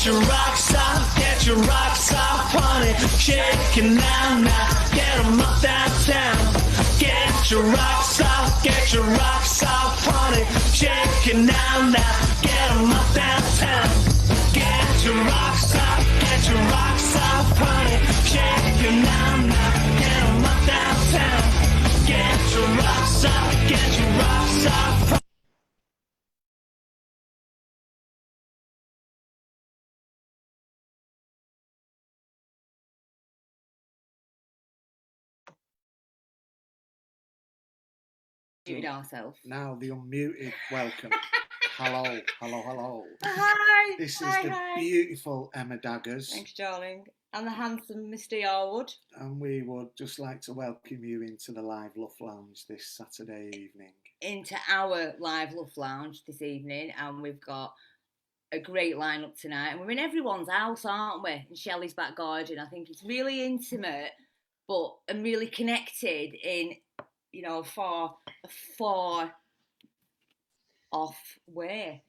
Get your rocks off, honey. Shake it now, now. Get 'em up downtown. Get your rocks off, honey. Shake it now, now. Get 'em up downtown. Get your rocks off, honey. Shake it now, now. Get 'em up downtown. Get your rocks off. Muted ourselves. Now the unmuted welcome. Hello. Hi. This is the beautiful Emma Daggers. Thanks, darling. And the handsome Mr. Yarwood. And we would just like to welcome you into the live LUF Lounge this Saturday evening. Into our live LUF Lounge this evening, and we've got a great lineup tonight. And we're in everyone's house, aren't we? In Shelley's back garden. I think it's really intimate, and really connected in, a far off way.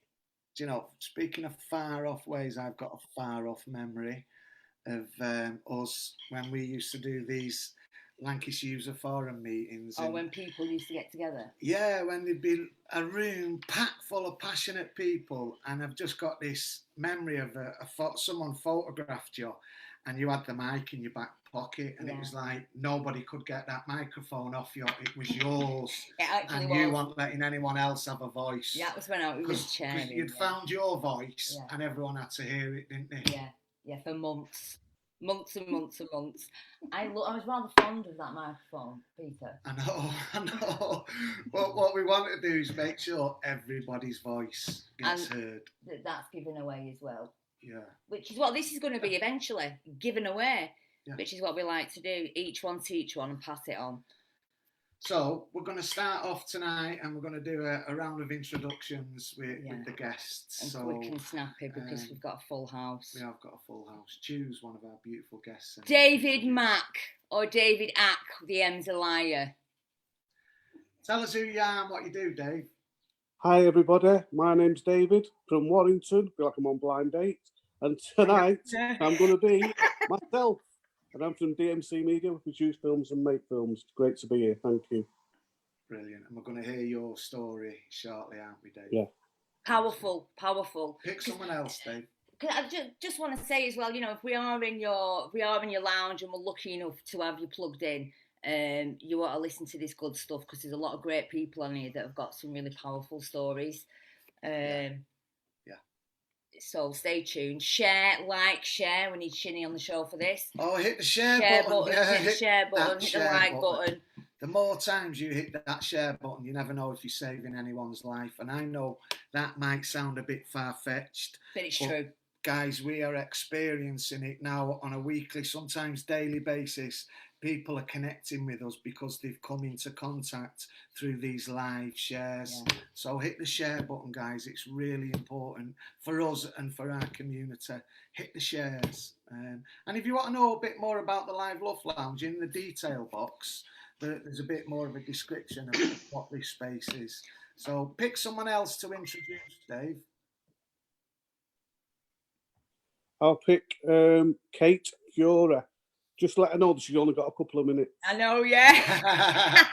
Do you know, speaking of far off ways, I've got a far off memory of us when we used to do these Lancashire User Forum meetings. Oh, when people used to get together? Yeah, when there'd be a room packed full of passionate people, and I've just got this memory of someone photographed you and you had the mic in your back pocket, and it was like nobody could get that microphone off you. It was yours. And you weren't letting anyone else have a voice. Yeah, that was when I was chairing. Because you'd found your voice, and everyone had to hear it, didn't they? Yeah, for months and months. I was rather fond of that microphone, Peter. I know. Well, what we want to do is make sure everybody's voice gets heard. That's given away as well. Yeah. Which is what this is going to be eventually, given away. Yeah. Which is what we like to do. Each one teach one and pass it on. So we're going to start off tonight, and we're going to do a round of introductions with the guests. And quick and snappy, because we've got a full house. We have got a full house. Choose one of our beautiful guests. David Mack or David Ack. The M's a liar. Tell us who you are and what you do, Dave. Hi everybody, my name's David from Warrington. Feel like I'm on blind date, and tonight I'm going to be myself. And I'm from DMC Media. We produce films and make films. It's great to be here. Thank you. Brilliant. And we're going to hear your story shortly, aren't we, Dave? Yeah. Powerful. Pick someone else, Dave. I just want to say as well, if we are in your lounge and we're lucky enough to have you plugged in, you want to listen to this good stuff, because there's a lot of great people on here that have got some really powerful stories. So stay tuned. Share. We need Shinny on the show for this. Oh, hit the share button. Hit the share button. Hit the like button. The more times you hit that share button, you never know if you're saving anyone's life. And I know that might sound a bit far-fetched. But it's true. Guys, we are experiencing it now on a weekly, sometimes daily basis. People are connecting with us because they've come into contact through these live shares. Yeah. So hit the share button, guys. It's really important for us and for our community. Hit the shares. And if you want to know a bit more about the live LUF Lounge, in the detail box, there's a bit more of a description of what this space is. So pick someone else to introduce, Dave. I'll pick Kate Fury. Just let her know that she's only got a couple of minutes. I know, yeah.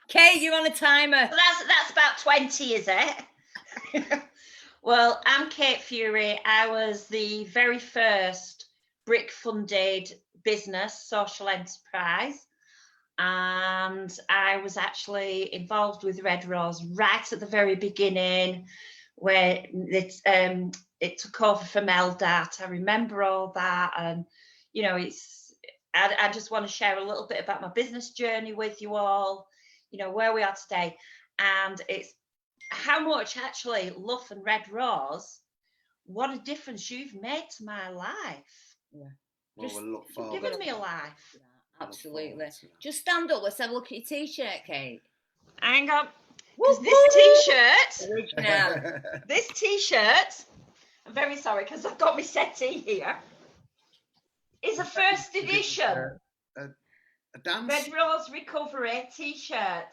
Kate, you're on a timer. Well, that's about 20, is it? Well, I'm Kate Fury. I was the very first brick-funded business, social enterprise. And I was actually involved with Red Rose right at the very beginning, where it took over from LDAT. I remember all that. And, I just want to share a little bit about my business journey with you all, where we are today. And it's how much actually LUF and Red Rose, what a difference you've made to my life. Yeah. Well, we'll look forward. Giving me a life. Yeah, absolutely. Just stand up. Let's have a look at your T-shirt, Kate. Hang on. Because this Original. this T-shirt, I'm very sorry because I've got my settee here, is a first edition a dance? Red Rose Recovery T-shirt.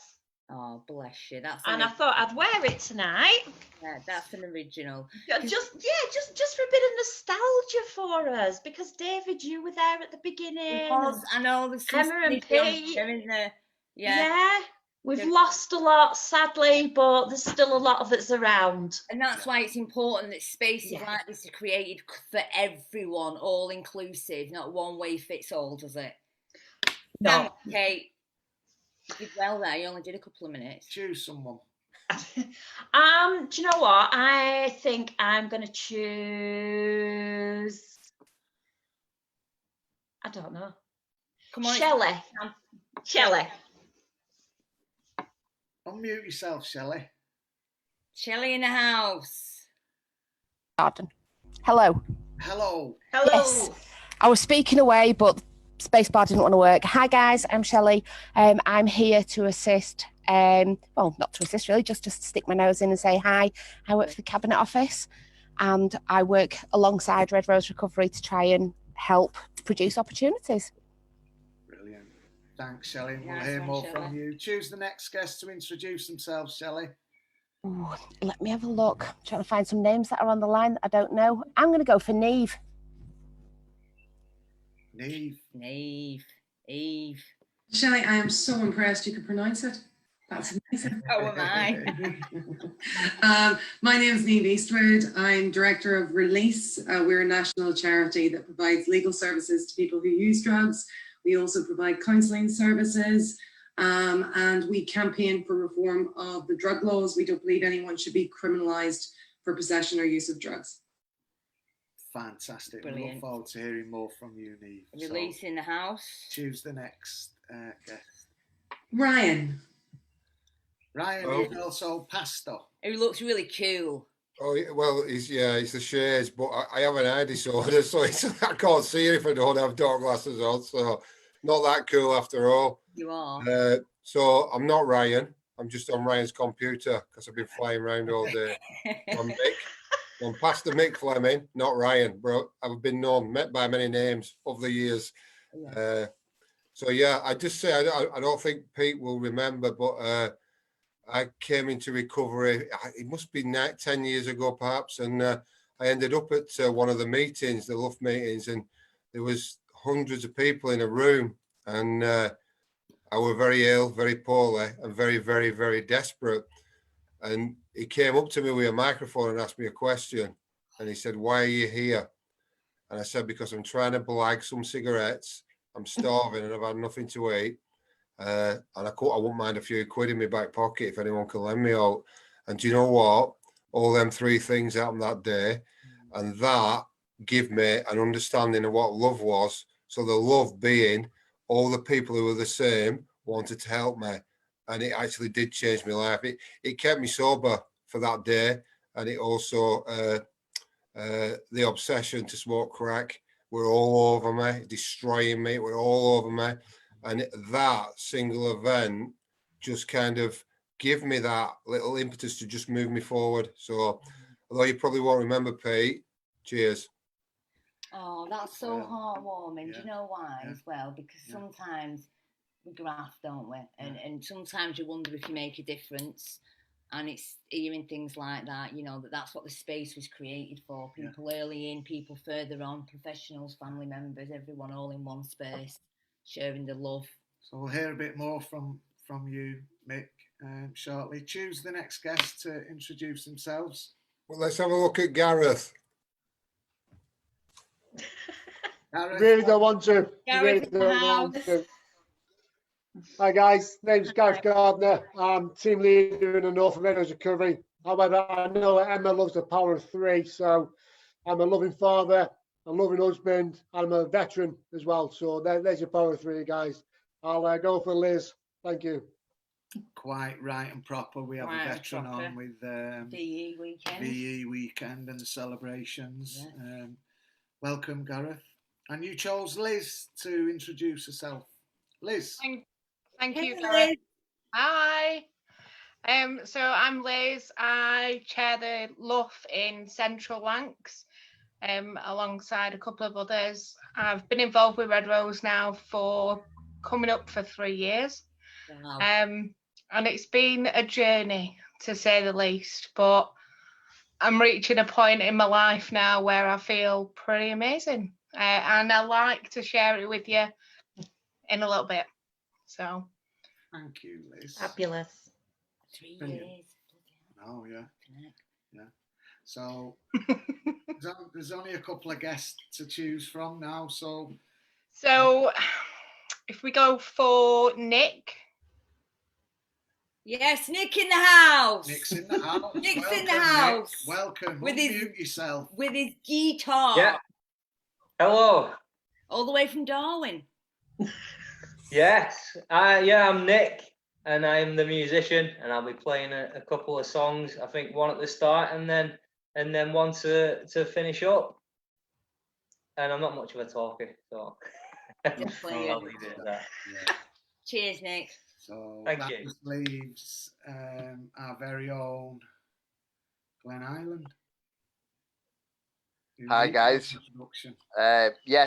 Oh, bless you. That's And I thought I'd wear it tonight. Yeah, that's an original. Just for a bit of nostalgia for us, because David, you were there at the beginning. I know there's some Emma and snippy on Pete. there, isn't there? Yeah. We've lost a lot, sadly, but there's still a lot that's around. And that's why it's important that spaces like this are created for everyone, all inclusive, not one way fits all, does it? No. Kate, you did well there. You only did a couple of minutes. Choose someone. Do you know what? I think I'm going to choose. I don't know. Come on, Shelley. Shelley. Unmute yourself, Shelley. Shelley in the house. Pardon. Hello. Hello. Hello. Yes. I was speaking away, but spacebar didn't want to work. Hi guys, I'm Shelley. I'm here to assist. Well, not to assist really, just to stick my nose in and say hi. I work for the Cabinet Office, and I work alongside Red Rose Recovery to try and help produce opportunities. Brilliant. Thanks, Shelley. We'll Nice hear one, more Shelley. from you. Choose the next guest to introduce themselves, Shelley. Ooh, let me have a look. I'm trying to find some names that are on the line that I don't know. I'm going to go for Niamh. Niamh. Eve. Shelley, I am so impressed you could pronounce it. That's amazing. Oh, am I? My name is Niamh Eastwood. I'm Director of Release. We're a national charity that provides legal services to people who use drugs. We also provide counselling services, and we campaign for reform of the drug laws. We don't believe anyone should be criminalised for possession or use of drugs. Fantastic. We Brilliant. look forward to hearing more from you, Niamh. Release in the house. Choose the next guest. Ryan. Ryan, Oh. you've also pastor. Who looks really cool. Oh, well, it's the shades, but I have an eye disorder, so I can't see if I don't have dark glasses on, so not that cool after all. You are. So I'm not Ryan. I'm just on Ryan's computer because I've been flying around all day. I'm Mick. I'm Pastor Mick Fleming, not Ryan, bro. I've been met by many names over the years. Yeah. So yeah, I just say I don't think Pete will remember, but I came into recovery. It must be 10 years ago, perhaps, and I ended up at one of the meetings, the LUF meetings, and there was hundreds of people in a room, and I was very ill, very poorly, and very, very, very desperate. And he came up to me with a microphone and asked me a question, and he said, "Why are you here?" And I said, "Because I'm trying to blag some cigarettes. I'm starving and I've had nothing to eat. And I wouldn't mind a few quid in my back pocket if anyone can lend me out." And do you know what? All them three things happened that day, and that gave me an understanding of what love was. So the love being all the people who were the same wanted to help me, and it actually did change my life. It kept me sober for that day, and it also the obsession to smoke crack were all over me, destroying me. Were all over me. And that single event just kind of gave me that little impetus to just move me forward. So, although you probably won't remember, Pete, cheers. Oh, that's so heartwarming. Yeah. Do you know why as well? Because sometimes we graft, don't we? And sometimes you wonder if you make a difference. And it's hearing things like that, you know, that's what the space was created for. People early in, people further on, professionals, family members, everyone all in one space, sharing the love. So we'll hear a bit more from you, Mick, shortly. Choose the next guest to introduce themselves. Well, let's have a look at Gareth. Gareth. Really don't want to. Gareth Really in the don't want house. to. Hi guys, name's Gareth Gardner. I'm team leader in the North of Red Rose Recovery. However, I know Emma loves the power of three, so I'm a loving father, a loving husband, and I'm a veteran as well. So there's your power of three, guys. I'll go for Liz. Thank you. Quite right and proper. We have Right a and veteran proper. on with VE weekend. VE weekend and the celebrations. Welcome, Gareth. And you chose Liz to introduce herself. Liz. Thank you, Hey, Gareth. Liz. Hi. So I'm Liz. I chair the LUF in Central Lancs, alongside a couple of others. I've been involved with Red Rose now for coming up for 3 years. Wow. and it's been a journey, to say the least, but I'm reaching a point in my life now where I feel pretty amazing, and I like to share it with you in a little bit. So Thank you, Liz. Fabulous. 3 Brilliant. years. Oh, yeah. Yeah. So there's only a couple of guests to choose from now. So if we go for Nick. Yes, Nick in the house. Nick's in the house. Nick's Welcome, in the house. Nick. Welcome. With Unmute yourself. With his guitar. Yeah. Hello. All the way from Darwin. Yes. I'm Nick, and I'm the musician, and I'll be playing a couple of songs. I think one at the start, and then one to finish up. And I'm not much of a talker, so I'll leave it at that. Yeah. Cheers, Nick. So Thank that you. just leaves our very own Glen Island. Hi guys.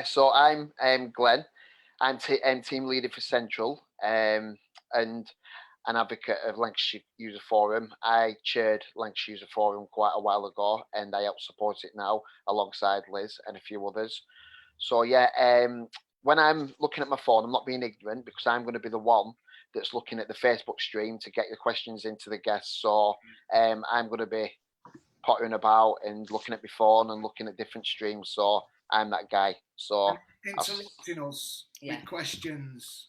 So I'm Glenn. I'm team leader for Central and an advocate of Lancashire User Forum. I chaired Lancashire User Forum quite a while ago, and I help support it now alongside Liz and a few others. So when I'm looking at my phone, I'm not being ignorant, because I'm going to be the one that's looking at the Facebook stream to get the questions into the guests. So I'm going to be pottering about and looking at my phone and looking at different streams. So I'm that guy. So interrupting us with questions.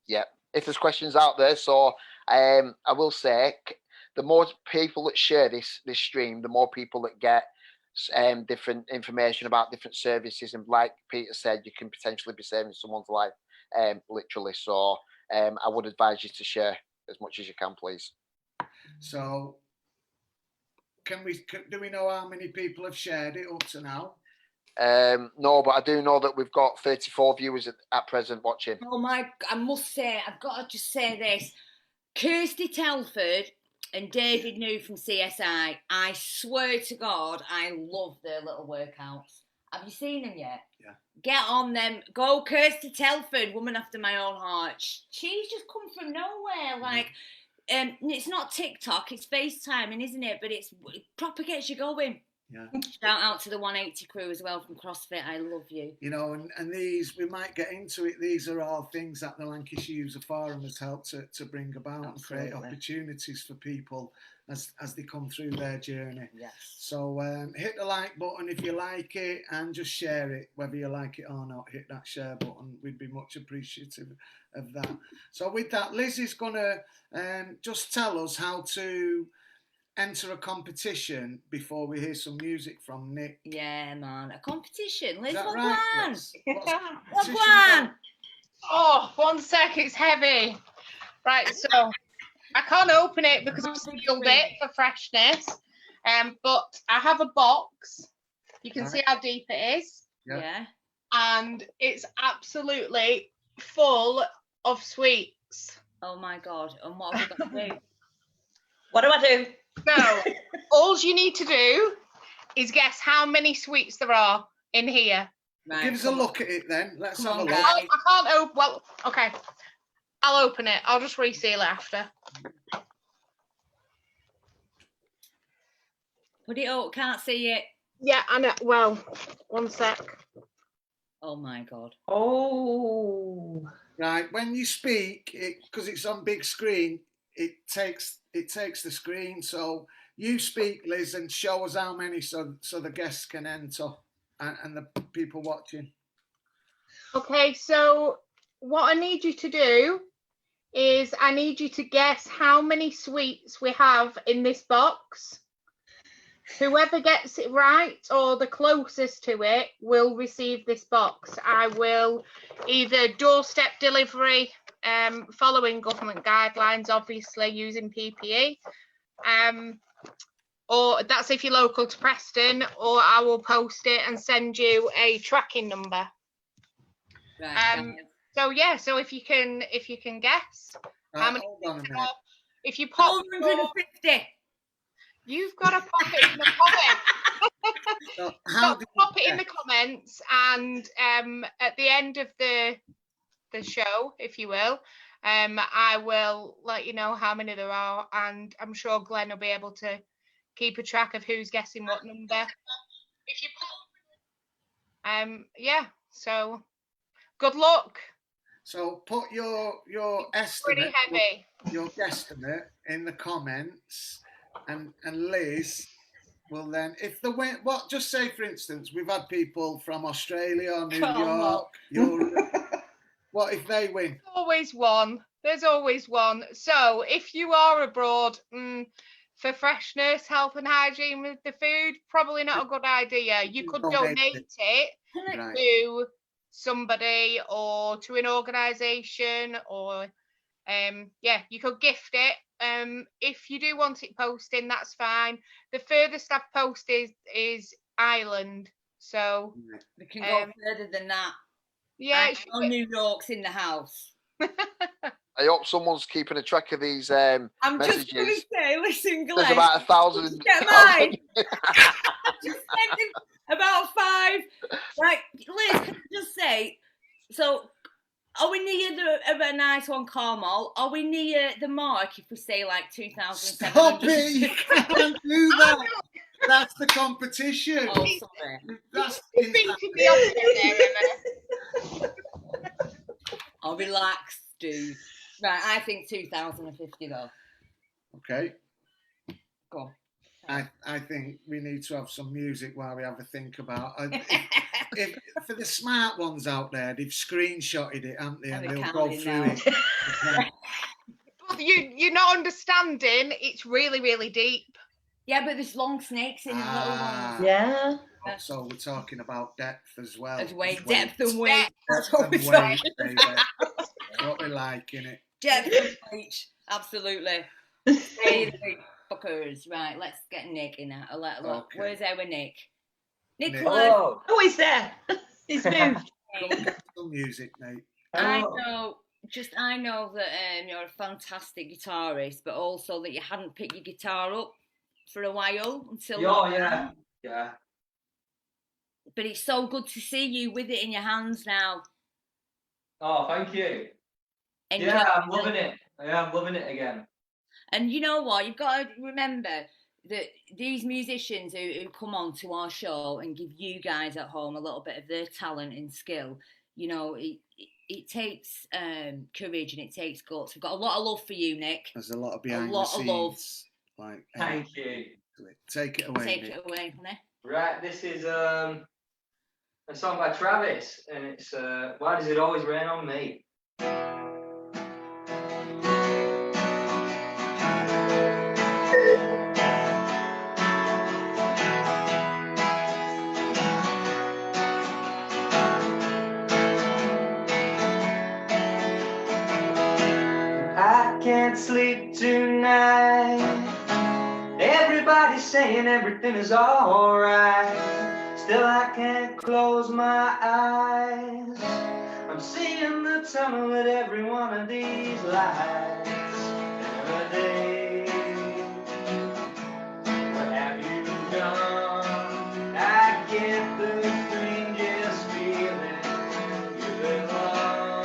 Yeah, if there's questions out there. So I will say, the more people that share this stream, the more people that get different information about different services, and like Peter said, you can potentially be saving someone's life, literally. So I would advise you to share as much as you can, please. So do we know how many people have shared it up to now? No, but I do know that we've got 34 viewers at present watching. Oh my, I must say, I've got to just say this. Kirsty Telford and David New from CSI, I swear to God, I love their little workouts. Have you seen them yet? Yeah. Get on them. Go Kirsty Telford, woman after my own heart. She's just come from nowhere. Like, it's not TikTok, it's FaceTiming, isn't it? But it proper gets you going. Yeah. Shout out to the 180 crew as well from CrossFit. I love you. You know, and these, we might get into it, these are all things that the Lancashire User Forum has helped to bring about. Absolutely. And create opportunities for people as they come through their journey. Yes. So hit the like button if you like it, and just share it, whether you like it or not. Hit that share button. We'd be much appreciative of that. So with that, Liz is going to just tell us how to enter a competition before we hear some music from Nick. Yeah, man. A competition. Liz, Is that what right, plan? Liz? What plan? Oh, 1 sec, it's heavy. Right, so I can't open it because I've sealed it for freshness. But I have a box. You can see how deep it is. Yeah. And it's absolutely full of sweets. Oh my God. And what have we got to do? What do I do? So, all you need to do is guess how many sweets there are in here. Right, Give us a look at it then. Let's have a look. I can't open. Well, okay. I'll open it. I'll just reseal it after. Put it up. Can't see it. Yeah, I know. Well, 1 sec. Oh my God. Oh. Right, when you speak, because it's on big screen, it takes the screen. So you speak, Liz, and show us how many, so the guests can enter and the people watching. Okay, so what I need you to do is I need you to guess how many sweets we have in this box. Whoever gets it right or the closest to it will receive this box. I will either doorstep delivery, following government guidelines, obviously using PPE, or that's if you're local to Preston, or I will post it and send you a tracking number. Right. So yeah, so if you can guess how many, hold on a minute. if you pop 150. You've got to pop it in the comments. So pop it in the comments, and at the end of the show, if you will, I will let you know how many there are, and I'm sure Glenn will be able to keep a track of who's guessing what number. If you yeah, so good luck. So put your estimate, Pretty heavy. your guesstimate in the comments, and Liz will then, if the win, what, just say for instance, we've had people from Australia, New York, Europe. What if they win? There's always one. There's always one. So if you are abroad, for freshness, health and hygiene with the food, probably not a good idea. You could donate it to somebody or to an organisation, or yeah, you could gift it. If you do want it posting, that's fine. The furthest I've posted is Ireland, so we can go further than that. Yeah, New York's in the house. I hope someone's keeping a track of these I'm messages. just going to say, listen, Glenn. There's about 1,000. Get mine. Just send him about 5. Right, Liz, can I just say, so are we near a nice one, Carmel? Are we near the mark if we say like 2,700? Stop it! You can't do that. That's the competition. Oh, sorry. That's I'll relax, dude. Right, I think 2,050 though. Okay. Go on. I think we need to have some music while we have a think about if for the smart ones out there, they've screenshotted it, haven't they? And they'll go through it. But you're not understanding. It's really, really deep. Yeah, but there's long snakes in the little ones. Yeah. So we're talking about depth as well. As weight, depth and weight. That's what we're talking about. What we like, innit? Depth and weight. Absolutely. Hey, fuckers. Right, let's get Nick in now. Okay. Where's our Nick? Nicholas. Oh, he's there. He's moved. Some music, mate. I know that you're a fantastic guitarist, but also that you hadn't picked your guitar up for a while until yeah. But it's so good to see you with it in your hands now. Oh, thank you. I'm loving it. I'm loving it again. And you know what? You've got to remember that these musicians who come on to our show and give you guys at home a little bit of their talent and skill, you know, it takes courage and it takes guts. We've got a lot of love for you, Nick. There's a lot of behind the scenes. Love. Like, thank you. Take it away. Take it away, honey. Right, this is a song by Travis, and it's Why Does It Always Rain on Me? I can't sleep tonight. Everybody's saying everything is alright. Still I can't close my eyes. I'm seeing the tunnel at every one of these lights. Day, what have you done? I get the strangest feeling you're alone.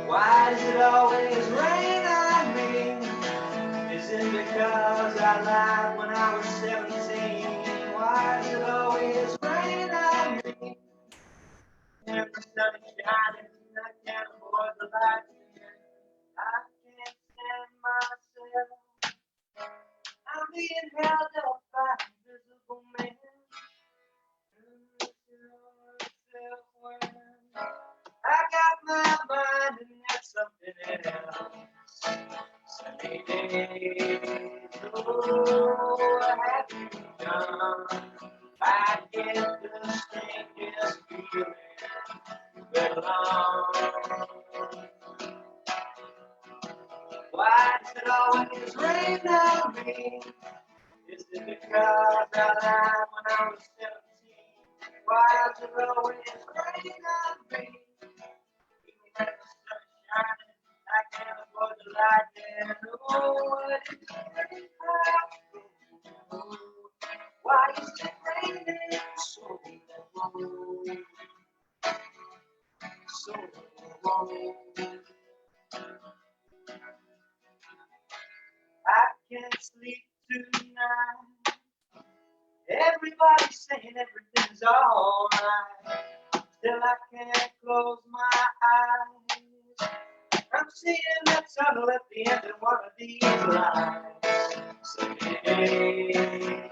Why does it always rain on me? Is it because I lied when I was 17? Why does it always rain on me? And the sun is shining and I can't avoid the light. I can't stand myself. I'm being held up by an invisible man. I got my mind and that's something else. Sunny days, what have you done? I get the strangest feeling belong. Why does it always rain on me? Is it because I lied when I was 17? Why does it always rain on me? Even when the sun is shining, I can't avoid the light. And oh, what is it? Why is it raining so low? So low. Everybody's saying everything's alright. Still I can't close my eyes. I'm seeing that tunnel at the end of one of these lines. Saying,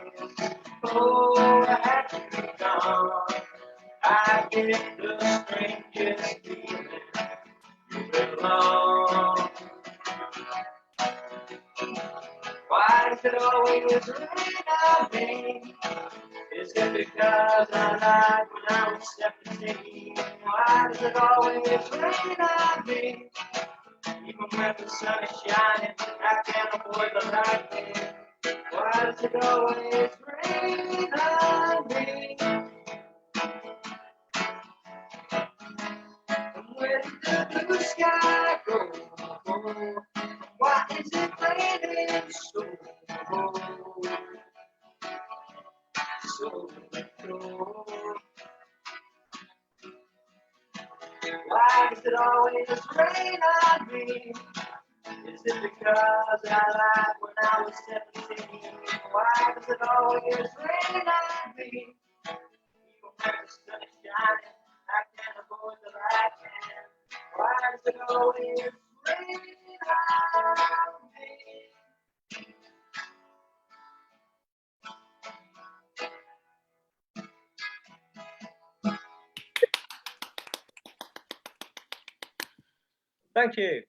oh, I had to be gone. I get the strangest feeling you belong. Why does it always rain on me? Is it because I lied when I was 17? Why does it always rain on me? Even when the sun is shining, I can't avoid the lightning. Why does it always rain on me? And where did the blue sky go? Why is it raining so cold? So cold. Why does it always rain on me? Is it because I lied when I was 17? Why does it always rain on me? Even when the sun is shining, I can't avoid the lightning. Why does it always rain on me? Thank you.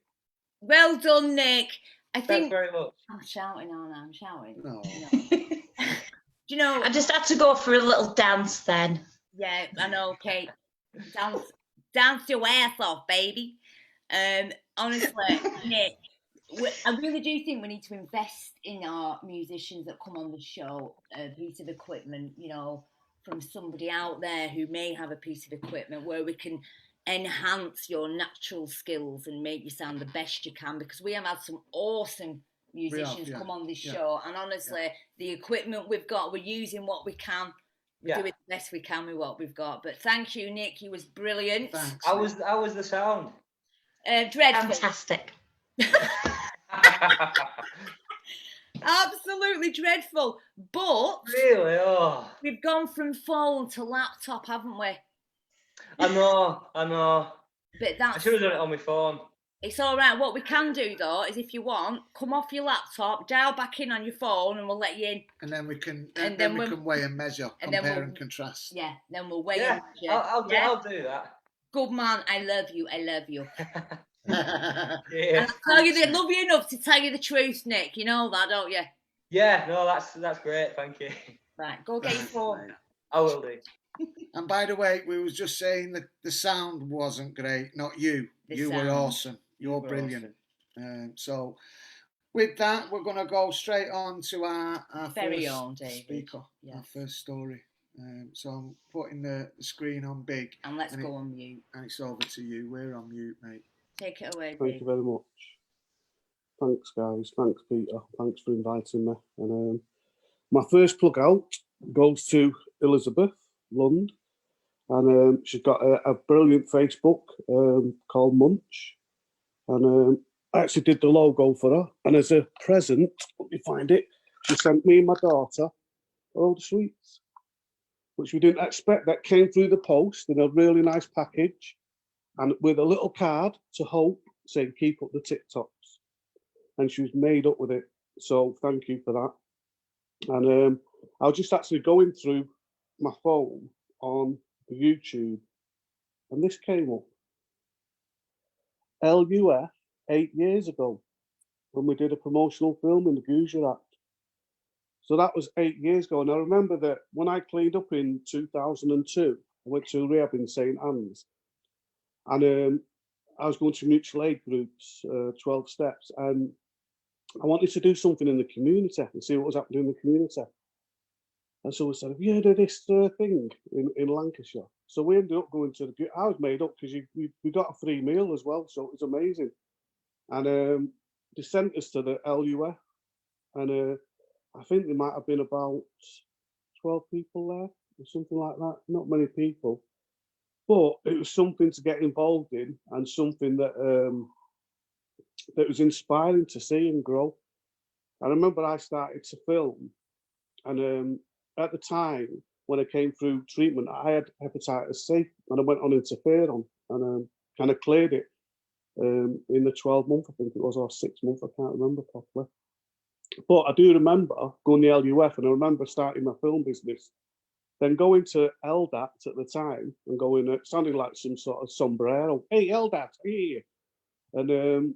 Well done, Nick. I think. Thanks very much. I'm shouting, aren't I? I'm shouting. No. Do you know? I just had to go for a little dance then. Yeah, I know, Kate. Dance your ass off, baby. Honestly, Nick, I really do think we need to invest in our musicians that come on the show. A piece of equipment, you know, from somebody out there who may have a piece of equipment where we can enhance your natural skills and make you sound the best you can, because we have had some awesome musicians come on this show, and honestly the equipment we've got, we're using what we can, doing the best we can with what we've got. But thank you, Nick, you was brilliant. Thanks, How was the sound? Dreadful. Fantastic. Absolutely dreadful. But really, we've gone from phone to laptop, haven't we? I know. But that's, I should have done it on my phone. It's all right. What we can do, though, is if you want, come off your laptop, dial back in on your phone, and we'll let you in. And then we can, then we can weigh and measure, compare and contrast. Yeah, then we'll weigh and measure. I'll do that. Good man, I love you. Yeah. And I tell you, they love you enough to tell you the truth, Nick. You know that, don't you? Yeah, no, that's great. Thank you. Right, go get your phone. I will do. And by the way, we was just saying that the sound wasn't great, not you. You were awesome. You're brilliant. Awesome. So with that, we're going to go straight on to our very first own David. speaker, our first story. So I'm putting the screen on big. And let's go on mute. And it's over to you. We're on mute, mate. Take it away, Thank you very much. Thanks, guys. Thanks, Peter. Thanks for inviting me. And my first plug out goes to Elizabeth Lund. And she's got a brilliant Facebook called Munch. And I actually did the logo for her. And as a present, let me find it, she sent me and my daughter all the sweets, which we didn't expect. That came through the post in a really nice package and with a little card to Hope saying, keep up the TikToks. And she was made up with it. So thank you for that. And I was just actually going through my phone on YouTube, and this came up. LUF 8 years ago when we did a promotional film in the Gouger Act. So that was 8 years ago. And I remember that when I cleaned up in 2002, I went to rehab in St. Anne's, and I was going to mutual aid groups, 12 steps, and I wanted to do something in the community and see what was happening in the community. And so we said, have you heard of this thing in Lancashire? So we ended up going to the, I was made up because we got a free meal as well. So it was amazing. And they sent us to the LUF. And I think there might have been about 12 people there or something like that. Not many people. But it was something to get involved in and something that that was inspiring to see and grow. I remember I started to film, and at the time when I came through treatment, I had hepatitis C, and I went on interferon and kind of cleared it in the 12-month, I think it was, or 6 month, I can't remember properly. But I do remember going to LUF, and I remember starting my film business, then going to LDAT at the time and going, it sounded like some sort of sombrero, hey, LDAT, hey, and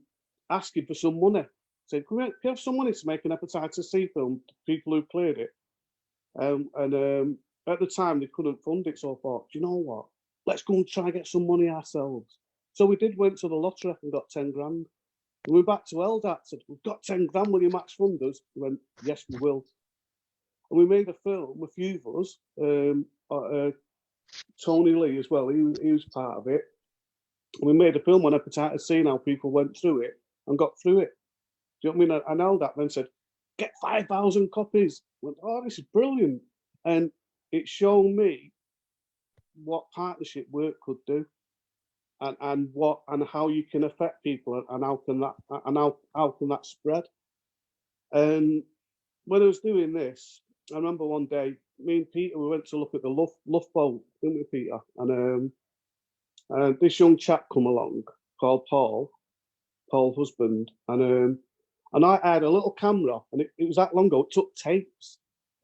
asking for some money. Said, can we have some money to make an hepatitis C film, people who cleared it? And at the time, they couldn't fund it, so I thought, do you know what? Let's go and try and get some money ourselves. So we did, went to the lottery and got 10 grand. And we went back to LDAT, said, we've got 10 grand, will you match fund us? We went, yes, we will. And we made a film, a few of us, Tony Lee as well, he was part of it. And we made a film on hepatitis C, and how people went through it and got through it. Do you know what I mean? And LDAT then said, get 5,000 copies. I went, oh, this is brilliant. And it showed me what partnership work could do. And how you can affect people, and how can that spread. And when I was doing this, I remember one day, me and Peter, we went to look at the LUF boat, didn't we, Peter? And this young chap come along called Paul husband, and I had a little camera, and it was that long ago. It took tapes.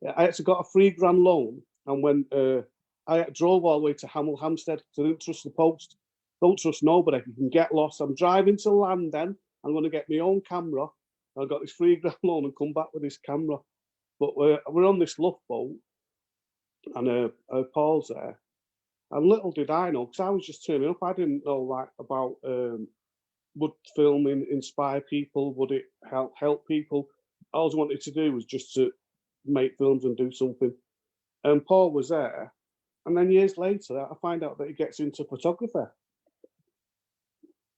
I actually got a £3 grand loan, and when I drove all the way to Hamel Hampstead, so I didn't trust the post. Don't trust nobody. You can get lost. I'm driving to London. I'm going to get my own camera. I got this £3 grand loan and come back with this camera. But we're on this LUF boat, and Paul's there. And little did I know, because I was just turning up. I didn't know like about would filming inspire people? Would it help people? All I wanted to do was just to make films and do something. And Paul was there. And then years later, I find out that he gets into photography.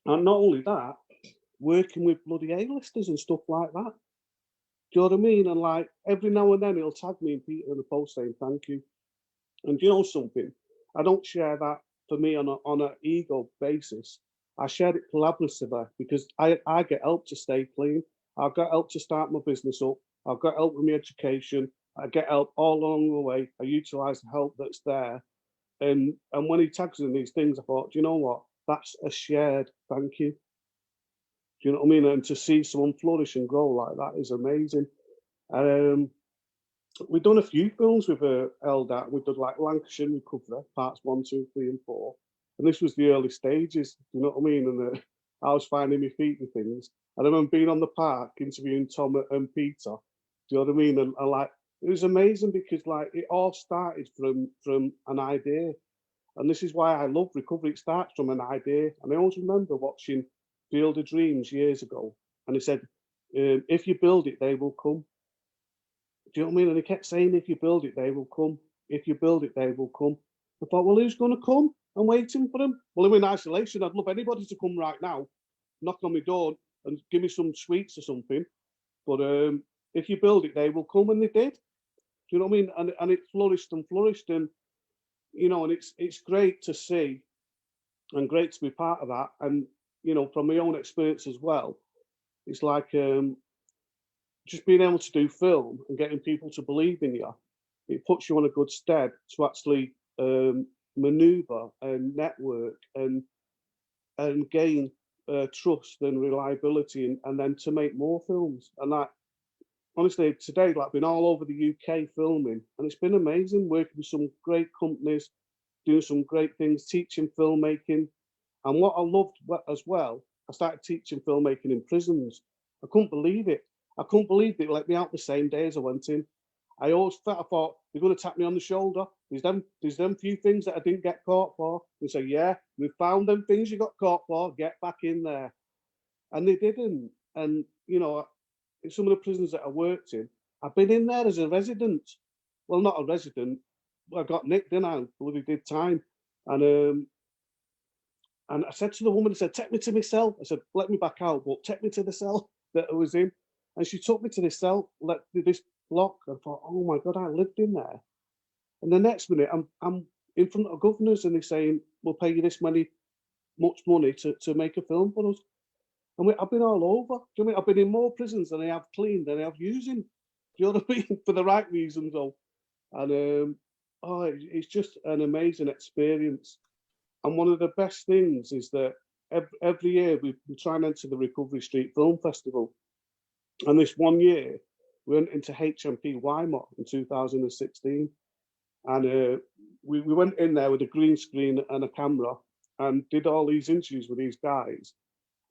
And not only that, working with bloody A-listers and stuff like that. Do you know what I mean? And like every now and then he'll tag me and Peter in the post saying thank you. And you know something? I don't share that for me on an ego basis. I share it collaboratively because I get help to stay clean. I've got help to start my business up. I've got help with my education. I get help all along the way. I utilise the help that's there. And when he tags in these things, I thought, do you know what? That's a shared thank you. Do you know what I mean? And to see someone flourish and grow like that is amazing. We've done a few films with LDAT. We've done like Lancashire Recovery, parts 1, 2, 3, and 4. And this was the early stages, you know what I mean? And I was finding my feet and things. I remember being on the park interviewing Tom and Peter. Do you know what I mean? And like, it was amazing because like it all started from an idea. And this is why I love recovery. It starts from an idea. And I always remember watching Field of Dreams years ago. And he said, if you build it, they will come. Do you know what I mean? And he kept saying, if you build it, they will come. If you build it, they will come. I thought, well, who's going to come? I'm waiting for them. Well, I'm in isolation. I'd love anybody to come right now, knock on my door and give me some sweets or something. But if you build it, they will come. And they did. Do you know what I mean? And it flourished and flourished. And, you know, and it's great to see and great to be part of that. And, you know, from my own experience as well, it's like just being able to do film and getting people to believe in you, it puts you on a good stead to actually maneuver and network and gain trust and reliability and then to make more films. And that, honestly, today, like, been all over the UK filming, and it's been amazing working with some great companies, doing some great things, teaching filmmaking. And what I loved as well, I started teaching filmmaking in prisons. I couldn't believe it. I couldn't believe they let me out the same day as I went in. I thought they're going to tap me on the shoulder. There's them few things that I didn't get caught for. They say, yeah, we found them things you got caught for. Get back in there. And they didn't. And, you know, in some of the prisons that I worked in, I've been in there as a resident. Well, not a resident. I got nicked, didn't I? Bloody did time. And I said to the woman, I said, take me to my cell. I said, let me back out, but take me to the cell that I was in. And she took me to this cell, this block. I thought, oh my God, I lived in there. And the next minute, I'm in front of governors and they're saying, we'll pay you this much money to make a film for us. And I've been all over. Do you know what I mean? I've been in more prisons than I have cleaned, than I have using. Do you know what I mean? For the right reasons, though. And it's just an amazing experience. And one of the best things is that every year we try and enter the Recovery Street Film Festival. And this one year, we went into HMP Wymont in 2016. And we went in there with a green screen and a camera and did all these interviews with these guys,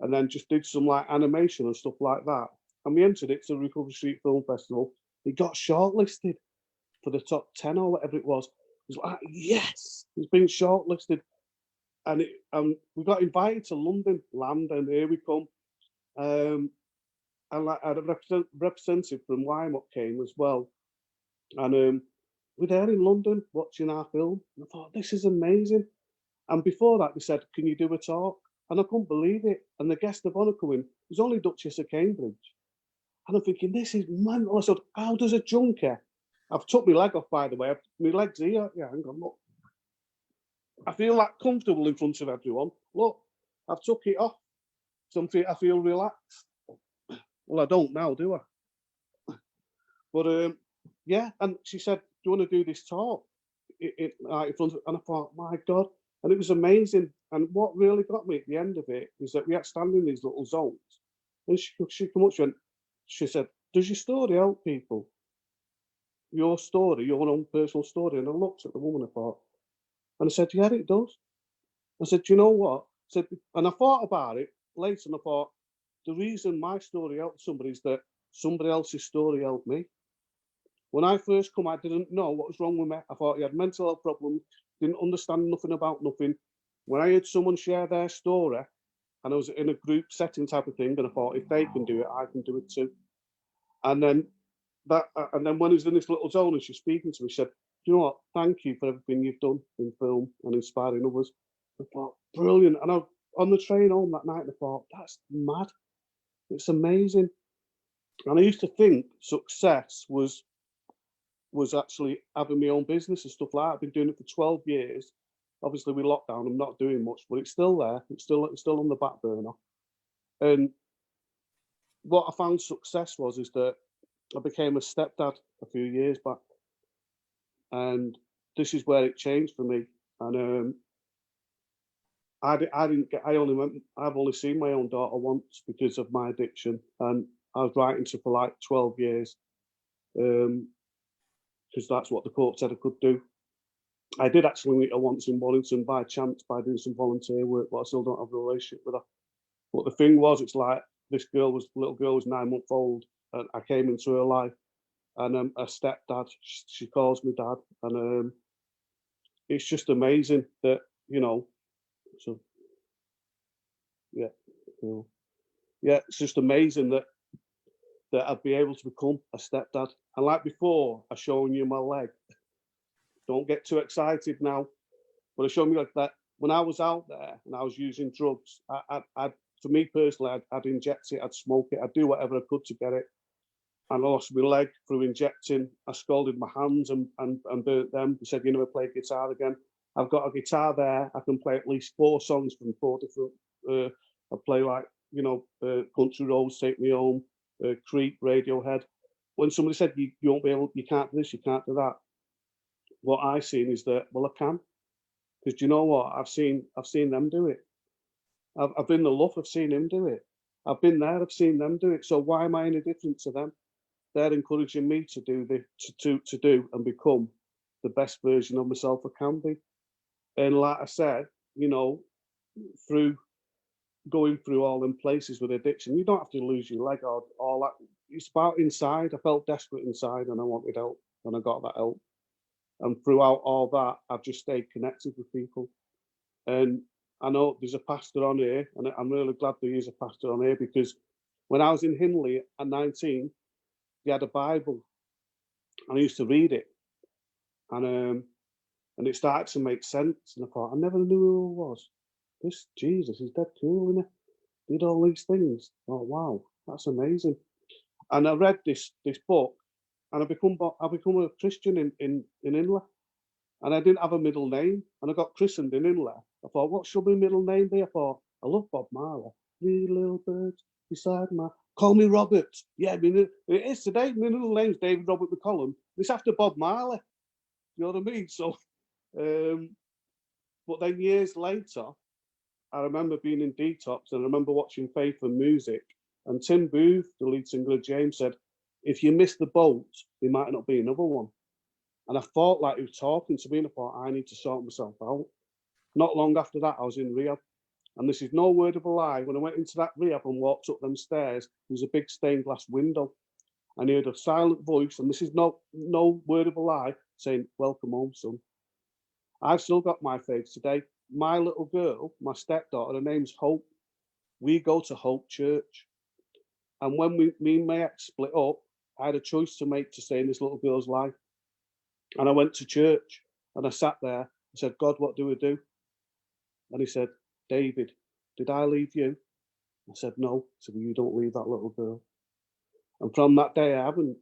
and then just did some like animation and stuff like that. And we entered it to the Recovery Street Film Festival. It got shortlisted for the top 10 or whatever it was. It was like, yes, it's been shortlisted. And we got invited to London land, and here we come. And like a representative from Wymont came as well. And we're there in London watching our film. And I thought, this is amazing. And before that, they said, can you do a talk? And I couldn't believe it. And the guest of honour coming was only Duchess of Cambridge. And I'm thinking, this is mental. I said, how does a junkie? I've took my leg off, by the way. My leg's here. Yeah, hang on, look. I feel like comfortable in front of everyone. Look, I've took it off. So I feel relaxed. Well, I don't now, do I? But yeah, and she said, do you want to do this talk in front of? And I thought, my God. And it was amazing. And what really got me at the end of it is that we had to stand in these little zones. And she come up, she said, does your story help people? Your story, your own personal story. And I looked at the woman, I thought, and I said, yeah, it does. I said, do you know what? I said, and I thought about it later, and I thought, the reason my story helped somebody is that somebody else's story helped me. When I first come, I didn't know what was wrong with me. I thought he had mental health problems, didn't understand nothing about nothing. When I heard someone share their story, and I was in a group setting type of thing, and I thought, if they can do it, I can do it too. And then when he was in this little zone and she's speaking to me, she said, you know what, thank you for everything you've done in film and inspiring others. I thought, brilliant. And I on the train home that night, I thought, that's mad. It's amazing. And I used to think success was actually having my own business and stuff like that. I've been doing it for 12 years. Obviously, with lockdown, I'm not doing much, but it's still there. It's still on the back burner. And what I found success is that I became a stepdad a few years back. And this is where it changed for me. And I've only seen my own daughter once because of my addiction. And I was writing to her for like 12 years. Because that's what the court said I could do. I did actually meet her once in Wellington by chance by doing some volunteer work, but I still don't have a relationship with her. But the thing was, it's like this little girl was 9 months old, and I came into her life, and her stepdad, she calls me dad, and it's just amazing that, so yeah, it's just amazing that I'd be able to become a stepdad. And like before, I showing you my leg. Don't get too excited now. But I showed me like that when I was out there and I was using drugs. For me personally, I'd inject it, I'd smoke it, I'd do whatever I could to get it. And I lost my leg through injecting. I scalded my hands and burnt them. They said, you never play guitar again. I've got a guitar there. I can play at least 4 songs from 4 different. I play like, Country Roads, Take Me Home, Creep, Radiohead. When somebody said you won't be able, you can't do this, you can't do that. What I've seen is that, well, I can, because do you know what? I've seen them do it. I've been the LUF, I've seen him do it. I've been there, I've seen them do it. So why am I any different to them? They're encouraging me to do to do and become the best version of myself I can be. And like I said, through going through all them places with addiction, you don't have to lose your leg or all that. It's about inside. I felt desperate inside and I wanted help, and I got that help. And throughout all that, I've just stayed connected with people. And I know there's a pastor on here, and I'm really glad there is a pastor on here, because when I was in Hindley at 19, he had a Bible, and I used to read it. And it started to make sense. And I thought, I never knew who he was. This Jesus is dead cool, isn't he? Did all these things. Oh, wow, that's amazing. And I read this book, and I become a Christian in Hindley. And I didn't have a middle name, and I got christened in Hindley. I thought, what should my middle name be? I thought, I love Bob Marley. 3 little birds beside my... Call me Robert. Yeah, it is today. My middle name's David Robert McCollom. It's after Bob Marley. You know what I mean? So, but then years later, I remember being in detox and I remember watching Faith and Music, and Tim Booth, the lead singer of James, said, if you miss the boat, there might not be another one. And I thought like he was talking to me, and I thought, I need to sort myself out. Not long after that, I was in rehab. And this is no word of a lie. When I went into that rehab and walked up them stairs, there was a big stained glass window. And I heard a silent voice, and this is no word of a lie, saying, welcome home, son. I've still got my faith today. My little girl, my stepdaughter, her name's Hope. We go to Hope Church. And when me and my ex split up, I had a choice to make to stay in this little girl's life. And I went to church and I sat there. I said, God, what do I do? And he said, David, did I leave you? I said, no. He said, well, you don't leave that little girl. And from that day, I haven't.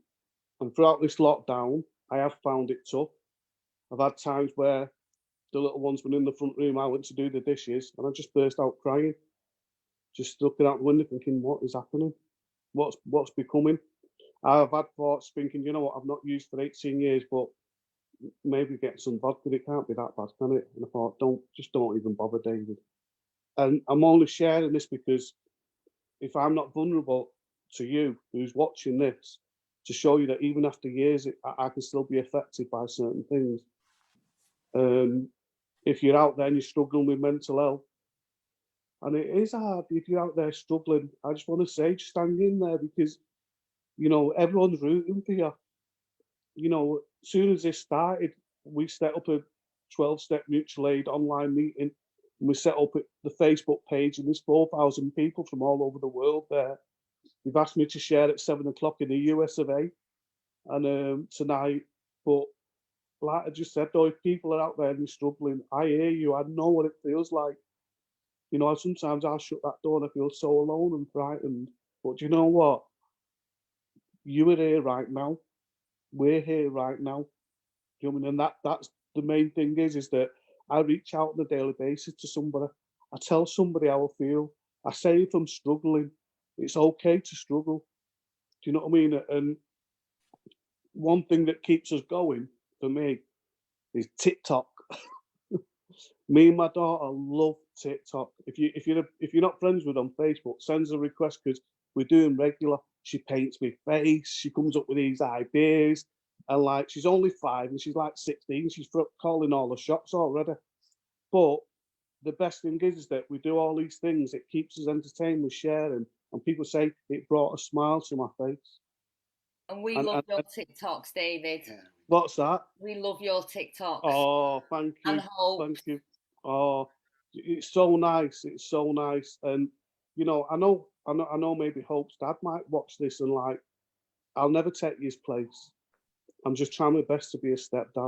And throughout this lockdown, I have found it tough. I've had times where the little one's been in the front room. I went to do the dishes and I just burst out crying. Just looking out the window thinking, what is happening? What's becoming? I've had thoughts thinking, you know what, I've not used for 18 years, but maybe get some vodka. It can't be that bad, can it? And I thought, don't even bother, David. And I'm only sharing this because if I'm not vulnerable to you who's watching this, to show you that even after years, I can still be affected by certain things. If you're out there and you're struggling with mental health, and it is hard, if you're out there struggling, I just want to say, just hang in there because, you know, everyone's rooting for you. You know, as soon as this started, we set up a 12-step mutual aid online meeting. And we set up the Facebook page, and there's 4,000 people from all over the world there. They've asked me to share at 7 o'clock in the US of A and tonight. But like I just said, though, if people are out there and they're struggling, I hear you. I know what it feels like. You know, sometimes I shut that door and I feel so alone and frightened. But you know what? You are here right now. We're here right now. Do you know what I mean? And that's the main thing is that I reach out on a daily basis to somebody. I tell somebody how I feel. I say if I'm struggling, it's okay to struggle. Do you know what I mean? And one thing that keeps us going for me is TikTok. Me and my daughter love TikTok. If you're not friends with her on Facebook, send us a request because we're doing regular. She paints my face. She comes up with these ideas, and like she's only 5 and she's like 16. She's calling all the shots already. But the best thing is that we do all these things. It keeps us entertained. We're sharing, and people say it brought a smile to my face. And we love your TikToks, David. Yeah. What's that? We love your TikToks. Oh, thank you. And Hope. Thank you. Oh, it's so nice. It's so nice. And you know, I know maybe Hope's dad might watch this and like, I'll never take his place. I'm just trying my best to be a stepdad. Do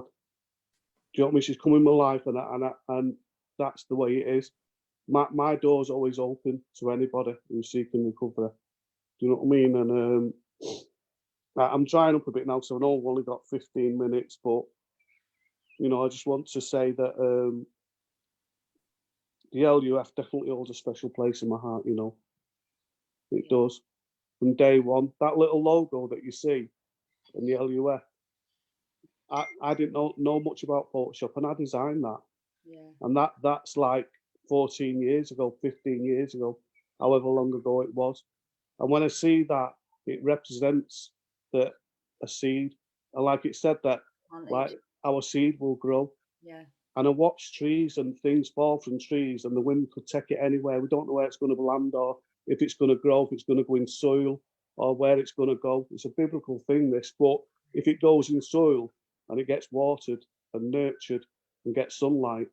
you know what I mean? She's come in my life and that's the way it is. My door's always open to anybody who's seeking recovery. Do you know what I mean? And I'm drying up a bit now, so I know I've only got 15 minutes, but you know, I just want to say that the LUF definitely holds a special place in my heart, you know. It does. From day one, that little logo that you see in the LUF, I didn't know much about Photoshop, and I designed that. Yeah. And that's like 14 years ago, 15 years ago, however long ago it was. And when I see that, it represents that a seed. And like it said that, like our seed will grow. Yeah. And I watch trees and things fall from trees, and the wind could take it anywhere. We don't know where it's going to land, or if it's going to grow, if it's going to go in soil, or where it's going to go. It's a biblical thing, this. But if it goes in soil and it gets watered and nurtured and gets sunlight,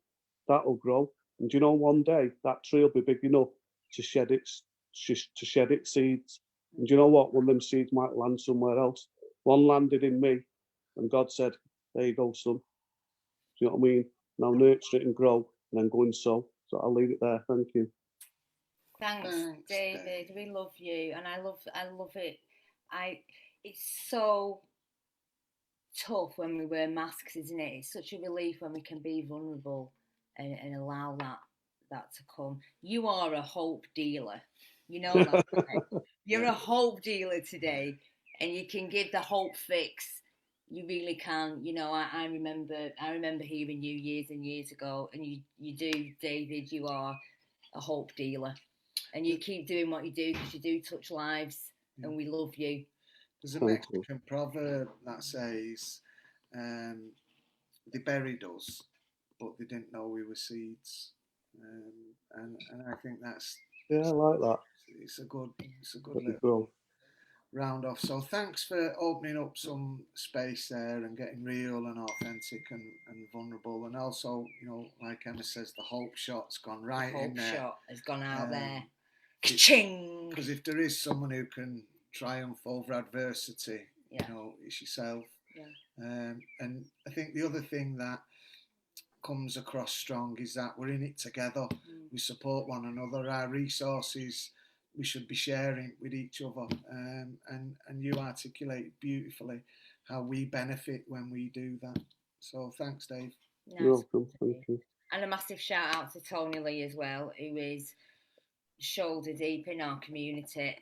that'll grow. And you know, one day that tree will be big enough to shed its seeds. And you know what? One of them seeds might land somewhere else. One landed in me, and God said, "There you go, son." Do you know what I mean? Now nurture it and grow, and then go and sow. So I'll leave it there. Thank you. Thanks, David. We love you, and I love it. It's so tough when we wear masks, isn't it? It's such a relief when we can be vulnerable and allow that to come. You are a hope dealer. You know that, right? You're a hope dealer today, and you can give the hope fix. You really can. You know, I remember hearing you years and years ago, and you do, David. You are a hope dealer, and you keep doing what you do because you do touch lives, and we love you. There's a Mexican proverb that says, "They buried us, but they didn't know we were seeds," and I think that's I like that. It's a good little round off. So thanks for opening up some space there and getting real and authentic and vulnerable, and also, you know, like Emma says, the hope shot's gone right in there. Hope shot has gone out there. Ka-ching! Because if there is someone who can triumph over adversity, you know, it's yourself. Yeah. And I think the other thing that comes across strong is that we're in it together. We support one another. Our resources we should be sharing with each other, and you articulate beautifully how we benefit when we do that. So thanks, Dave. You're welcome. Thank you. And a massive shout out to Tony Lee as well, who is shoulder deep in our community.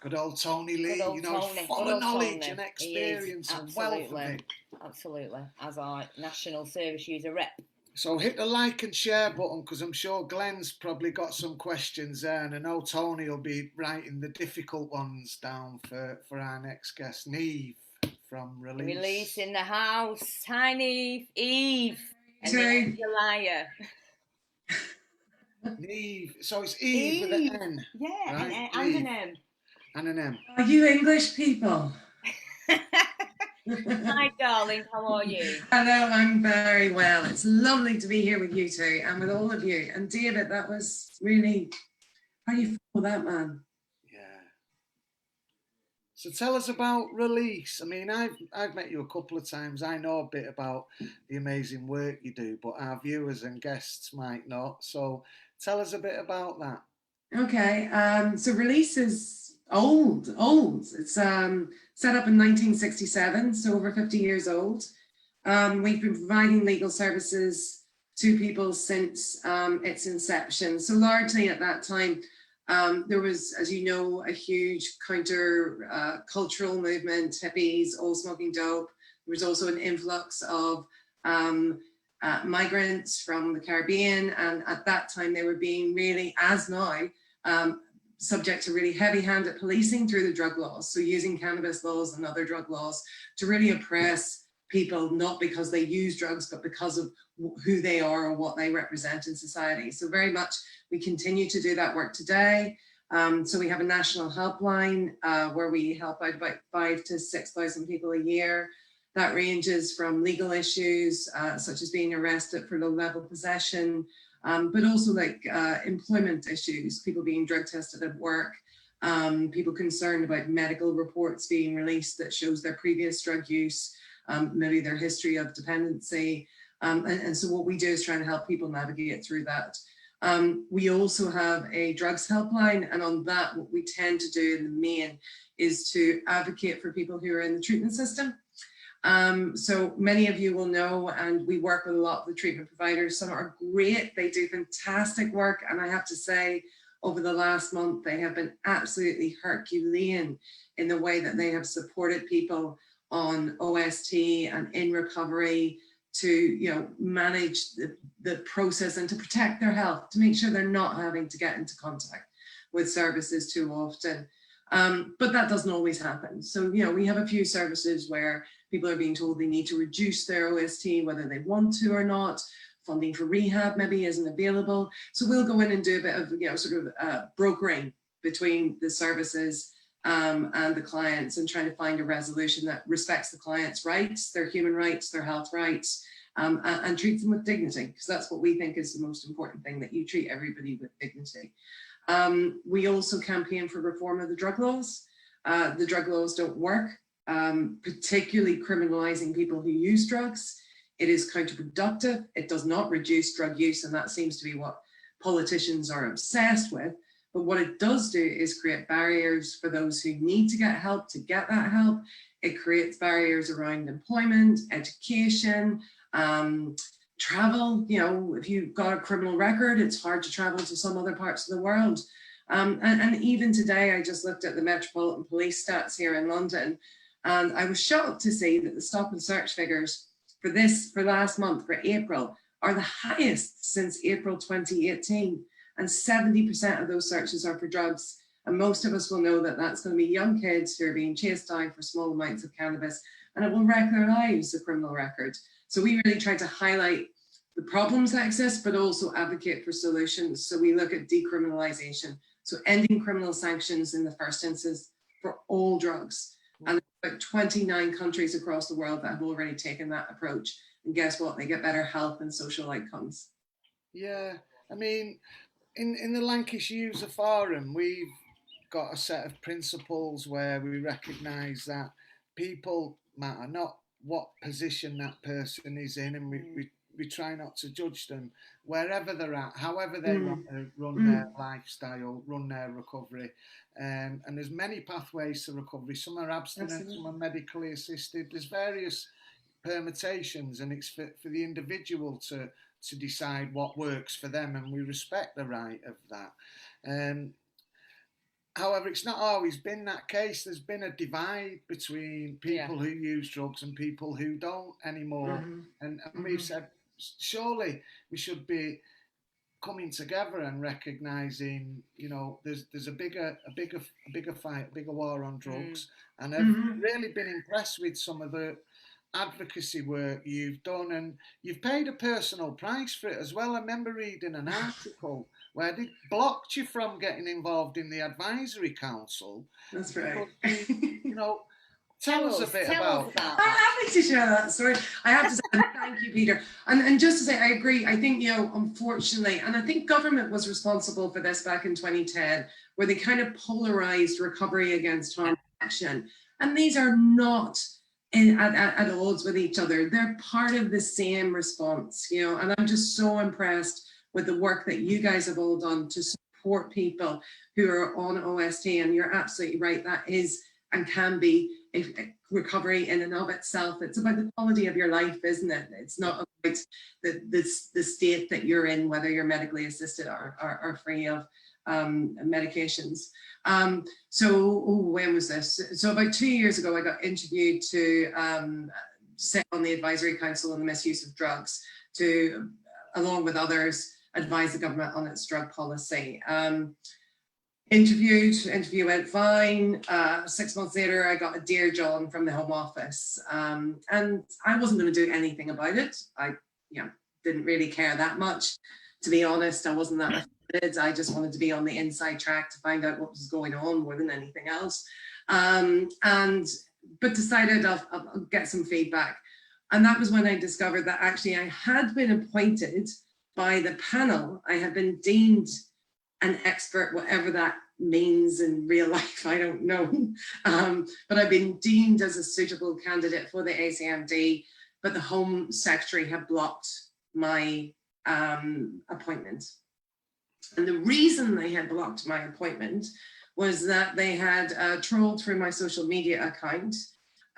Good old Tony Lee, you know, full of knowledge and experience and wealth of it. Absolutely, as our National Service User Rep. So hit the like and share button, because I'm sure Glenn's probably got some questions there, and I know Tony will be writing the difficult ones down for our next guest, Niamh from Release. Release in the house. Hi, Niamh. Eve. And then you're liar. Niamh. So it's Eve with an N. Yeah, right? and an M. And an M. Are you English people? Hi, darling. How are you? Hello, I'm very well. It's lovely to be here with you two and with all of you. And David, that was really, how do you feel that, man? Yeah. So tell us about Release. I mean, I've met you a couple of times. I know a bit about the amazing work you do, but our viewers and guests might not. So tell us a bit about that. Okay, so Release is old. It's set up in 1967, so over 50 years old. We've been providing legal services to people since its inception. So largely at that time, there was, as you know, a huge counter cultural movement, hippies, all smoking dope. There was also an influx of migrants from the Caribbean, and at that time they were being really, as now, subject to really heavy-handed policing through the drug laws. So using cannabis laws and other drug laws to really oppress people, not because they use drugs, but because of who they are or what they represent in society. So very much we continue to do that work today. So we have a national helpline where we help out about 5,000 to 6,000 people a year. That ranges from legal issues, such as being arrested for low-level possession, but also like employment issues, people being drug tested at work, people concerned about medical reports being released that shows their previous drug use, maybe their history of dependency. And so what we do is trying to help people navigate through that. We also have a drugs helpline, and on that, what we tend to do in the main is to advocate for people who are in the treatment system. So many of you will know, and we work with a lot of the treatment providers. Some are great, they do fantastic work, and I have to say, over the last month, they have been absolutely Herculean in the way that they have supported people on OST and in recovery to, you know, manage the process and to protect their health, to make sure they're not having to get into contact with services too often. But that doesn't always happen. So, you know, we have a few services where people are being told they need to reduce their OST, whether they want to or not. Funding for rehab maybe isn't available. So we'll go in and do a bit of, you know, sort of brokering between the services and the clients, and trying to find a resolution that respects the client's rights, their human rights, their health rights, and treats them with dignity, because that's what we think is the most important thing, that you treat everybody with dignity. We also campaign for reform of the drug laws. The drug laws don't work, particularly criminalizing people who use drugs. It is counterproductive. It does not reduce drug use, and that seems to be what politicians are obsessed with. But what it does do is create barriers for those who need to get help to get that help. It creates barriers around employment, education, travel. You know, if you've got a criminal record, it's hard to travel to some other parts of the world. And even today, I just looked at the Metropolitan Police stats here in London. And I was shocked to see that the stop and search figures for last month, for April, are the highest since April 2018. And 70% of those searches are for drugs. And most of us will know that that's going to be young kids who are being chased down for small amounts of cannabis, and it will wreck their lives, the criminal record. So we really try to highlight the problems that exist, but also advocate for solutions. So we look at decriminalisation, so ending criminal sanctions in the first instance for all drugs. And there's about 29 countries across the world that have already taken that approach. And guess what? They get better health and social outcomes. Yeah, I mean, in the Lancashire User Forum, we've got a set of principles where we recognise that people matter, not what position that person is in, and we try not to judge them wherever they're at, however they want to run their lifestyle, run their recovery. And there's many pathways to recovery. Some are abstinent, some are medically assisted. There's various permutations, and it's for the individual to decide what works for them, and we respect the right of that. However, it's not always been that case. There's been a divide between people who use drugs and people who don't anymore. And we've said, surely we should be coming together and recognising, you know, there's a bigger fight, a bigger war on drugs. And I've really been impressed with some of the advocacy work you've done, and you've paid a personal price for it as well. I remember reading an article where they blocked you from getting involved in the advisory council. That's right. You know, tell us a bit about that. I'm happy to share that story. I have to say thank you, Peter. And just to say, I agree. I think, you know, unfortunately, and I think government was responsible for this back in 2010, where they kind of polarised recovery against harm reduction. And these are not at odds with each other. They're part of the same response, you know, and I'm just so impressed with the work that you guys have all done to support people who are on OST. And you're absolutely right, that is and can be a recovery in and of itself. It's about the quality of your life, isn't it? It's not about the state that you're in, whether you're medically assisted or free of medications. So when was this? So about 2 years ago, I got interviewed to sit on the advisory council on the misuse of drugs to, along with others, advise the government on its drug policy. Interview went fine. 6 months later, I got a Dear John from the Home Office, and I wasn't going to do anything about it. I didn't really care that much, to be honest. I wasn't that offended. I just wanted to be on the inside track to find out what was going on more than anything else. But decided I'll get some feedback. And that was when I discovered that actually I had been appointed by the panel. I had been deemed an expert, whatever that means in real life, I don't know. But I've been deemed as a suitable candidate for the ACMD, but the Home Secretary had blocked my appointment. And the reason they had blocked my appointment was that they had trawled through my social media account,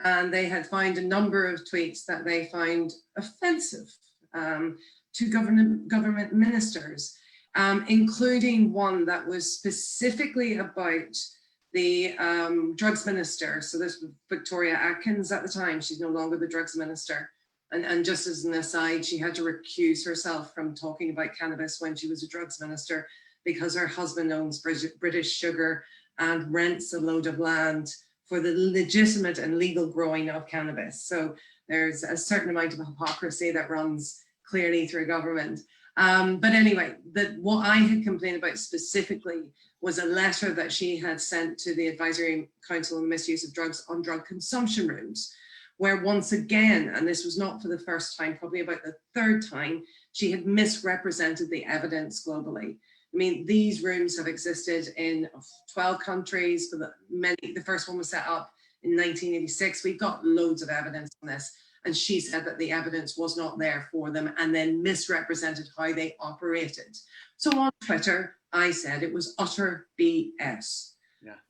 and they had found a number of tweets that they found offensive to government ministers, including one that was specifically about the drugs minister. So this was Victoria Atkins at the time. She's no longer the drugs minister. And just as an aside, she had to recuse herself from talking about cannabis when she was a drugs minister because her husband owns British Sugar and rents a load of land for the legitimate and legal growing of cannabis. So there's a certain amount of hypocrisy that runs clearly through government. But anyway, what I had complained about specifically was a letter that she had sent to the Advisory Council on the Misuse of Drugs on drug consumption rooms, where once again, and this was not for the first time, probably about the third time, she had misrepresented the evidence globally. I mean, these rooms have existed in 12 countries. The first one was set up in 1986. We've got loads of evidence on this. And she said that the evidence was not there for them and then misrepresented how they operated. So on Twitter, I said it was utter BS.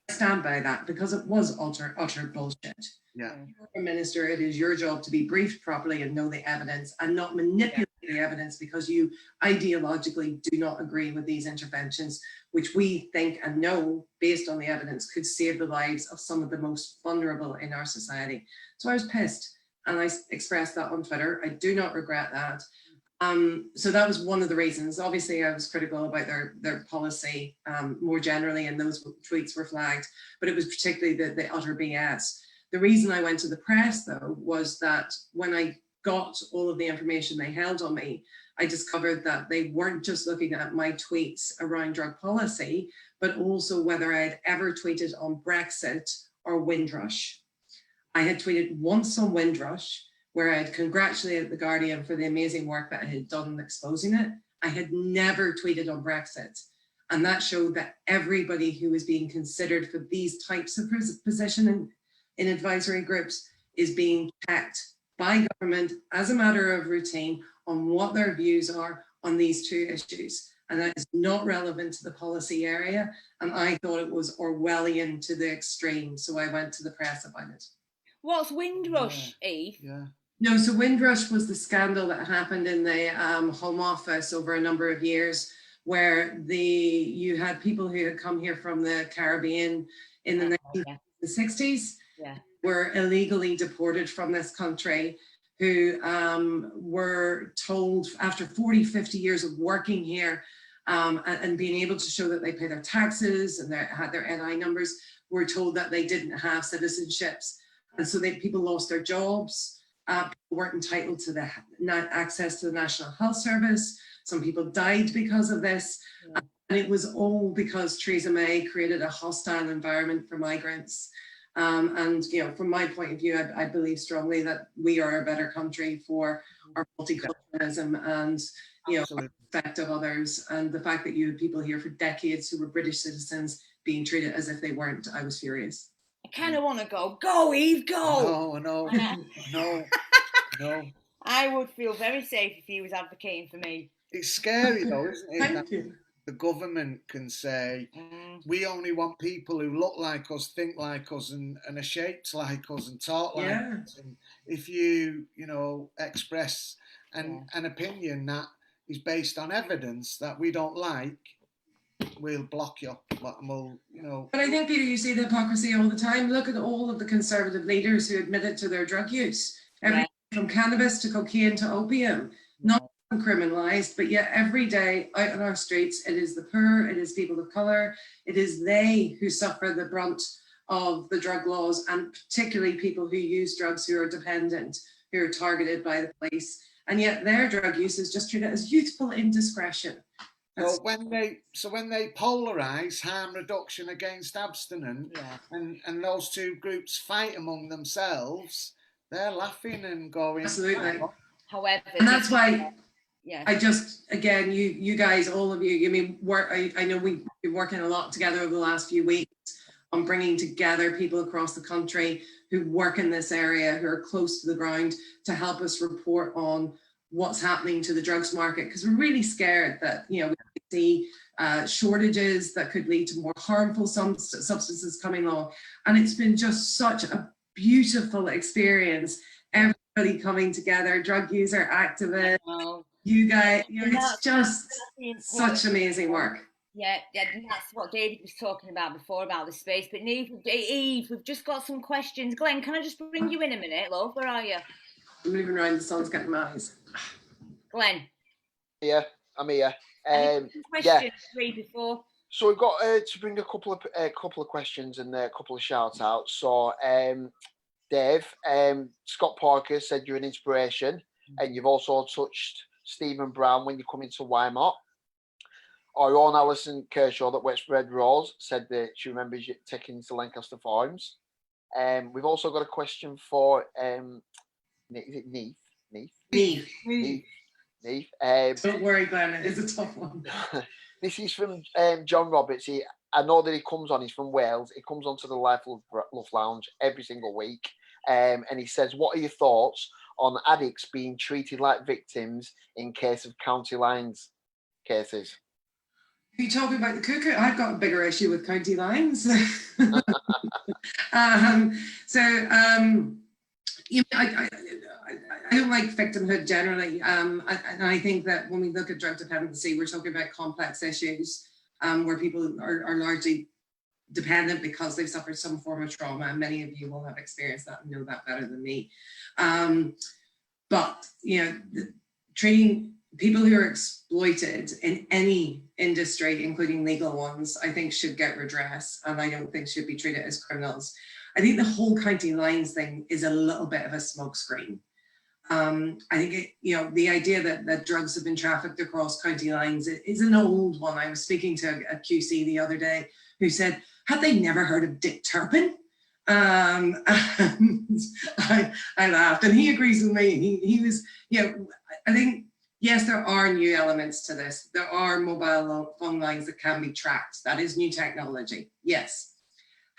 I stand by that because it was utter bullshit. Yeah. Prime Minister, it is your job to be briefed properly and know the evidence and not manipulate the evidence because you ideologically do not agree with these interventions, which we think and know, based on the evidence, could save the lives of some of the most vulnerable in our society. So I was pissed and I expressed that on Twitter. I do not regret that. So that was one of the reasons. Obviously, I was critical about their policy more generally, and those tweets were flagged, but it was particularly the utter BS. The reason I went to the press, though, was that when I got all of the information they held on me, I discovered that they weren't just looking at my tweets around drug policy, but also whether I had ever tweeted on Brexit or Windrush. I had tweeted once on Windrush, where I had congratulated The Guardian for the amazing work that I had done in exposing it. I had never tweeted on Brexit. And that showed that everybody who was being considered for these types of position in advisory groups is being checked by government as a matter of routine on what their views are on these two issues. And that is not relevant to the policy area. And I thought it was Orwellian to the extreme. So I went to the press about it. What's Windrush, Eve? Yeah. No, so Windrush was the scandal that happened in the Home Office over a number of years, where you had people who had come here from the Caribbean in the 1960s, were illegally deported from this country, who were told after 40, 50 years of working here and being able to show that they pay their taxes and had their NI numbers, were told that they didn't have citizenships. And so people lost their jobs. People weren't entitled to the access to the National Health Service. Some people died because of this. And it was all because Theresa May created a hostile environment for migrants. And, you know, from my point of view, I believe strongly that we are a better country for our multiculturalism and, you know, respect of others. And the fact that you had people here for decades who were British citizens being treated as if they weren't, I was furious. I kind of want to go Eve, go. No. I would feel very safe if he was advocating for me. It's scary though, isn't it? Thank you. The government can say, we only want people who look like us, think like us, and are shaped like us and talk like us. And if you express an opinion that is based on evidence that we don't like, we'll block you. But I think, Peter, you see the hypocrisy all the time. Look at all of the Conservative leaders who admitted to their drug use. Everything from cannabis to cocaine to opium. Not criminalised, but yet every day out on our streets, it is the poor, it is people of colour, it is they who suffer the brunt of the drug laws, and particularly people who use drugs who are dependent, who are targeted by the police. And yet their drug use is just treated as youthful indiscretion. Well, when they polarise harm reduction against abstinent, and those two groups fight among themselves, they're laughing and going. Absolutely. However, and that's why I just, again, you guys, all of you, I know we've been working a lot together over the last few weeks on bringing together people across the country who work in this area, who are close to the ground, to help us report on what's happening to the drugs market, because we're really scared that we see shortages that could lead to more harmful substances coming along. And it's been just such a beautiful experience, everybody coming together, drug user activists, you guys, it's just such amazing work. Yeah, that's what David was talking about before, about the space. But Eve, we've just got some questions. Glenn, can I just bring you in a minute, love? Where are you? I'm moving around, the sun's getting my eyes. Glenn. Yeah, I'm here. Questions three before. So we've got to bring a couple of questions and a couple of shout outs. So Dave, Scott Parker said you're an inspiration, and you've also touched Stephen Brown when you come into Wymont. Our own Alison Kershaw that works for Red Rose said that she remembers you taking to Lancaster Farms. We've also got a question for Niamh. Don't worry, Glenn, it is a tough one. This is from John Roberts. I know that he comes on, he's from Wales. He comes on to the LUF Lounge every single week. And he says, what are your thoughts on addicts being treated like victims in case of county lines cases? You talking about the cuckoo? I've got a bigger issue with county lines. You know, I don't like victimhood generally, and I think that when we look at drug dependency, we're talking about complex issues where people are largely dependent because they've suffered some form of trauma, and many of you will have experienced that and know that better than me. But you know, treating people who are exploited in any industry, including legal ones, I think should get redress, and I don't think should be treated as criminals. I think the whole county lines thing is a little bit of a smokescreen. I think you know, the idea that drugs have been trafficked across county lines is an old one. I was speaking to a QC the other day who said, had they never heard of Dick Turpin? And I laughed, and he agrees with me. He was, you know, I think, yes, there are new elements to this. There are mobile phone lines that can be tracked. That is new technology, yes.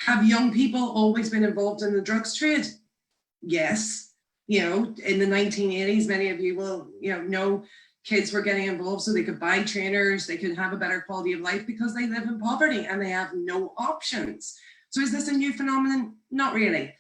Have young people always been involved in the drugs trade? Yes. You know, in the 1980s, many of you will, you know kids were getting involved so they could buy trainers, they could have a better quality of life because they live in poverty and they have no options. So is this a new phenomenon? Not really.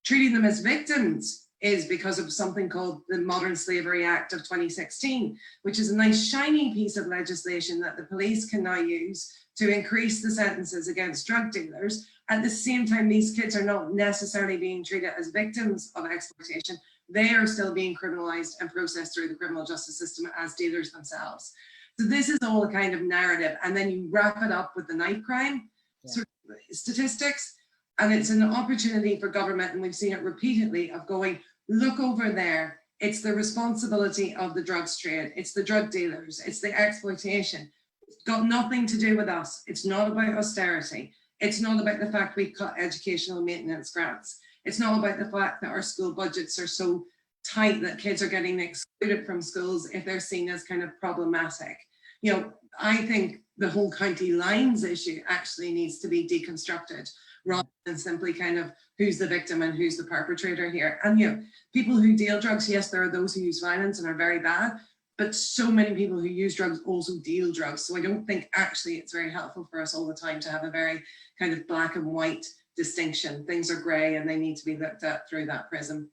Treating them as victims is because of something called the Modern Slavery Act of 2016, which is a nice shiny piece of legislation that the police can now use to increase the sentences against drug dealers. At the same time, these kids are not necessarily being treated as victims of exploitation. They are still being criminalized and processed through the criminal justice system as dealers themselves. So this is all a kind of narrative. And then you wrap it up with the knife crime sort of statistics. And it's an opportunity for government, and we've seen it repeatedly, of going, look over there. It's the responsibility of the drugs trade. It's the drug dealers. It's the exploitation. It's got nothing to do with us. It's not about austerity. It's not about the fact we cut educational maintenance grants. It's not about the fact that our school budgets are so tight that kids are getting excluded from schools if they're seen as kind of problematic. You know, I think the whole county lines issue actually needs to be deconstructed rather than simply kind of who's the victim and who's the perpetrator here. And you know, people who deal drugs, yes, there are those who use violence and are very bad, but so many people who use drugs also deal drugs. So I don't think actually it's very helpful for us all the time to have a very kind of black and white distinction. Things are grey and they need to be looked at through that prism.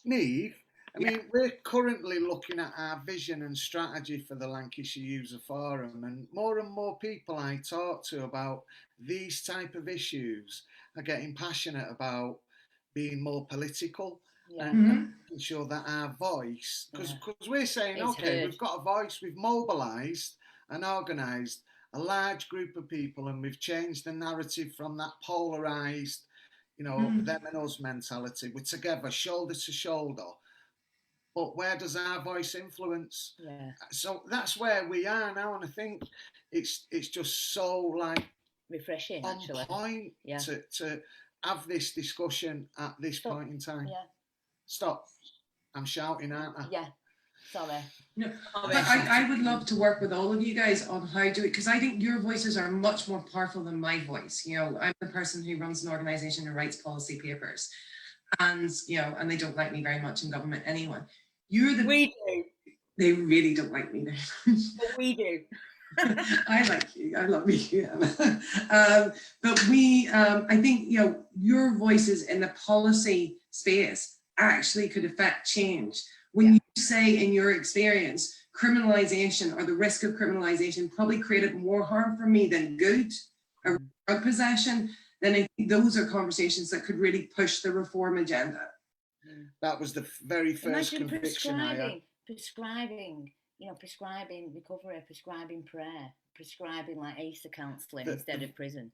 Niamh, I mean, we're currently looking at our vision and strategy for the Lancashire User Forum, and more people I talk to about these type of issues are getting passionate about being more political and making sure that our voice, because we're saying, it's okay, we've got a voice, we've mobilised and organised a large group of people, and we've changed the narrative from that polarised, you know, them and us mentality. We're together, shoulder to shoulder. But where does our voice influence? Yeah. So that's where we are now, and I think it's just so like refreshing, on actually. point to have this discussion at this point in time. Yeah. Stop. I'm shouting, aren't I? Yeah. Sorry. No, but I would love to work with all of you guys on how to, because I think your voices are much more powerful than my voice. You know, I'm the person who runs an organisation and writes policy papers, and you know, and they don't like me very much in government anyway. We do. They really don't like me very much. But we do. I like you. I love you. But we, I think, you know, your voices in the policy space actually could affect change. When you say in your experience, criminalisation or the risk of criminalisation probably created more harm for me than good, or drug possession, then I think those are conversations that could really push the reform agenda. That was the very first conviction I had. Prescribing, you know, prescribing recovery, prescribing prayer, prescribing like ACER counselling instead of prison.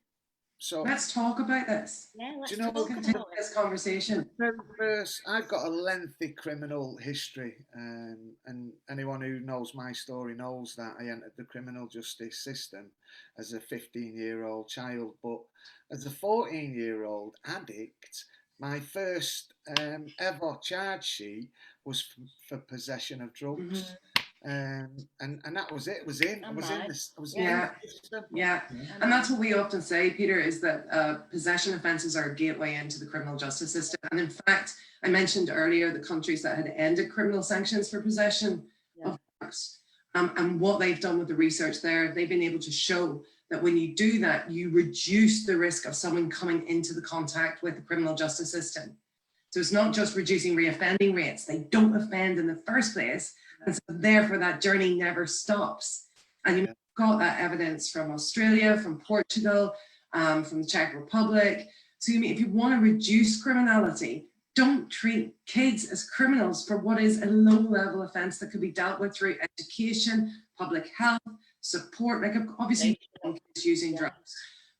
So let's talk about this. Yeah, let's talk about this conversation. First, I've got a lengthy criminal history, and anyone who knows my story knows that I entered the criminal justice system as a 15-year-old child, but as a 14-year-old addict, my first ever charge sheet was for possession of drugs. And that was it. It was in. I was in this. I was in the system. Yeah. And that's what we often say, Peter, is that possession offences are a gateway into the criminal justice system. And in fact, I mentioned earlier the countries that had ended criminal sanctions for possession of drugs. And what they've done with the research there, they've been able to show that when you do that, you reduce the risk of someone coming into the contact with the criminal justice system. So it's not just reducing reoffending rates, they don't offend in the first place. And so therefore that journey never stops. And you've got that evidence from Australia, from Portugal, from the Czech Republic. So if you want to reduce criminality, don't treat kids as criminals for what is a low-level offence that could be dealt with through education, public health, support, like obviously kids using drugs.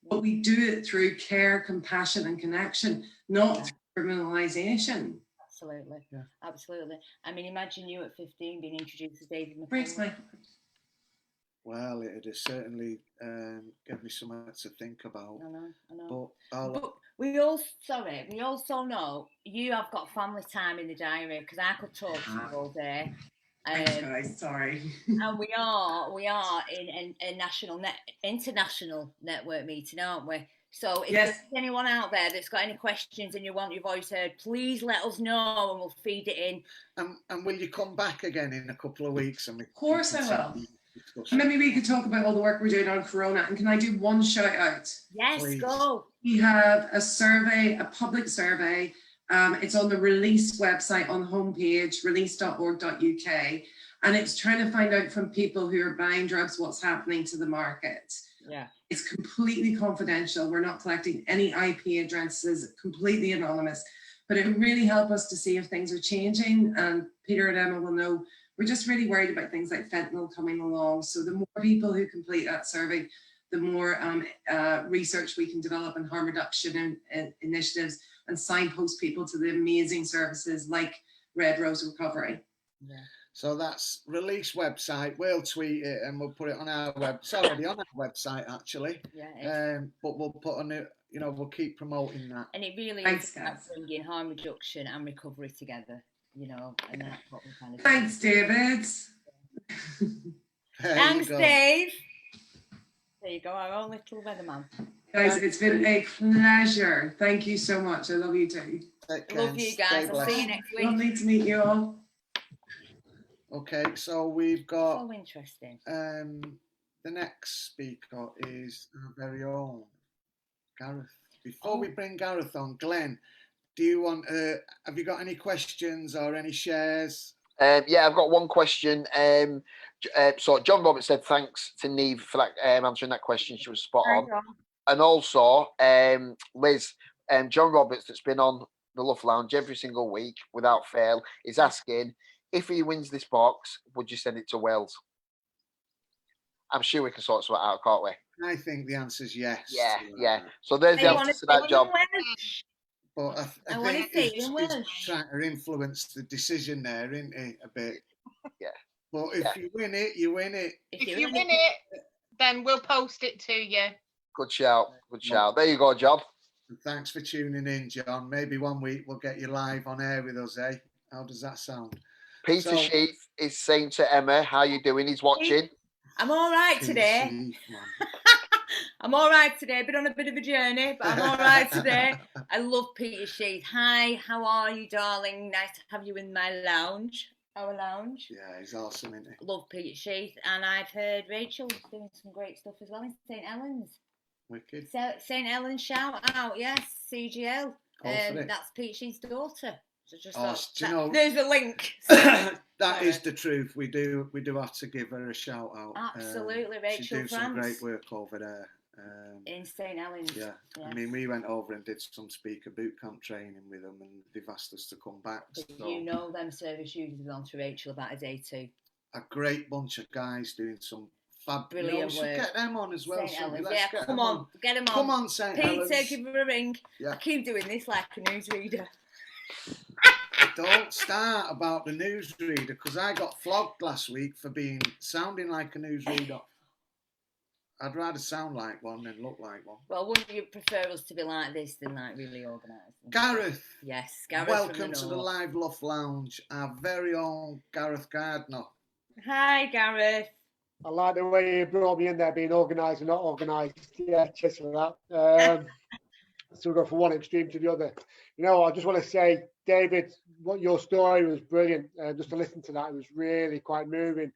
But we do it through care, compassion and connection, not criminalisation. Absolutely, absolutely. I mean, imagine you at 15 being introduced to David McCollom. Breaks my... Well, it has certainly given me something to think about. I know. But we also know you have got family time in the diary, because I could talk to you all day. Thanks, guys. Sorry. And we are in a international network meeting, aren't we? So if there's anyone out there that's got any questions and you want your voice heard, please let us know and we'll feed it in. And will you come back again in a couple of weeks? And of course I will. Maybe we could talk about all the work we're doing on Corona. And can I do one shout out? Yes, please. Go. We have a survey, a public survey. It's on the Release website on the homepage, release.org.uk. And it's trying to find out from people who are buying drugs what's happening to the market. Yeah. It's completely confidential. We're not collecting any IP addresses, completely anonymous. But it would really help us to see if things are changing. And Peter and Emma will know we're just really worried about things like fentanyl coming along. So the more people who complete that survey, the more research we can develop and harm reduction initiatives and signpost people to the amazing services like Red Rose Recovery. Yeah. So that's Release website. We'll tweet it and we'll put it on our web. It's already on our website actually. Yeah. But we'll put on it. You know, we'll keep promoting that. And it really is about bringing harm reduction and recovery together. You know, and that's what we're kind of. Thanks, David. Thanks, Dave. There you go, our own little weatherman. Guys, it's been a pleasure. Thank you so much. I love you too. Love you guys. I'll see you next week. Lovely to meet you all. Okay, so we've got so interesting. The next speaker is our very own Gareth. Before we bring Gareth on, Glenn, do you want? Have you got any questions or any shares? Yeah, I've got one question. So John Roberts said thanks to Niamh for that answering that question. She was spot on. And also Liz, John Roberts, that's been on the LUF Lounge every single week without fail, is asking, if he wins this box, would you send it to Wales? I'm sure we can sort something out, can't we? I think the answer is yes. Yeah. So there's the answer to that job. But I think he's trying to influence the decision there, isn't he, a bit? Yeah. But if you win it, you win it. If you win it, then we'll post it to you. Good shout. There you go, Job. And thanks for tuning in, John. Maybe one week we'll get you live on air with us, eh? How does that sound? Peter Sheath is saying to Emma, how you doing? He's watching. I'm all right today. I'm all right today. Been on a bit of a journey, but I'm all right today. I love Peter Sheath. Hi, how are you, darling? Nice to have you in my lounge. Our lounge. Yeah, he's awesome, isn't he? Love Peter Sheath. And I've heard Rachel's doing some great stuff as well in St Helens. Wicked. St Helens shout out, yes, CGL. That's Peter Sheath's daughter. So just there's a link. That is the truth. We do have to give her a shout out. Absolutely, Rachel. She's doing some great work over there. In St Helens. Yeah. I mean, we went over and did some speaker boot camp training with them, and they've asked us to come back. So you know them service users belong to Rachel about a day too. A great bunch of guys doing some brilliant work. Get them on as well. Yeah, come on, get them on. Come on, St Helens. Peter, give her a ring. Yeah. I keep doing this like a newsreader. Don't start about the newsreader, because I got flogged last week for sounding like a newsreader. I'd rather sound like one than look like one. Well, wouldn't you prefer us to be like this than like really organised? Gareth. Yes, Gareth. Welcome to the live LUF Lounge, our very own Gareth Gardner. Hi, Gareth. I like the way you brought me in there, being organised and not organised. Yeah, cheers for that. So we go from one extreme to the other. You know, I just want to say, David, what your story was brilliant. Just to listen to that, it was really quite moving.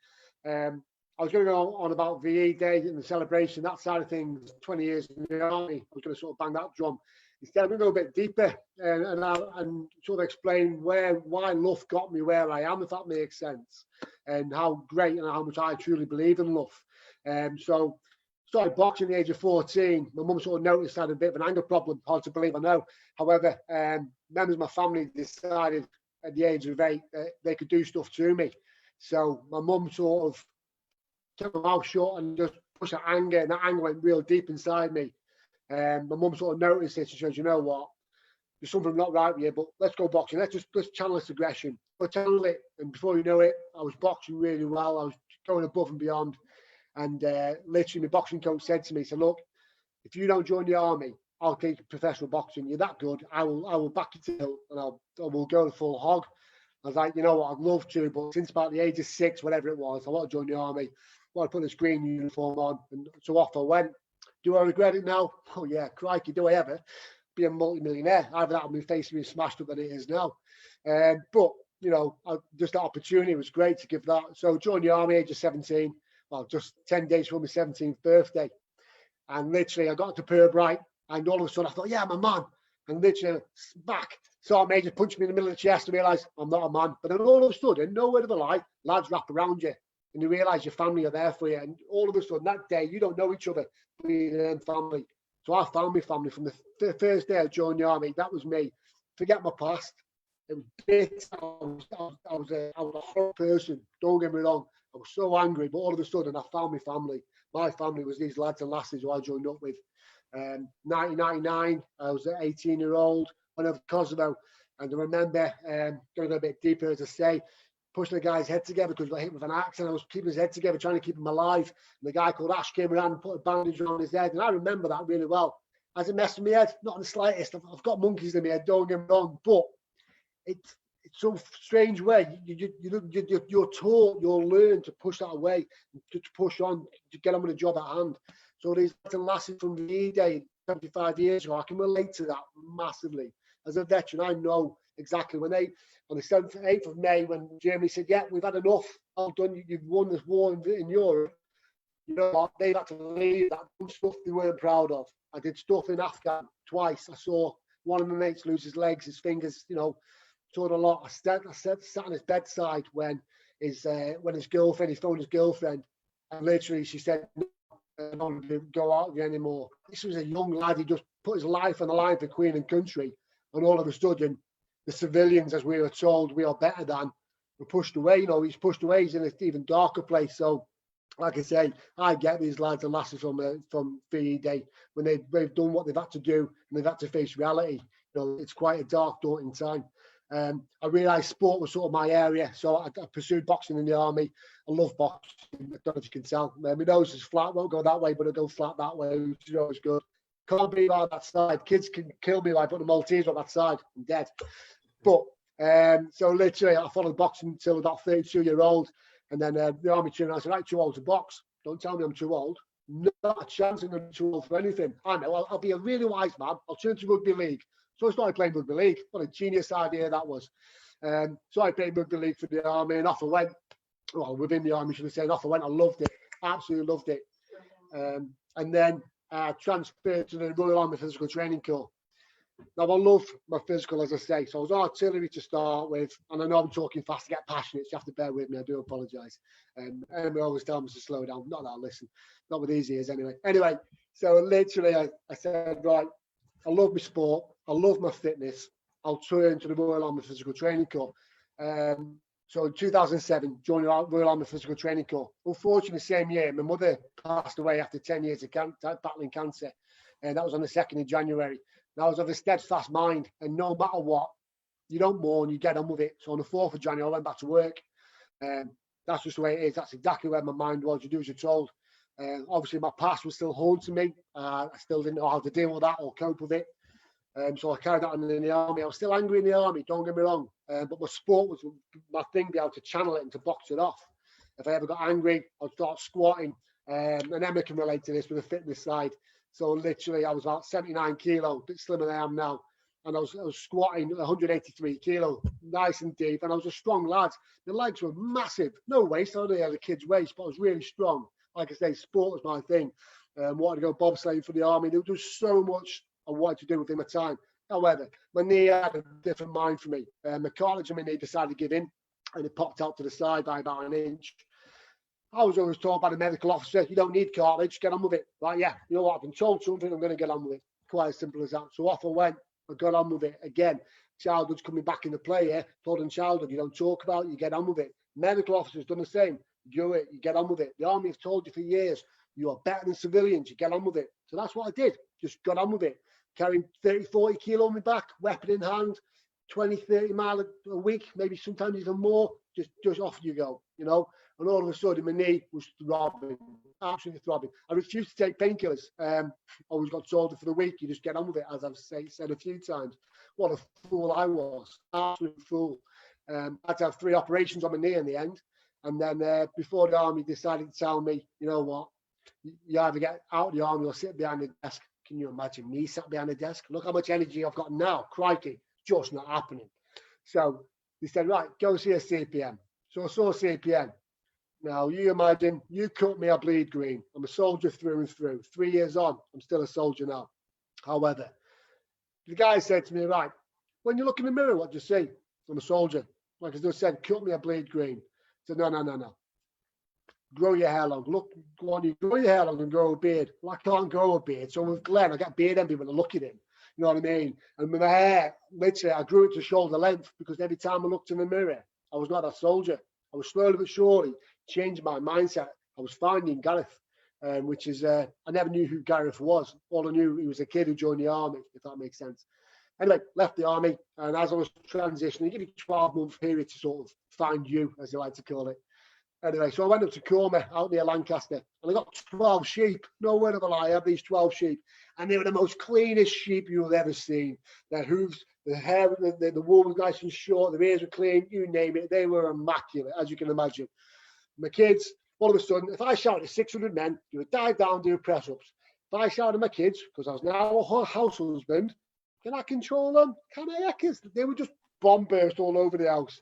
I was going to go on about VE Day and the celebration, that side of things, 20 years in the army. I was going to sort of bang that drum. Instead, I'm going to go a bit deeper and sort of explain why LUF got me where I am, if that makes sense, and how great and how much I truly believe in LUF. So started boxing at the age of 14. My mum sort of noticed I had a bit of an anger problem, hard to believe, I know. However, members of my family decided at the age of 8 that they could do stuff to me. So my mum sort of kept my mouth shut and just pushed that anger, and that anger went real deep inside me. My mum sort of noticed it. She says, you know what, there's something not right with you, but let's go boxing. Let's channel this aggression. I channeled it, and before you know it, I was boxing really well. I was going above and beyond. And literally, my boxing coach said to me, he said, look, if you don't join the army, I'll take professional boxing. You're that good. I will back you to it, and I will go the full hog. I was like, you know what, I'd love to, but since about the age of 6, whatever it was, I want to join the army. I want to put this green uniform on. And so off I went. Do I regret it now? Oh, yeah, crikey, do I ever? Be a multi-millionaire. Either that or my face being smashed up than it is now. But, you know, just that opportunity was great to give that. So joined the army age of 17, well, just 10 days from my 17th birthday. And literally, I got to Purbright, and all of a sudden I thought, yeah, I'm a man. And literally, back. Sergeant Major punched me in the middle of the chest and realised I'm not a man. But then all of a sudden, no word of a lie, lads wrap around you. And you realise your family are there for you. And all of a sudden, that day, you don't know each other, but you're family. So I found my family from the first day I joined the army. That was me. Forget my past. It was bitter. I was a horrible person. Don't get me wrong. I was so angry, but all of a sudden, I found my family. My family was these lads and lasses who I joined up with. 1999, I was an 18-year-old, went over to Kosovo. And I remember, going to go a bit deeper, as I say, pushing the guy's head together because he got hit with an axe, and I was keeping his head together, trying to keep him alive. And the guy called Ash came around and put a bandage around his head, and I remember that really well. Has it messed with my head? Not in the slightest. I've got monkeys in my head, don't get me wrong, but it's some strange way. You're taught, you'll learn to push that away, to push on, to get on with the job at hand. So these lasses from the day 75 years ago, I can relate to that massively. As a veteran, I know exactly when they, on the 7th, 8th of May, when Germany said, yeah, we've had enough, all done, you've won this war in Europe, you know what, they had to leave that stuff they weren't proud of. I did stuff in Afghan twice. I saw one of my mates lose his legs, his fingers, you know, taught a lot. I sat on his bedside when his girlfriend, he phoned his girlfriend, and literally she said, no, I don't want to go out with you anymore. This was a young lad, he just put his life on the line for Queen and country, and all of a sudden, the civilians, as we were told, we are better than, were pushed away. You know, he's pushed away. He's in an even darker place. So, like I say, I get these lads and lasses from VE Day when they've done what they've had to do and they've had to face reality. You know, it's quite a dark, daunting time. I realised sport was sort of my area, so I pursued boxing in the army. I love boxing. I don't know if you can tell. My nose is flat, won't go that way, but it'll go flat that way, which is always good. Can't be on that side. Kids can kill me like putting the Maltese on that side. I'm dead. But so literally, I followed boxing until about 32-year-old, and then the army turned around and said, "I'm too old to box. Don't tell me I'm too old. Not a chance I'm too old for anything. I know. I'll be a really wise man. I'll turn to rugby league." So I started playing rugby league. What a genius idea that was. So I played rugby league for the army, and off I went. Well, within the army, should I say? And off I went. I loved it. Absolutely loved it. And then transferred to the Royal Army Physical Training Corps. Now, I love my physical, as I say. So I was artillery to start with, and I know I'm talking fast to get passionate, so you have to bear with me. I do apologise. And they always tell me to slow down. Not that I listen. Not with these ears, anyway. Anyway, so literally, I said, right, I love my sport. I love my fitness. I'll turn to the Royal Army Physical Training Corps. So in 2007, joined the Royal Army Physical Training Corps. Unfortunately, the same year, my mother passed away after 10 years of battling cancer. And that was on the 2nd of January. And I was of a steadfast mind. And no matter what, you don't mourn, you get on with it. So on the 4th of January, I went back to work. That's just the way it is. That's exactly where my mind was. You do as you're told. Obviously, my past was still haunting me. I still didn't know how to deal with that or cope with it. So I carried that on in the army. I was still angry in the army, don't get me wrong. But my sport was my thing, be able to channel it and to box it off. If I ever got angry, I'd start squatting. And Emma can relate to this with the fitness side. So literally, I was about 79 kilo, a bit slimmer than I am now. and I was squatting 183 kilo, nice and deep, and I was a strong lad. The legs were massive, no waist. I only had a kid's waist, but I was really strong. Like I say, sport was my thing. Wanted to go bobsleighing for the army. There was so much I wanted to do within my time. However, my knee had a different mind for me. The cartilage in my knee decided to give in, and it popped out to the side by about an inch. I was always told by the medical officer, you don't need cartilage, get on with it. Like, yeah, you know what, I've been told something, I'm going to get on with it. Quite as simple as that. So off I went, I got on with it. Again, childhood's coming back into play here. Told in childhood, you don't talk about it, you get on with it. Medical officers done the same. You do it, you get on with it. The army have told you for years, you are better than civilians, you get on with it. So that's what I did, just got on with it. Carrying 30, 40 kilo on my back, weapon in hand, 20, 30 miles a week, maybe sometimes even more, just off you go, you know. And all of a sudden, my knee was throbbing, absolutely throbbing. I refused to take painkillers. Always got told for the week, you just get on with it, as I've said a few times. What a fool I was, absolute fool. I had to have 3 operations on my knee in the end. And then before the army decided to tell me, you know what, you either get out of the army or sit behind the desk. Can you imagine me sat behind the desk? Look how much energy I've got now. Crikey, just not happening. So they said, right, go see a CPM. So I saw a CPM. Now, you imagine, you cut me, I bleed green. I'm a soldier through and through. 3 years on, I'm still a soldier now. However, the guy said to me, right, when you look in the mirror, what do you see? I'm a soldier. Like I just said, cut me, I bleed green. I said, no. Grow your hair long. Look, go on, you grow your hair long and grow a beard. Well, I can't grow a beard. So with Glenn, I get beard envy when I look at him. You know what I mean? And with my hair, literally, I grew it to shoulder length because every time I looked in the mirror, I was not a soldier. I was slowly but surely changing my mindset. I was finding Gareth, which is, I never knew who Gareth was. All I knew, he was a kid who joined the army, if that makes sense. Anyway, left the army, and as I was transitioning, give me a 12-month period to sort of find you, as they like to call it. Anyway, so I went up to Cormer out near Lancaster, and I got 12 sheep. No word of a lie, I have these 12 sheep. And they were the most cleanest sheep you've ever seen. Their hooves, the hair, the wool was nice and short, their ears were clean, you name it. They were immaculate, as you can imagine. My kids, all of a sudden, if I shouted at 600 men, they would dive down, do press-ups. If I shouted at my kids, because I was now a house husband, can I control them? Can I? They would just bomb burst all over the house.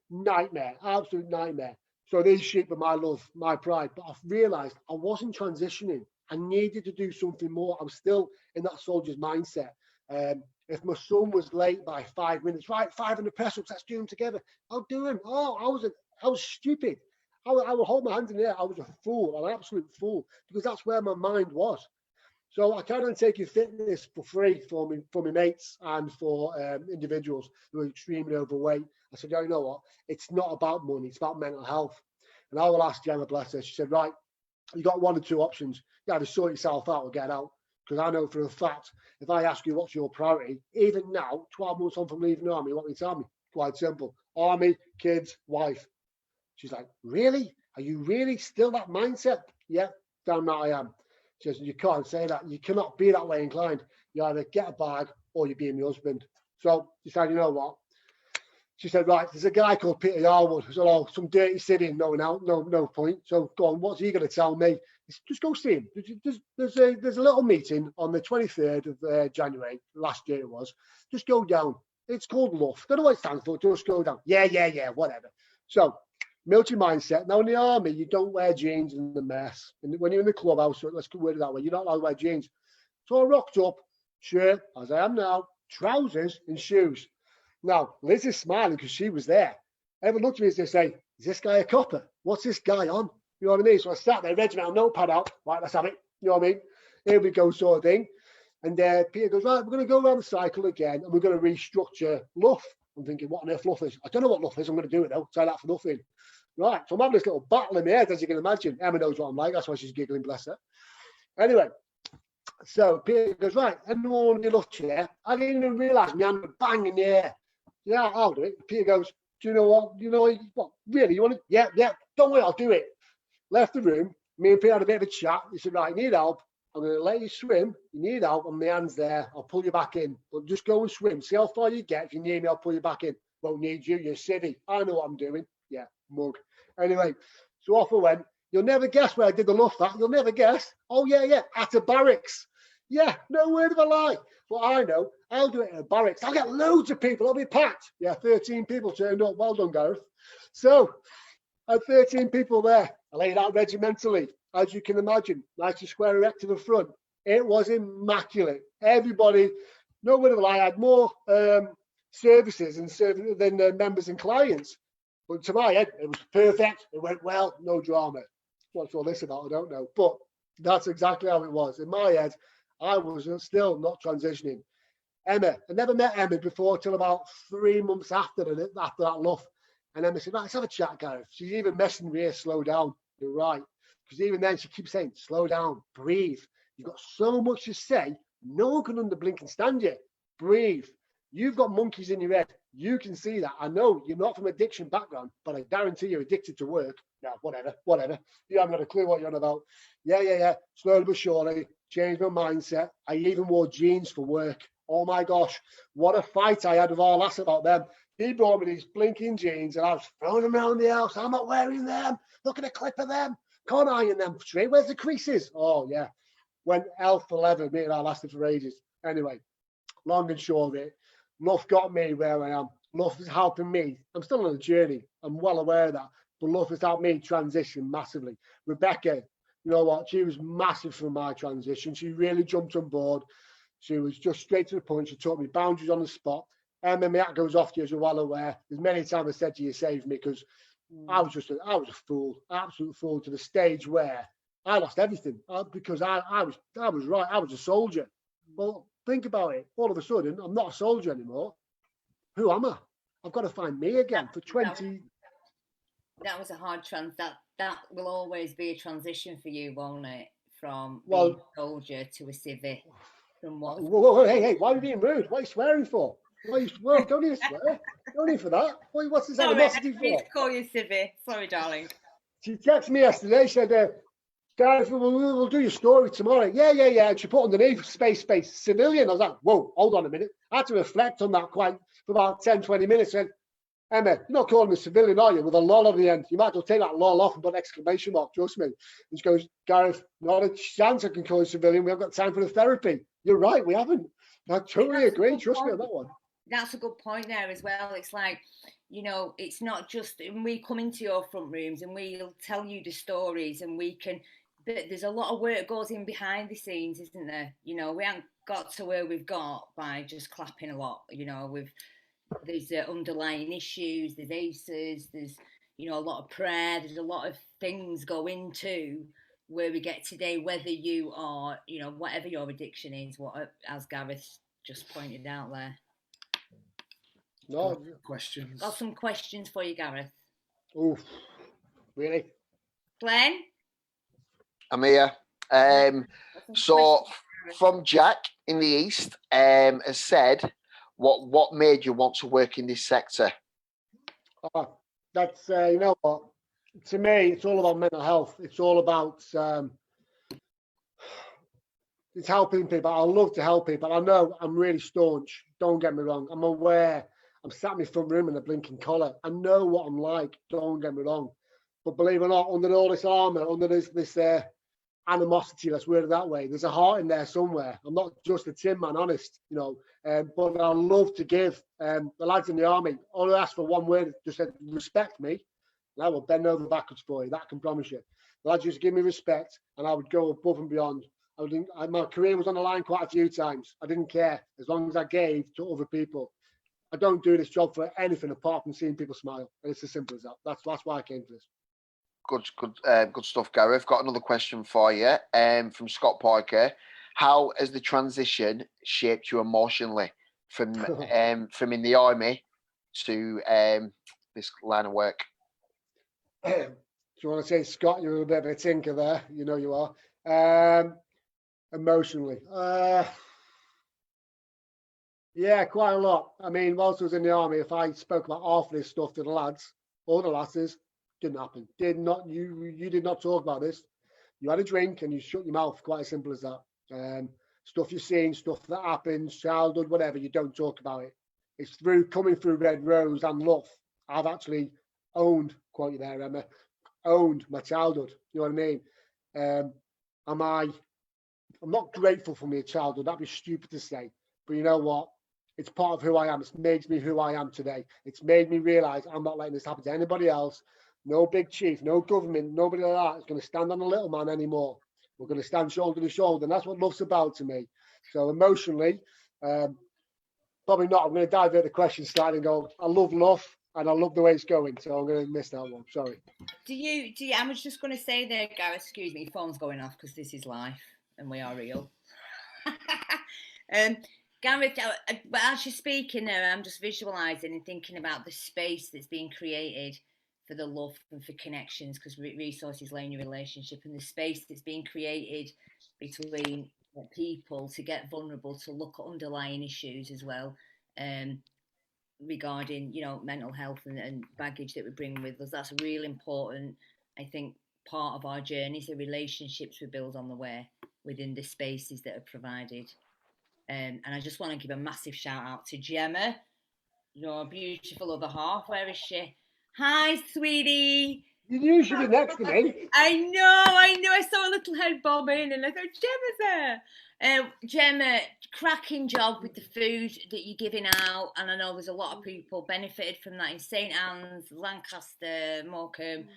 Nightmare, absolute nightmare. So these sheep are my love, my pride. But I've realised I wasn't transitioning. I needed to do something more. I was still in that soldier's mindset. If my son was late by 5 minutes, right, 500 press-ups, let's do them together. I'll do them. Oh, I was stupid. I would hold my hands in the air. I was a fool, an absolute fool, because that's where my mind was. So I carried on taking fitness for free for my mates and for individuals who are extremely overweight. I said, you know what? It's not about money. It's about mental health. And I will ask Gemma, bless her. She said, right, you got 1 or 2 options. You either sort yourself out or get out. Because I know for a fact, if I ask you what's your priority, even now, 12 months on from leaving the army, what will you tell me? Quite simple. Army, kids, wife. She's like, really? Are you really still that mindset? Yeah, damn right I am. She says, you can't say that. You cannot be that way inclined. You either get a bag or you're being my husband. So she said, you know what? She said, right, there's a guy called Peter Yarwood. So, oh, some dirty city, no point. So go on, what's he going to tell me? Just go see him. There's a little meeting on the 23rd of January, last year it was. Just go down. It's called LUF. Don't know what it stands for. Just go down. Yeah, whatever. So, military mindset. Now in the army, you don't wear jeans in the mess. And when you're in the clubhouse, let's go word it that way, you're not allowed to wear jeans. So I rocked up, shirt, as I am now, trousers and shoes. Now, Liz is smiling because she was there. Everyone looked at me and they say, is this guy a copper? What's this guy on? You know what I mean? So I sat there, regimental notepad out. Right, let's have it. You know what I mean? Here we go, sort of thing. And Peter goes, right, we're going to go around the cycle again and we're going to restructure LUF. I'm thinking, what on earth LUF is? I don't know what LUF is. I'm going to do it though. Say that for nothing. Right, so I'm having this little battle in my head, as you can imagine. Emma knows what I'm like. That's why she's giggling, bless her. Anyway, so Peter goes, right, everyone on your LUF chair. I didn't even realise my hand was bang in the air. Yeah, I'll do it. Peter goes, do you know what? You know what? Really? You want it? Yeah. Don't worry, I'll do it. Left the room. Me and Peter had a bit of a chat. He said, right, you need help. I'm going to let you swim. You need help. And my hand's there. I'll pull you back in. But just go and swim. See how far you get. If you need me, I'll pull you back in. Won't need you. You're civvy. I know what I'm doing. Yeah, mug. Anyway, so off I went. You'll never guess where I did the LUF at. You'll never guess. Oh, yeah. At a barracks. Yeah, no word of a lie. But I know I'll do it in a barracks. I'll get loads of people. It'll be packed. Yeah, 13 people turned up. Well done, Gareth. So I had 13 people there. I laid out regimentally, as you can imagine, nice and square erect to the front. It was immaculate. Everybody, no word of a lie, I had more services than members and clients. But to my head, it was perfect. It went well, no drama. What's all this about? I don't know. But that's exactly how it was. In my head, I was still not transitioning. Emma, I never met Emma before till about 3 months after that LUF. And Emma said, right, let's have a chat, Gareth. She's even messing with me here, slow down. You're right. Because even then she keeps saying, slow down, breathe. You've got so much to say, no one can blink and stand you. Breathe. You've got monkeys in your head. You can see that. I know you're not from addiction background, but I guarantee you're addicted to work. No, whatever. You haven't got a clue what you're on about. Yeah. Slowly but surely, changed my mindset. I even wore jeans for work. Oh my gosh, what a fight I had with our lass about them. He brought me these blinking jeans and I was throwing them around the house. I'm not wearing them. Look at the clip of them. Can't iron them straight. Where's the creases? Oh yeah. Went hell for leather. Me and I lasted for ages. Anyway, long and short of it, LUF got me where I am. LUF is helping me. I'm still on a journey. I'm well aware of that. But LUF has helped me transition massively. Rebecca, you know what? She was massive for my transition. She really jumped on board. She was just straight to the point. She taught me boundaries on the spot. My hat goes off to you, as you're well aware. There's many times I said to you, save me, because I was a fool, absolute fool, to the stage where I lost everything because I was right. I was a soldier. Well, think about it. All of a sudden, I'm not a soldier anymore. Who am I? I've got to find me again for 20. That was a hard that will always be a transition for you, won't it? From being a soldier to a civic. From what? Whoa, hey, why are you being rude? What are you swearing for? Why are you swearing? Don't even swear. Don't even for that. What's this animosity for? Sorry, I call you civic. Sorry, darling. She texted me yesterday. She said, Gareth, we'll do your story tomorrow. Yeah. And she put underneath space civilian. I was like, whoa, hold on a minute. I had to reflect on that for about 10, 20 minutes. I said, Emma, you're not calling me civilian, are you? With a lol at the end. You might as well take that lol off and put an exclamation mark, trust me. And she goes, Gareth, not a chance I can call you civilian. We haven't got time for the therapy. You're right, we haven't. I totally agree. Trust me on that one. That's a good point there as well. It's like, it's not just, when we come into your front rooms and we'll tell you the stories and but there's a lot of work goes in behind the scenes, isn't there? We haven't got to where we've got by just clapping a lot, there's underlying issues, there's ACEs, there's, a lot of prayer, there's a lot of things go into where we get today, whether you are, whatever your addiction is, as Gareth just pointed out there. No questions. Got some questions for you, Gareth. Oh, really? Glenn? I'm here. So from Jack in the East has said, what made you want to work in this sector? That's you know what, to me it's all about mental health. It's all about it's helping people. I love to help people. I know I'm really staunch, don't get me wrong. I'm aware I'm sat in my front room in a blinking collar. I know what I'm like, don't get me wrong. But believe it or not, under all this armour, under this animosity, let's word it that way, there's a heart in there somewhere. I'm not just a tin man, honest, but I love to give. The lads in the army, all I ask for one word, just said, respect me, and I will bend over backwards for you. That I can promise you. The lads used to give me respect, and I would go above and beyond. My career was on the line quite a few times. I didn't care, as long as I gave to other people. I don't do this job for anything apart from seeing people smile, and it's as simple as that. That's why I came to this. Good stuff, Gareth. Got another question for you from Scott Parker. How has the transition shaped you emotionally from in the army to this line of work? Do you want to say, Scott, you're a bit of a tinker there? You know you are. Emotionally. Yeah, quite a lot. I mean, whilst I was in the army, if I spoke about half of this stuff to the lads or the lasses, didn't happen. You did not talk about this. You had a drink and you shut your mouth. Quite as simple as that. Stuff you've seen, stuff that happens, childhood, whatever, you don't talk about it. It's coming through Red Rose and LUF. I've actually owned, quote you there, Emma, owned my childhood. You know what I mean? Am I I'm not grateful for my childhood. That'd be stupid to say. But you know what? It's part of who I am. It makes me who I am today. It's made me realise I'm not letting this happen to anybody else. No big chief, no government, nobody like that is going to stand on a little man anymore. We're going to stand shoulder to shoulder, and that's what love's about to me. So emotionally, probably not. I'm going to divert the question slightly and go, I love LUF, and I love the way it's going. So I'm going to miss that one. Sorry. Do you? I was just going to say there, Gareth. Excuse me, phone's going off because this is life and we are real. Gareth, but as you're speaking there, I'm just visualising and thinking about the space that's being created for the love and for connections, because resources lay in your relationship, and the space that's being created between people to get vulnerable, to look at underlying issues as well, regarding, you know, mental health and baggage that we bring with us. That's a really important, I think, part of our journey is the relationships we build on the way within the spaces that are provided. And I just want to give a massive shout out to Gemma, your beautiful other half. Where is she? Hi, sweetie. You should be next to me. I know. I saw a little head bob in and I thought, Gemma's there. Gemma, cracking job with the food that you're giving out. And I know there's a lot of people benefited from that in St Anne's, Lancaster, Morecambe.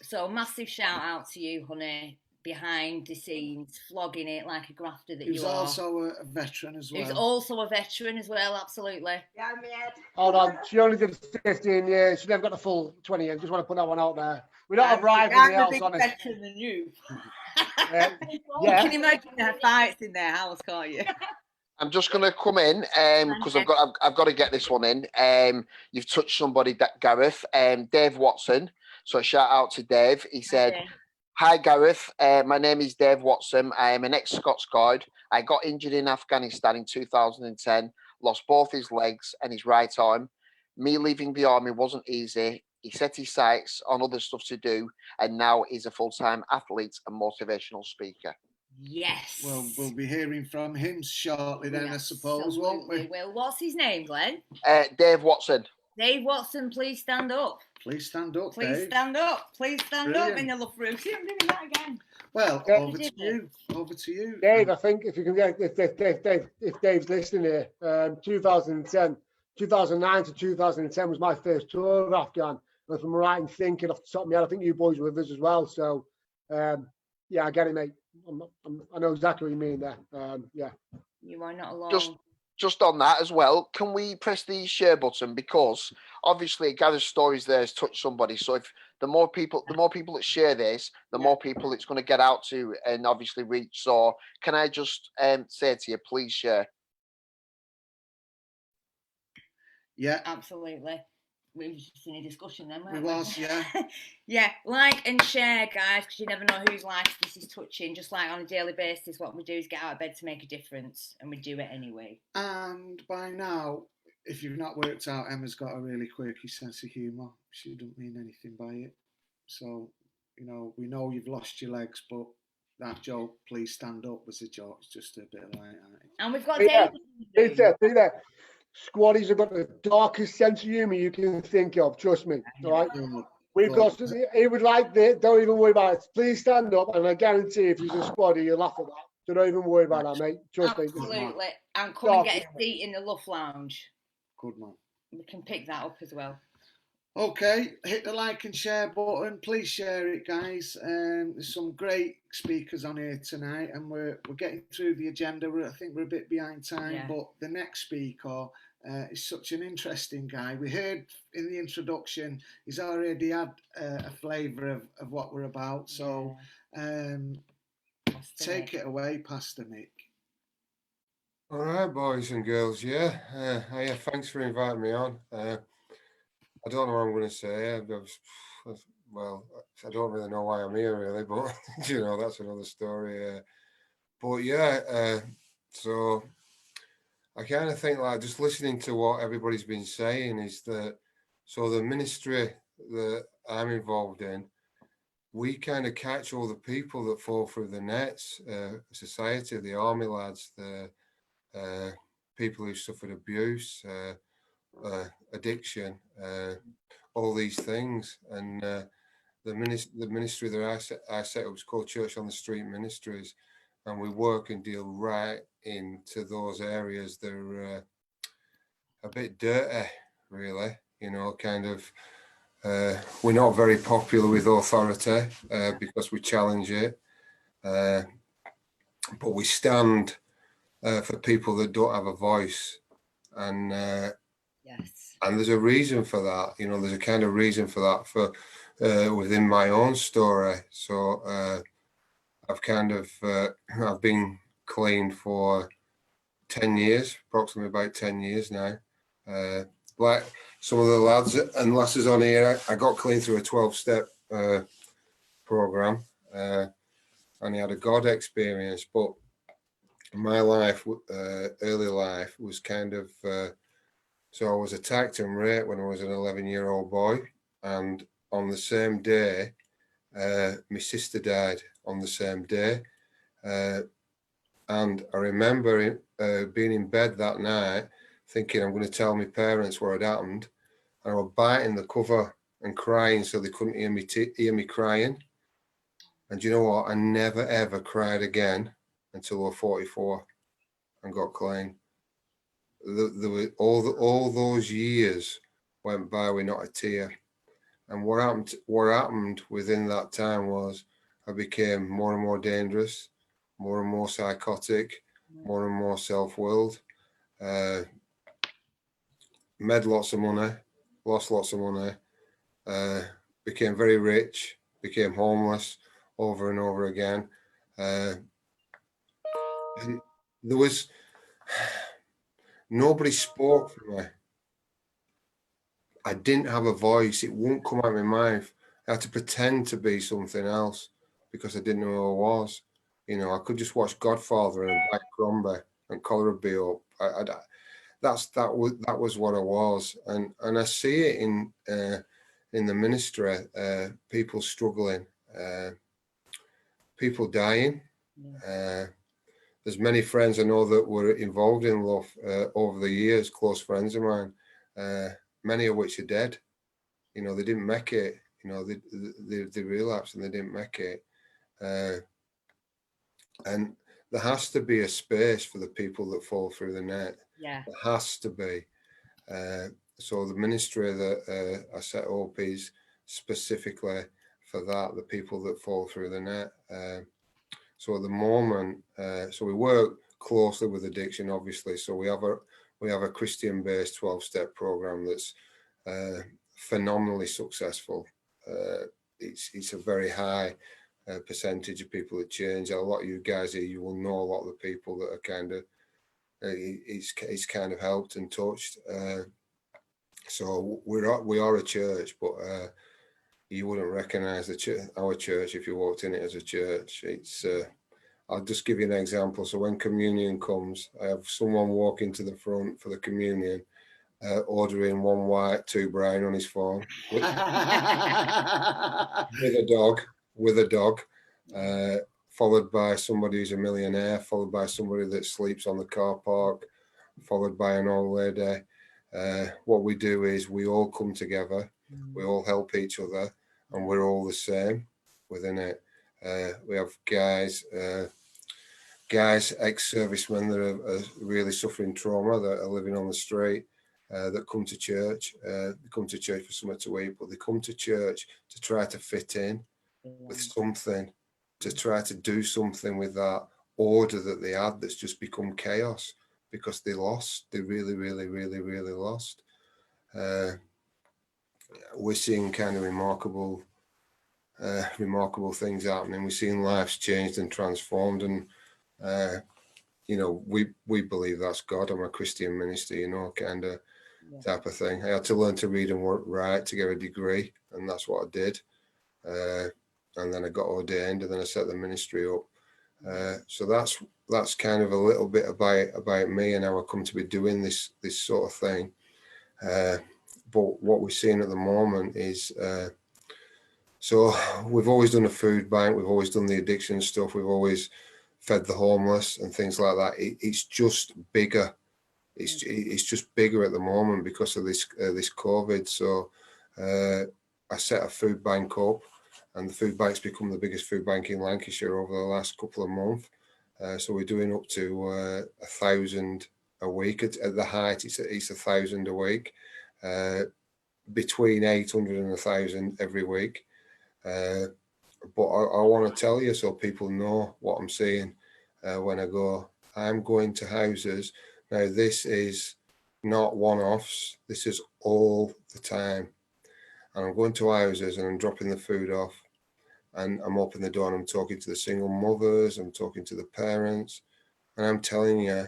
So massive shout out to you, honey. Behind the scenes, flogging it like a grafter that you are. He's also a veteran as well. He's also a veteran as well, absolutely. Yeah, I'm mad. Hold on, she only did 15 years. She never got the full 20 years. Just want to put that one out there. We don't have rivals in the house, honest. I'm a big veteran than you. Yeah. You can imagine their fights in their house, can't you? I'm just going to come in because I've got to get this one in. You've touched somebody, Gareth, Dave Watson. So a shout out to Dave. He said, "Hi Gareth, my name is Dave Watson. I am an ex-Scots Guard. I got injured in Afghanistan in 2010, lost both his legs and his right arm. Me leaving the army wasn't easy. He set his sights on other stuff to do, and now he's a full-time athlete and motivational speaker." Yes. Well, we'll be hearing from him shortly then, I suppose, won't we? Will. What's his name, Glenn? Dave Watson. Dave Watson, please stand up. Please stand up, Please Dave. stand up. Please stand Brilliant. up in the LUF room. See, I'm doing that again. Well, Yeah. over to you. Over to you. Dave, I think if you can get, if Dave's listening here, 2010, 2009 to 2010 was my first tour of Afghan. And if I'm right in thinking off the top of my head, I think you boys were with us as well. So, yeah, I get it, mate. I know exactly what you mean there. Yeah. You are not alone. Just on that as well, can we press the share button, because obviously Gareth's stories there has touched somebody. So if the more people that share this, the more people it's going to get out to and obviously reach. So can I just say to you, please share? Yeah, absolutely. We were just in a discussion then, weren't we? We was, yeah. Yeah, like and share, guys, because you never know whose life this is touching. Just like on a daily basis, what we do is get out of bed to make a difference, and we do it anyway. And by now, if you've not worked out, Emma's got a really quirky sense of humour. She doesn't mean anything by it. So, you know, we know you've lost your legs, but that joke, please stand up, was a joke. It's just a bit of light. And we've got David. Squaddies have got the darkest sense of humour you can think of. Trust me. All right. We've got. He would like this. Don't even worry about it. Please stand up, and I guarantee if you're a squaddy, you'll laugh at that. So don't even worry about that, mate. Trust me. Absolutely. And come and get a seat in the LUF Lounge. Good man. We can pick that up as well. Okay, hit the like and share button. Please share it, guys. There's some great speakers on here tonight, and we're getting through the agenda. I think we're a bit behind time, but the next speaker is such an interesting guy. We heard in the introduction he's already had a flavour of what we're about. So take it away, Pastor Mick. All right, boys and girls. Yeah, thanks for inviting me on. I don't know what I'm going to say. Well, I don't really know why I'm here, really, but you know, that's another story. But yeah, so I kind of think, like, just listening to what everybody's been saying is that, so the ministry that I'm involved in, we kind of catch all the people that fall through the nets, society, the army lads, the people who suffered abuse, addiction, all these things. And the ministry that I set up is called Church on the Street Ministries, and we work and deal right into those areas that are a bit dirty, really, you know, kind of. We're not very popular with authority because we challenge it, but we stand for people that don't have a voice, and yes, and there's a reason for that. You know, there's a kind of reason for that for within my own story. So I've kind of I've been clean for 10 years, approximately about 10 years now. Like some of the lads and lasses on here, I got clean through a 12-step program, and I had a God experience. But my life, early life, was kind of so I was attacked and raped when I was an 11-year-old boy, and on the same day, my sister died on the same day, and I remember being in bed that night, thinking I'm going to tell my parents what had happened, and I was biting the cover and crying so they couldn't hear me crying. And you know what? I never ever cried again until I was 44 and got clean. There were all those years went by with not a tear. And what happened within that time was I became more and more dangerous, more and more psychotic, more and more self-willed. Made lots of money, lost lots of money, became very rich, became homeless over and over again. And there was nobody spoke for me. I didn't have a voice. It wouldn't come out of my mouth. I had to pretend to be something else because I didn't know who I was. You know, I could just watch Godfather and a black Crombie and collar would be up. That was what I was, and I see it in the ministry. People struggling, people dying. There's many friends I know that were involved in LUF over the years, close friends of mine, many of which are dead. You know, they didn't make it. You know, they relapsed and they didn't make it. And there has to be a space for the people that fall through the net. yeah, There has to be. So the ministry that I set up is specifically for that, the people that fall through the net. So at the moment, so we work closely with addiction, obviously. So we have a Christian-based 12-step program that's phenomenally successful. It's a very high percentage of people that change. A lot of you guys here, you will know a lot of the people that are kind of it's kind of helped and touched. So we are a church, but you wouldn't recognise our church if you walked in it as a church. It's I'll just give you an example. So when communion comes, I have someone walk into the front for the communion, ordering 1 white, 2 brown on his phone with a dog, followed by somebody who's a millionaire, followed by somebody that sleeps on the car park, followed by an old lady. What we do is we all come together, we all help each other, and we're all the same within it. We have guys, ex-servicemen that are really suffering trauma, that are living on the street, that come to church. They come to church for something to eat, but they come to church to try to fit in with something, to try to do something with that order that they had that's just become chaos because they lost. They really, really, really, really lost. We're seeing kind of remarkable things happening. We're seeing lives changed and transformed, and you know, we believe that's God. I'm a Christian minister, you know, kind of type of thing. I had to learn to read and write to get a degree, and that's what I did. And then I got ordained, and then I set the ministry up. So that's kind of a little bit about me and how I come to be doing this sort of thing. But what we're seeing at the moment is, so we've always done a food bank, we've always done the addiction stuff, we've always fed the homeless and things like that. It's just bigger. It's just bigger at the moment because of this COVID. So I set a food bank up, and the food bank's become the biggest food bank in Lancashire over the last couple of months. So we're doing up to 1,000 a week. At the height, it's 1,000 a week, between 800 and 1,000 every week. But I want to tell you so people know what I'm seeing when I go. I'm going to houses. Now, this is not one-offs. This is all the time. And I'm going to houses and I'm dropping the food off. And I'm opening the door and I'm talking to the single mothers. I'm talking to the parents. And I'm telling you,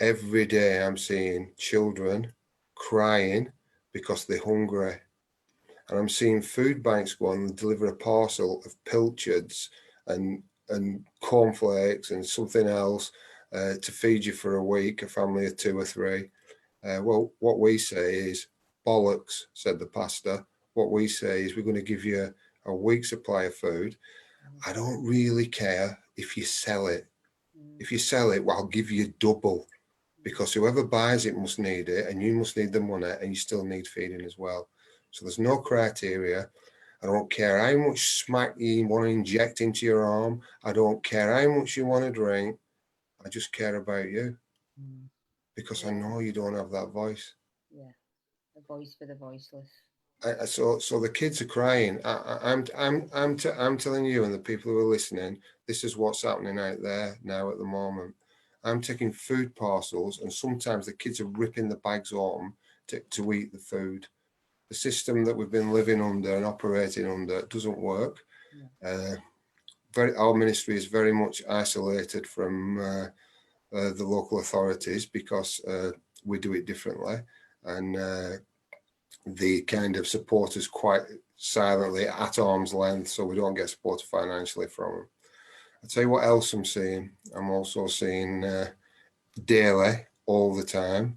every day I'm seeing children crying because they're hungry. And I'm seeing food banks go on and deliver a parcel of pilchards and cornflakes and something else to feed you for a week, a family of 2 or 3. Well, what we say is, bollocks, said the pastor. What we say is, we're going to give you a week's supply of food. I don't really care if you sell it. If you sell it, well, I'll give you double, because whoever buys it must need it, and you must need the money, and you still need feeding as well. So there's no criteria. I don't care how much smack you want to inject into your arm. I don't care how much you want to drink. I just care about you, because I know you don't have that voice. Yeah, a voice for the voiceless. So the kids are crying. I'm telling you, and the people who are listening, this is what's happening out there now at the moment. I'm taking food parcels, and sometimes the kids are ripping the bags open to eat the food. The system that we've been living under and operating under doesn't work. Our ministry is very much isolated from the local authorities, because we do it differently, and they kind of support us quite silently at arm's length, so we don't get supported financially from them. I'll tell you what else I'm seeing. I'm also seeing daily, all the time,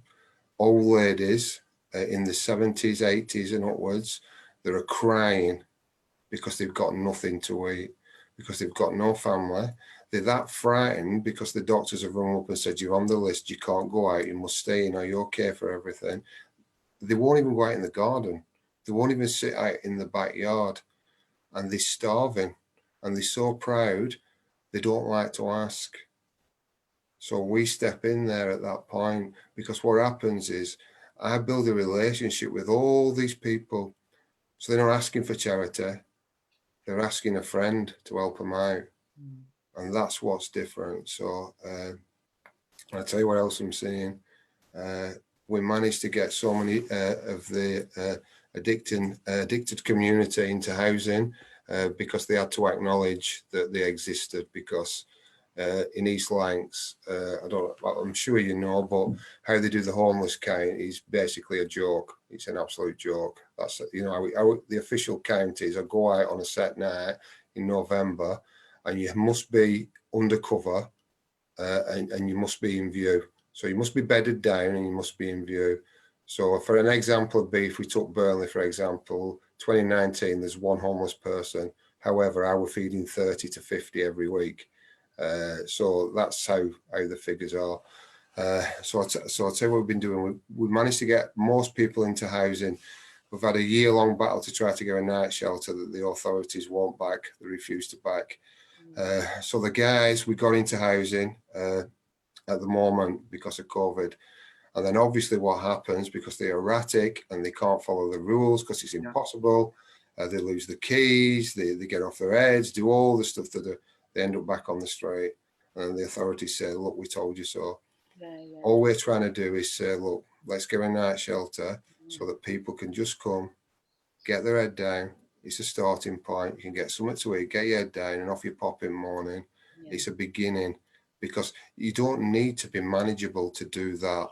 old ladies in the 70s, 80s and upwards that are crying because they've got nothing to eat, because they've got no family. They're that frightened because the doctors have rung up and said, you're on the list, you can't go out, you must stay in, or you okay for everything. They won't even go out in the garden. They won't even sit out in the backyard, and they're starving, and they're so proud they don't like to ask. So we step in there at that point, because what happens is I build a relationship with all these people. So they're not asking for charity, they're asking a friend to help them out. And that's what's different. So I'll tell you what else I'm seeing. We managed to get so many of the addicted community into housing because they had to acknowledge that they existed, because in East Lancs, I'm sure you know, but how they do the homeless count is basically a joke. It's an absolute joke. That's, you know, the official count is I go out on a set night in November and you must be undercover and you must be in view. So you must be bedded down and you must be in view. So for an example of if we took Burnley, for example, 2019, there's one homeless person. However, I were feeding 30 to 50 every week. So that's how the figures are. So I'll tell you what we've been doing. We managed to get most people into housing. We've had a year-long battle to try to get a night shelter that the authorities won't back. They refuse to back. So the guys, we got into housing at the moment because of COVID. And then obviously what happens, because they're erratic and they can't follow the rules because it's impossible, they lose the keys, they get off their heads, do all the stuff that they end up back on the street. And the authorities say, look, we told you so. All we're trying to do is say, look, let's get a night shelter so that people can just come, get their head down. It's a starting point. You can get something to eat, get your head down and off you pop in the morning. It's a beginning, because you don't need to be manageable to do that.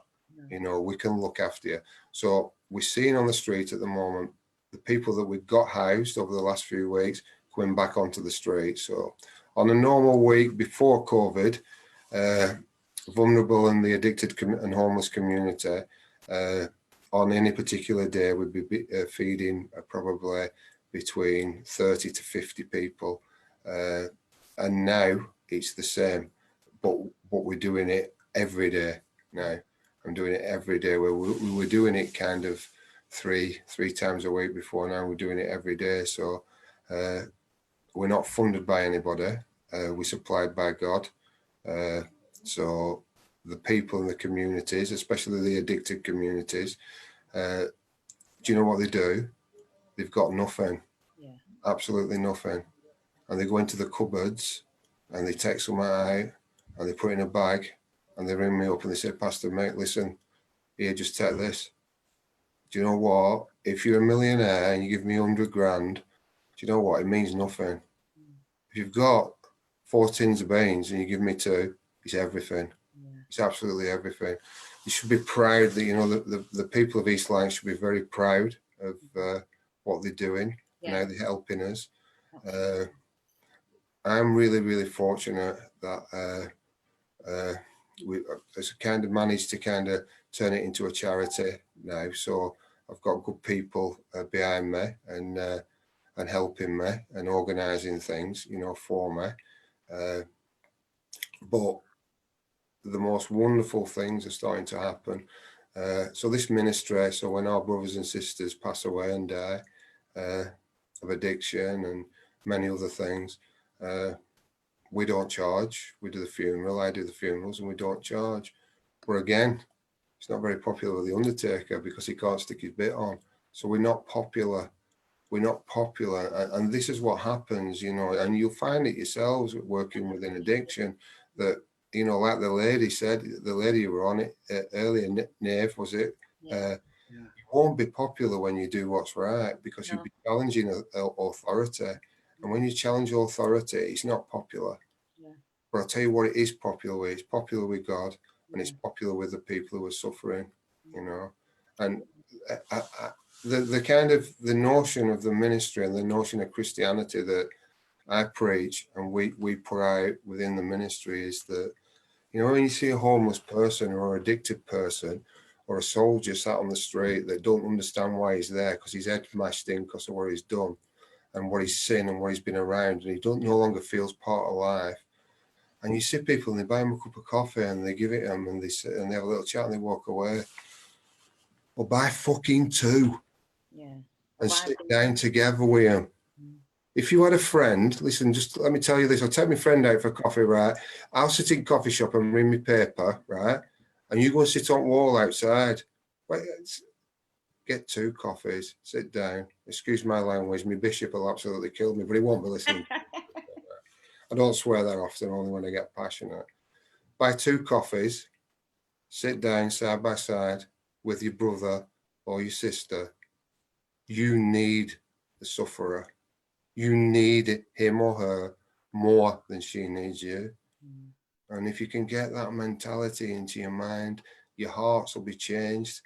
You know, we can look after you. So we're seeing on the street at the moment, the people that we've got housed over the last few weeks going back onto the street. So on a normal week before COVID, vulnerable and the addicted and homeless community, on any particular day, we'd be feeding probably between 30 to 50 people. And now it's the same, but we're doing it every day now. I'm doing it every day. We were doing it kind of three times a week before. Now we're doing it every day. So we're not funded by anybody. We're supplied by God. So the people in the communities, especially the addicted communities, do you know what they do? They've got nothing, absolutely nothing. And they go into the cupboards and they take some out and they put it in a bag and they ring me up and they say, Pastor, mate, listen, here, just take this. Do you know what? If you're a millionaire and you give me 100 grand, do you know what? It means nothing. If you've got 4 tins of beans and you give me 2, it's everything. It's absolutely everything. You should be proud that, you know, the people of East Lancashire should be very proud of what they're doing and how they're helping us. I'm really, really fortunate that we kind of managed to kind of turn it into a charity now. So I've got good people behind me and helping me and organising things, you know, for me. But the most wonderful things are starting to happen. So this ministry, so when our brothers and sisters pass away and die of addiction and many other things, we don't charge. We do the funeral, I do the funerals, and we don't charge. But again, it's not very popular with the undertaker because he can't stick his bit on. So we're not popular. We're not popular. And this is what happens, you know, and you'll find it yourselves working within addiction that, you know, like the lady said, the lady who were on it earlier, Niamh, was it? You won't be popular when you do what's right because you'll be challenging authority. And when you challenge authority, it's not popular. But I'll tell you what it is popular with. It's popular with God and it's popular with the people who are suffering, you know. And the kind of the notion of the ministry and the notion of Christianity that I preach and we put out within the ministry is that, you know, when you see a homeless person or an addicted person or a soldier sat on the street that don't understand why he's there because his head's mashed in because of what he's done and what he's seen and what he's been around, and he no longer feels part of life. And you see people and they buy him a cup of coffee and they give it him and they sit and they have a little chat and they walk away. Well, buy fucking 2 and sit down together with him. If you had a friend, listen, just let me tell you this. I'll take my friend out for coffee, right? I'll sit in coffee shop and read my paper, right? And you go and sit on wall outside. Wait, get 2 coffees, sit down. Excuse my language, my bishop will absolutely kill me, but he won't be listening. I don't swear that often, only when I get passionate. Buy 2 coffees, sit down side by side with your brother or your sister. You need the sufferer. You need him or her more than she needs you. And if you can get that mentality into your mind, your hearts will be changed.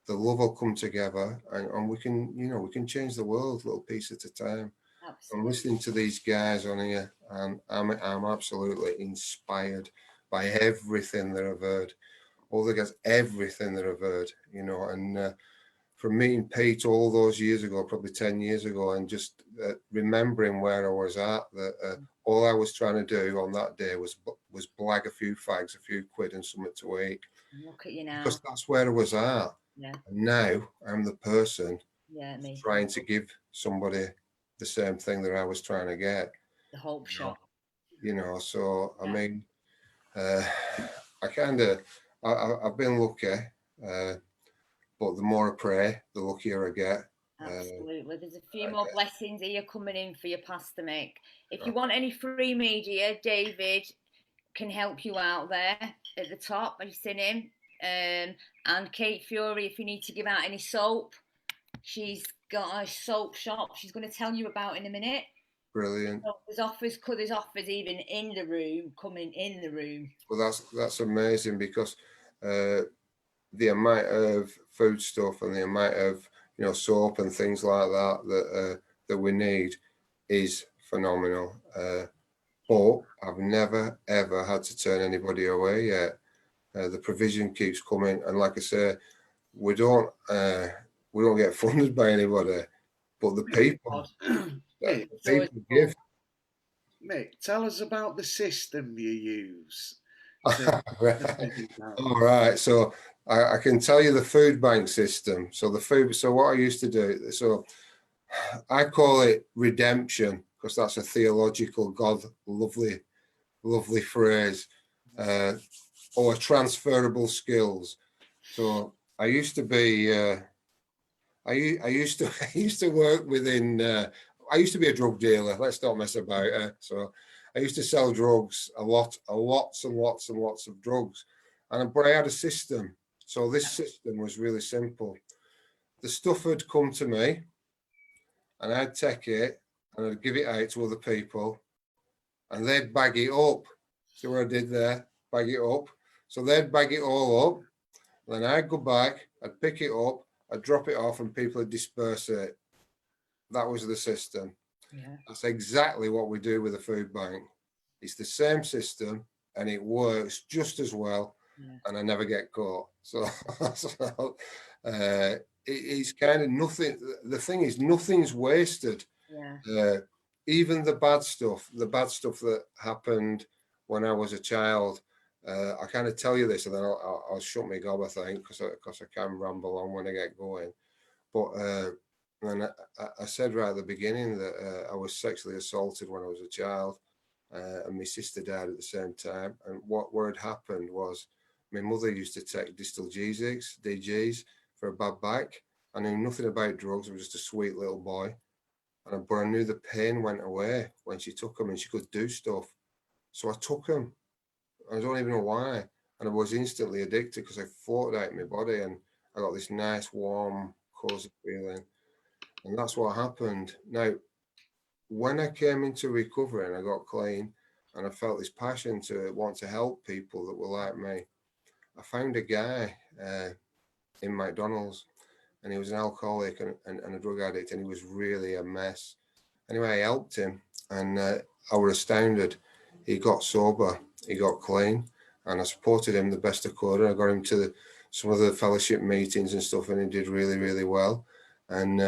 The love will come together and we can, you know, we can change the world a little piece at a time. Absolutely. I'm listening to these guys on here and I'm absolutely inspired by everything that I've heard. All the guys, everything that I've heard, you know, and from meeting Pete all those years ago, probably 10 years ago, and just remembering where I was at, that all I was trying to do on that day was blag a few fags, a few quid and something to eat. Look at you now. Because that's where I was at. Yeah. And now I'm the person me. trying to give somebody the same thing that I was trying to get. The hope shot. You know, so, I mean, I kind of, I've been lucky. But the more I pray, the luckier I get. Absolutely. There's a few more blessings here coming in for you, Pastor Mick. If you want any free media, David can help you out there at the top. Have you seen him? And Kate Fury, if you need to give out any soap, she's got a soap shop she's going to tell you about in a minute. Brilliant. So there's offers even in the room, coming in the room. Well, that's amazing because the amount of food stuff and the amount of, you know, soap and things like that that we need is phenomenal. But I've never ever had to turn anybody away yet. The provision keeps coming, and like I say, we don't get funded by anybody, but the people, people give. Mick, tell us about the system you use. All right, so I can tell you the food bank system. So what I used to do, so I call it redemption because that's a theological, God, lovely phrase. or transferable skills. So I used to be, I used to work within, I used to be a drug dealer. Let's not mess about. So I used to sell drugs, lots and lots of drugs. But I had a system. So this system was really simple. The stuff had come to me and I'd take it and I'd give it out to other people and they'd bag it up. See what I did there? Bag it up. So they'd bag it all up. Then I'd go back, I'd pick it up, I'd drop it off and people would disperse it. That was the system. Yeah. That's exactly what we do with a food bank. It's the same system and it works just as well. Yeah. And I never get caught. So, it's kind of nothing. The thing is, nothing's wasted. Yeah. Even the bad stuff that happened when I was a child. I kind of tell you this, and then I'll shut my gob, I think, because I can ramble on when I get going. But and I said right at the beginning that I was sexually assaulted when I was a child, and my sister died at the same time. And what had happened was my mother used to take distalgesics, DGs, for a bad back. I knew nothing about drugs. I was just a sweet little boy. But I knew the pain went away when she took them and she could do stuff. So I took them. I don't even know why. And I was instantly addicted because I fought out in my body and I got this nice, warm, cozy feeling. And that's what happened. Now, when I came into recovery and I got clean and I felt this passion to want to help people that were like me, I found a guy in McDonald's and he was an alcoholic and a drug addict and he was really a mess. Anyway, I helped him and I was astounded. He got sober, he got clean, and I supported him the best I could. And I got him to some of the fellowship meetings and stuff and he did really, really well. And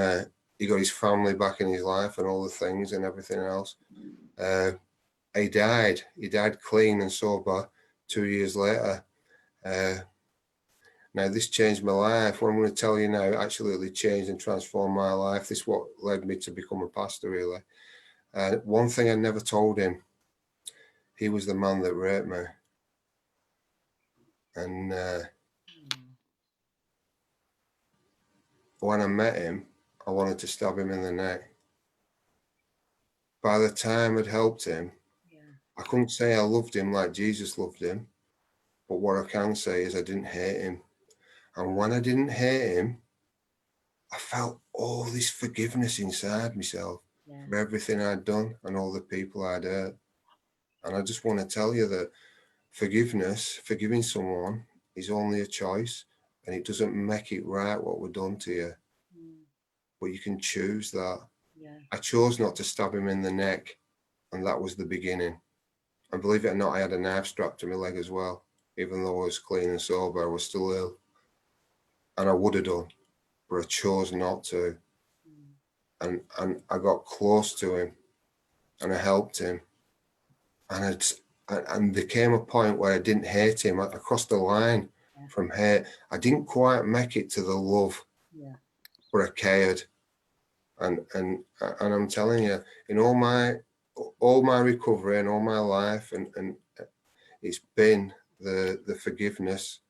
he got his family back in his life and all the things and everything else. He died clean and sober 2 years later. Now, this changed my life. What I'm going to tell you now absolutely changed and transformed my life. This is what led me to become a pastor, really. One thing I never told him, he was the man that raped me. And when I met him, I wanted to stab him in the neck. By the time I'd helped him, I couldn't say I loved him like Jesus loved him. But what I can say is I didn't hate him. And when I didn't hate him, I felt all this forgiveness inside myself for everything I'd done and all the people I'd hurt. And I just want to tell you that forgiving someone is only a choice and it doesn't make it right what we've done to you. But you can choose that. Yeah. I chose not to stab him in the neck and that was the beginning. And believe it or not, I had a knife strapped to my leg as well. Even though I was clean and sober, I was still ill. And I would have done, but I chose not to. And I got close to him and I helped him. And there came a point where I didn't hate him. I crossed the line from hate. I didn't quite make it to the love, but I cared. And I'm telling you, in all my recovery and all my life, and it's been the forgiveness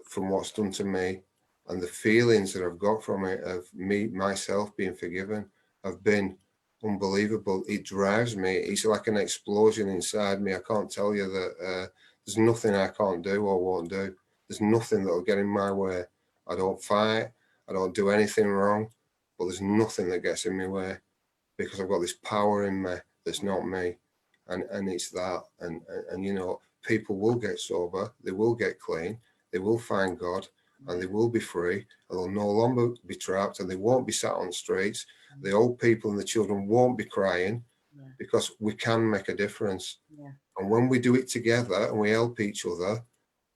from what's done to me and the feelings that I've got from it of myself being forgiven have been unbelievable. It drives me. It's like an explosion inside me. I can't tell you that there's nothing I can't do or won't do. There's nothing that'll get in my way. I don't fight. I don't do anything wrong, but there's nothing that gets in my way because I've got this power in me that's not me. And it's that. And you know, people will get sober. They will get clean. They will find God and they will be free and they'll no longer be trapped and they won't be sat on streets. The old people and the children won't be crying because we can make a difference. And when we do it together and we help each other,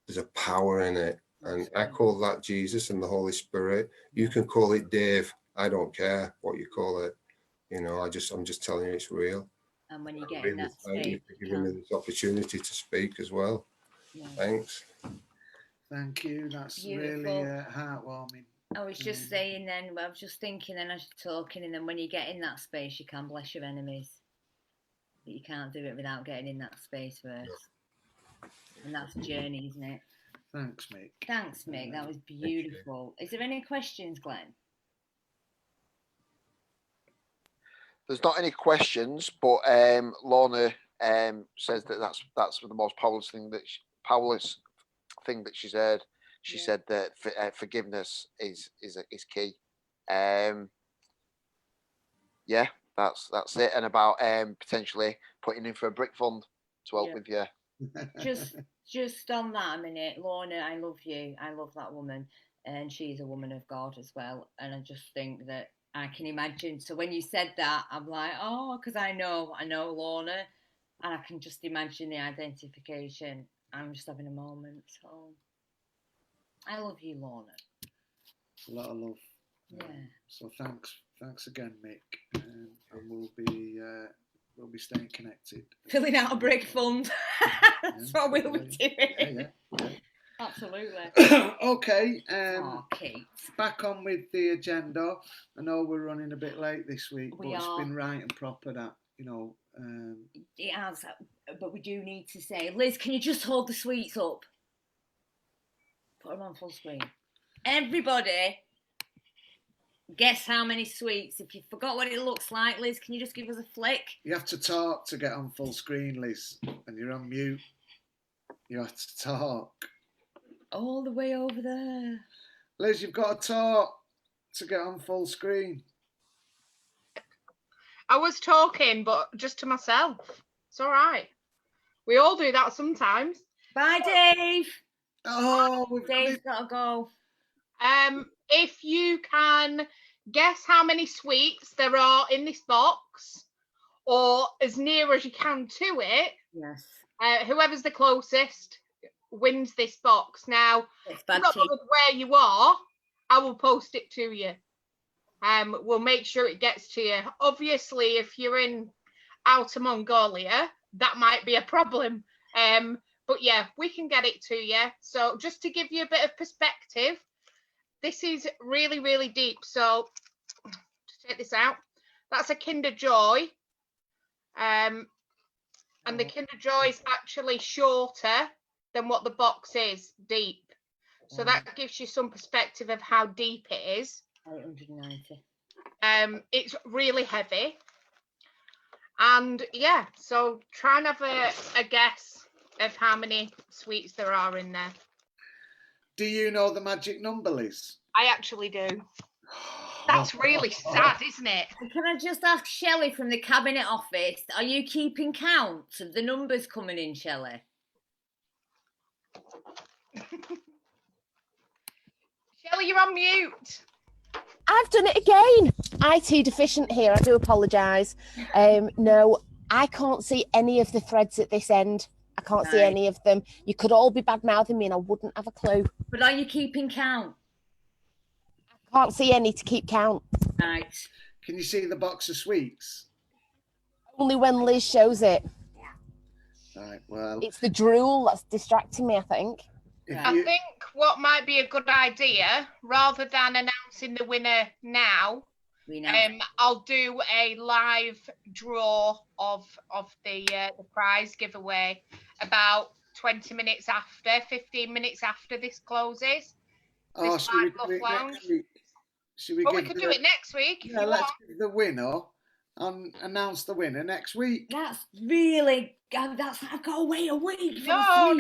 there's a power in it. And I call that Jesus and the Holy Spirit. You can call it Dave. I don't care what you call it. You know, I'm just telling you it's real. And when you get in that state, thank you for giving me this opportunity to speak as well. Thanks. Thank you. That's beautiful. Really heartwarming. I was just saying then, I was just thinking then as you're talking, and then when you get in that space, you can bless your enemies. But you can't do it without getting in that space first. And that's a journey, isn't it? Thanks, Mick. Thanks, Mick. That was beautiful. Is there any questions, Glenn? There's not any questions, but Lorna says that that's the most powerless thing that she's heard. She said that forgiveness is key. Yeah, that's it. And about potentially putting in for a brick fund to help with you. Just on that a minute, Lorna, I love you. I love that woman, and she's a woman of God as well. And I just think that I can imagine. So when you said that, I'm like, oh, because I know Lorna, and I can just imagine the identification. I'm just having a moment. So I love you, Lorna. A lot of love. Yeah. So thanks again, Mick, and we'll be staying connected. Filling out a brick fund. That's what we'll be doing. Yeah. Absolutely. Okay. Kate. Back on with the agenda. I know we're running a bit late this week, but We it's are. been right and proper that, It has, but we do need to say, Liz, can you just hold the sweets up? Put them on full screen. Everybody, guess how many sweets. If you forgot what it looks like, Liz, can you just give us a flick? you have to talk to get on full screen, Liz, and you're on mute. You have to talk. All the way over there. Liz, you've got to talk to get on full screen. I was talking, but just to myself. It's all right. We all do that sometimes. Bye, Dave. Oh, Dave's got to go. If you can guess how many sweets there are in this box, or as near as you can to it, yes. Whoever's the closest wins this box. Now, not bothered where you are, I will post it to you. We'll make sure it gets to you. Obviously, if you're in Outer Mongolia, that might be a problem. But yeah, we can get it to you. So just to give you a bit of perspective, this is really, really deep. So just take this out. That's a Kinder Joy. And the Kinder Joy is actually shorter than what the box is deep. So that gives you some perspective of how deep it is. 890. It's really heavy. And yeah, so try and have a guess of how many sweets there are in there. Do you know the magic number, Liz? I actually do. That's really sad, isn't it? Can I just ask Shelley from the Cabinet Office, are you keeping count of the numbers coming in, Shelley? Shelley, you're on mute. I've done it again. IT deficient here. I do apologise. No, I can't see any of the threads at this end. I can't see any of them. You could all be bad-mouthing me and I wouldn't have a clue. But are you keeping count? I can't see any to keep count. Right. Can you see the box of sweets? Only when Liz shows it. Right, well. It's the drool that's distracting me, I think. I think what might be a good idea, rather than announcing the winner now, I'll do a live draw of the prize giveaway about 20 minutes after, 15 minutes after this closes. Oh, this should we LUF do it Lounge. next week? Should we we could do it next week. Yeah, let's give the winner and announce the winner next week. That's really... I've got to wait a week. No.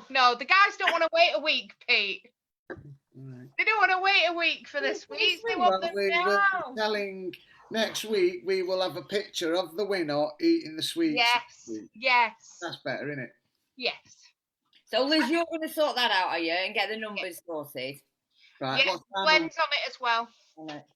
The guys don't want to wait a week, Pete. Right. They don't want to wait a week for the sweets. They want them now. We're telling next week we will have a picture of the winner eating the sweets. Yes. That's better, isn't it? Yes. So, Liz, you're going to sort that out, are you? And get the numbers sorted? Right. Yes, Glenn's on it as well.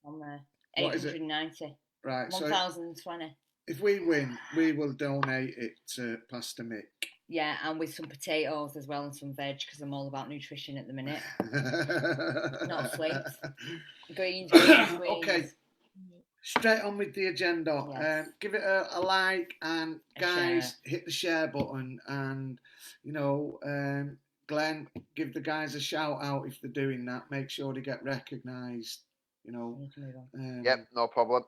On there. 890. Right. 1,020. If we win, we will donate it to Pastor Mick. Yeah, and with some potatoes as well and some veg, because I'm all about nutrition at the minute. Not sweets. Greens. Okay. Straight on with the agenda. Yes. Give it a like, and guys, hit the share button, and Glenn, give the guys a shout out if they're doing that. Make sure they get recognised. Yep, no problem.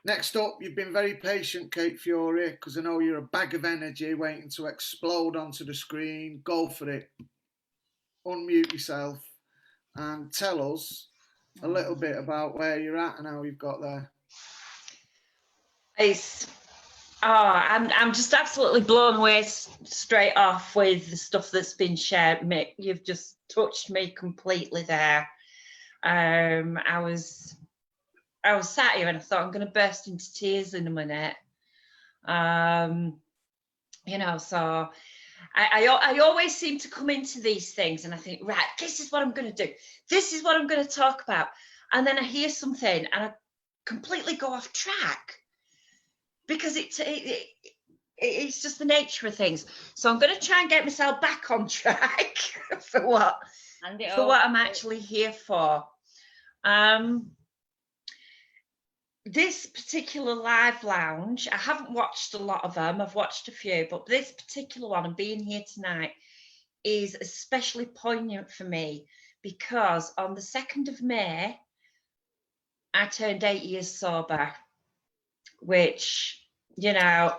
Next up, you've been very patient, Kate Fury, because I know you're a bag of energy waiting to explode onto the screen. Go for it. Unmute yourself and tell us a little bit about where you're at and how you've got there. I'm just absolutely blown away straight off with the stuff that's been shared, Mick. You've just touched me completely there. I was sat here and I thought I'm going to burst into tears in a minute. You know, so I always seem to come into these things and I think, right, this is what I'm going to do. This is what I'm going to talk about. And then I hear something and I completely go off track because it's just the nature of things. So I'm going to try and get myself back on track for what I'm actually here for. This particular live lounge, I haven't watched a lot of them, I've watched a few, but this particular one and being here tonight is especially poignant for me because on the 2nd of May, I turned 8 years sober, which, you know,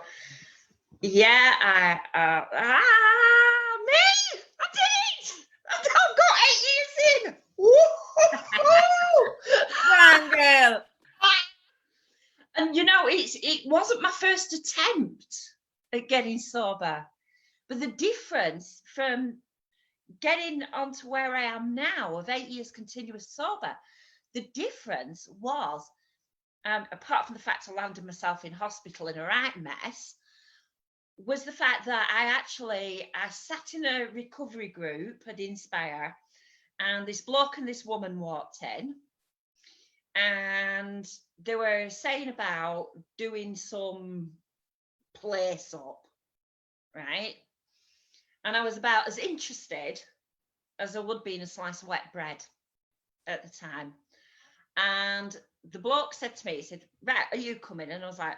yeah, me, I did it! I've got 8 years in! Run, girl! And you know, it wasn't my first attempt at getting sober, but the difference from getting onto where I am now of 8 years continuous sober, the difference was, apart from the fact I landed myself in hospital in a right mess, was the fact that I sat in a recovery group at Inspire, and this bloke and this woman walked in, and they were saying about doing some place up, right? And I was about as interested as I would be in a slice of wet bread at the time. And the bloke said to me, he said, right, are you coming? And I was like,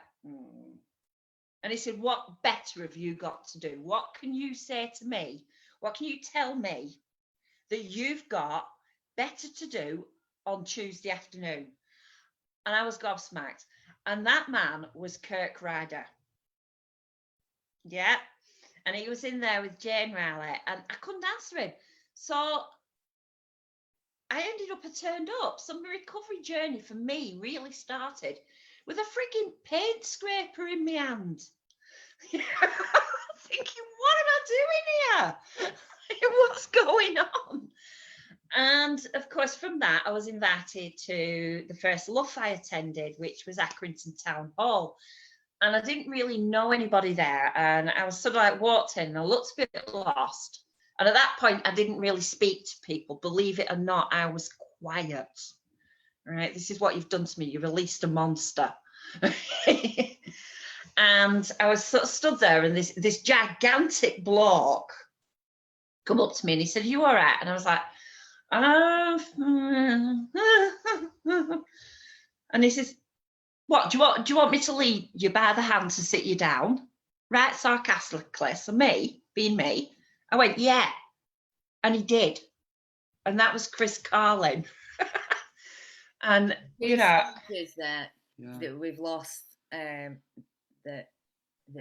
And he said, what better have you got to do? What can you say to me? What can you tell me that you've got better to do on Tuesday afternoon? And I was gobsmacked. And that man was Kirk Ryder. Yeah. And he was in there with Jane Riley, and I couldn't answer him. So I ended up, I turned up. So my recovery journey for me really started with a freaking paint scraper in my hand. Thinking, what am I doing here? What's going on? And of course, from that, I was invited to the first LUF I attended, which was Accrington Town Hall. And I didn't really know anybody there. And I was sort of like walked in and I looked a bit lost. And at that point, I didn't really speak to people. Believe it or not, I was quiet. All right, this is what you've done to me. You released a monster. And I was sort of stood there, and this gigantic bloke come up to me and he said, "You all right?" And I was like, and he says, "What, do you want me to lead you by the hand to sit you down?" Right, sarcastically. So me, being me, I went, "Yeah." And he did. And that was Chris Carlin. And, you know, that we've lost that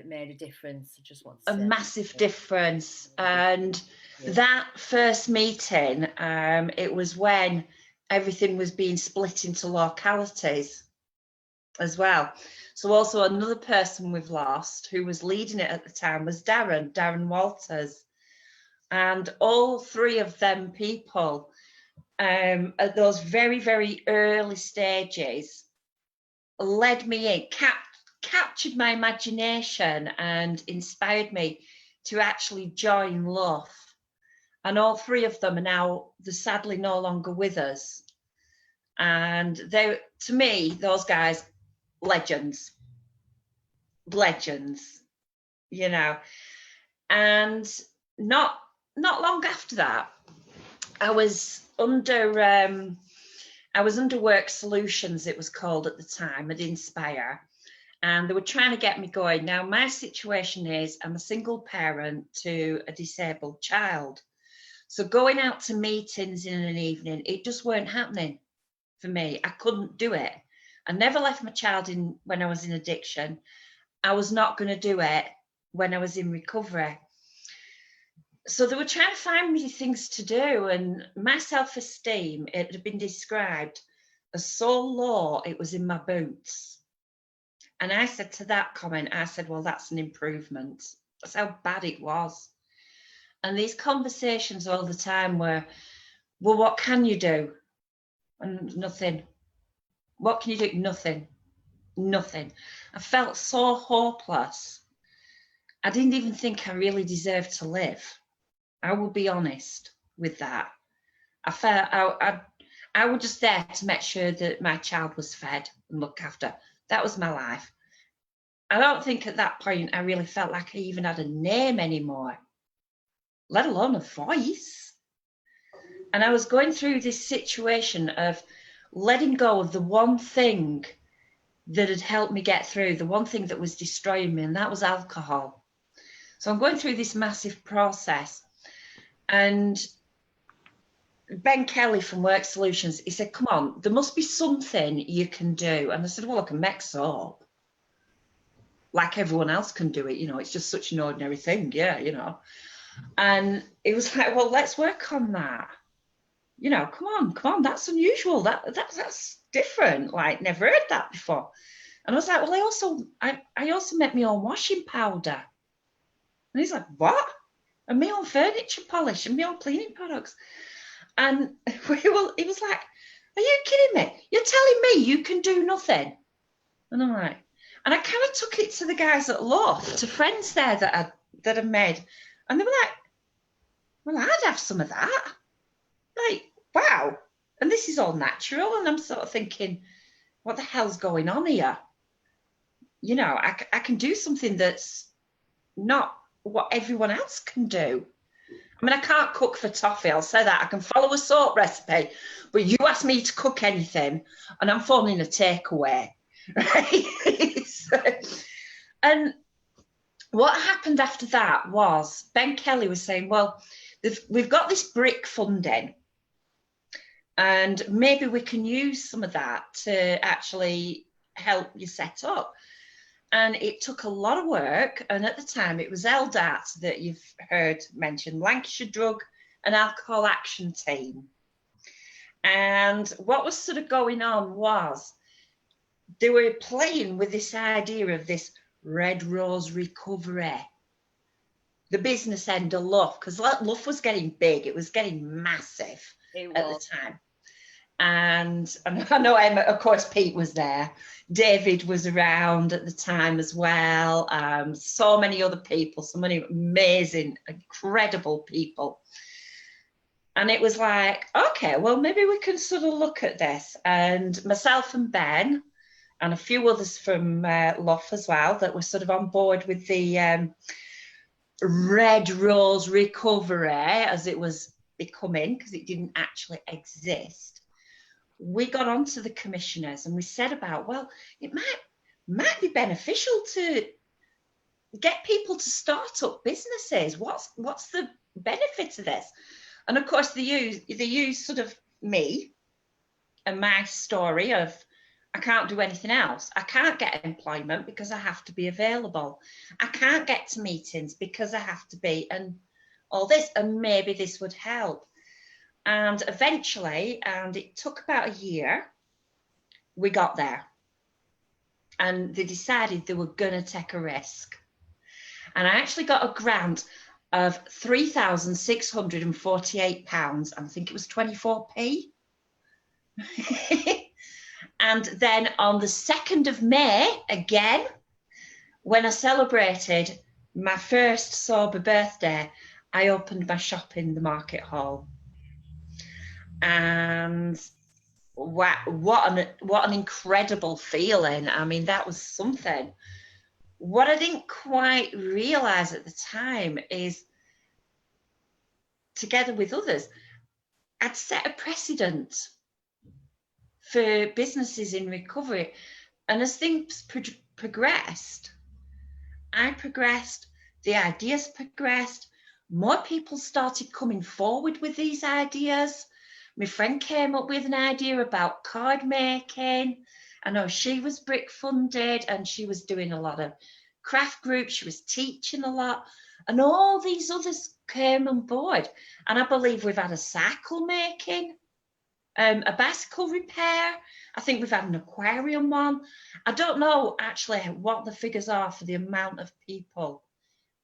made a difference. I just want to a say massive difference. And that first meeting, it was when everything was being split into localities as well. So also another person we've lost who was leading it at the time was Darren Walters. And all three of them people at those very, very early stages led me in, captured my imagination and inspired me to actually join LUF. And all three of them are now, they're sadly no longer with us. And they, to me, those guys, legends, you know. And not long after that, I was under Work Solutions, it was called at the time, at Inspire, and they were trying to get me going. Now, my situation is I'm a single parent to a disabled child. So going out to meetings in an evening, it just weren't happening for me. I couldn't do it. I never left my child in when I was in addiction. I was not going to do it when I was in recovery. So they were trying to find me things to do, and my self-esteem, it had been described as so low, it was in my boots. And I said to that comment, I said, well, that's an improvement. That's how bad it was. And these conversations all the time were, well, what can you do? And nothing. What can you do? Nothing. Nothing. I felt so hopeless. I didn't even think I really deserved to live. I will be honest with that. I felt I was just there to make sure that my child was fed and looked after. That was my life. I don't think at that point I really felt like I even had a name anymore, let alone a voice. And I was going through this situation of letting go of the one thing that had helped me get through, the one thing that was destroying me, and that was alcohol. So I'm going through this massive process. And Ben Kelly from Work Solutions, he said, come on, there must be something you can do. And I said, well, I can make soap. Like everyone else can do it, you know, it's just such an ordinary thing, yeah, you know. And it was like, well, let's work on that. You know, come on, that's unusual. That's different. Like, never heard that before. And I was like, well, I also make my own washing powder. And he's like, what? And my own furniture polish and my own cleaning products. And he was like, are you kidding me? You're telling me you can do nothing? And I'm like, and I kind of took it to the guys at LUF, to friends there that I made. And they were like, well, I'd have some of that. Like, wow. And this is all natural. And I'm sort of thinking, what the hell's going on here? You know, I can do something that's not what everyone else can do. I mean, I can't cook for toffee, I'll say that. I can follow a soap recipe, but you ask me to cook anything and I'm phoning a takeaway, right? And what happened after that was Ben Kelly was saying, well, we've got this brick funding and maybe we can use some of that to actually help you set up. And it took a lot of work. And at the time, it was LDAT that you've heard mentioned, Lancashire Drug and Alcohol Action Team. And what was sort of going on was they were playing with this idea of this Red Rose recovery, the business end of LUF, because LUF was getting big. It was getting massive at the time. And I know Emma, of course, Pete was there. David was around at the time as well. So many other people, so many amazing, incredible people. And it was like, okay, well, maybe we can sort of look at this. And myself and Ben and a few others from LUF as well that were sort of on board with the Red Rose recovery as it was becoming, because it didn't actually exist. We got onto the commissioners and we said about, well, it might be beneficial to get people to start up businesses. What's the benefit of this? And of course they use sort of me and my story of I can't do anything else. I can't get employment because I have to be available. I can't get to meetings because I have to be, and all this, and maybe this would help. And eventually, and it took about a year, we got there. And they decided they were going to take a risk. And I actually got a grant of £3,648. I think it was 24p. And then on the 2nd of May, again, when I celebrated my first sober birthday, I opened my shop in the market hall. And what an incredible feeling. I mean, that was something. What I didn't quite realise at the time is, together with others, I'd set a precedent for businesses in recovery. And as things progressed, I progressed, the ideas progressed, more people started coming forward with these ideas. My friend came up with an idea about card making, I know she was brick funded and she was doing a lot of craft groups. She was teaching a lot, and all these others came on board. And I believe we've had a cycle making, a bicycle repair. I think we've had an aquarium one. I don't know actually what the figures are for the amount of people,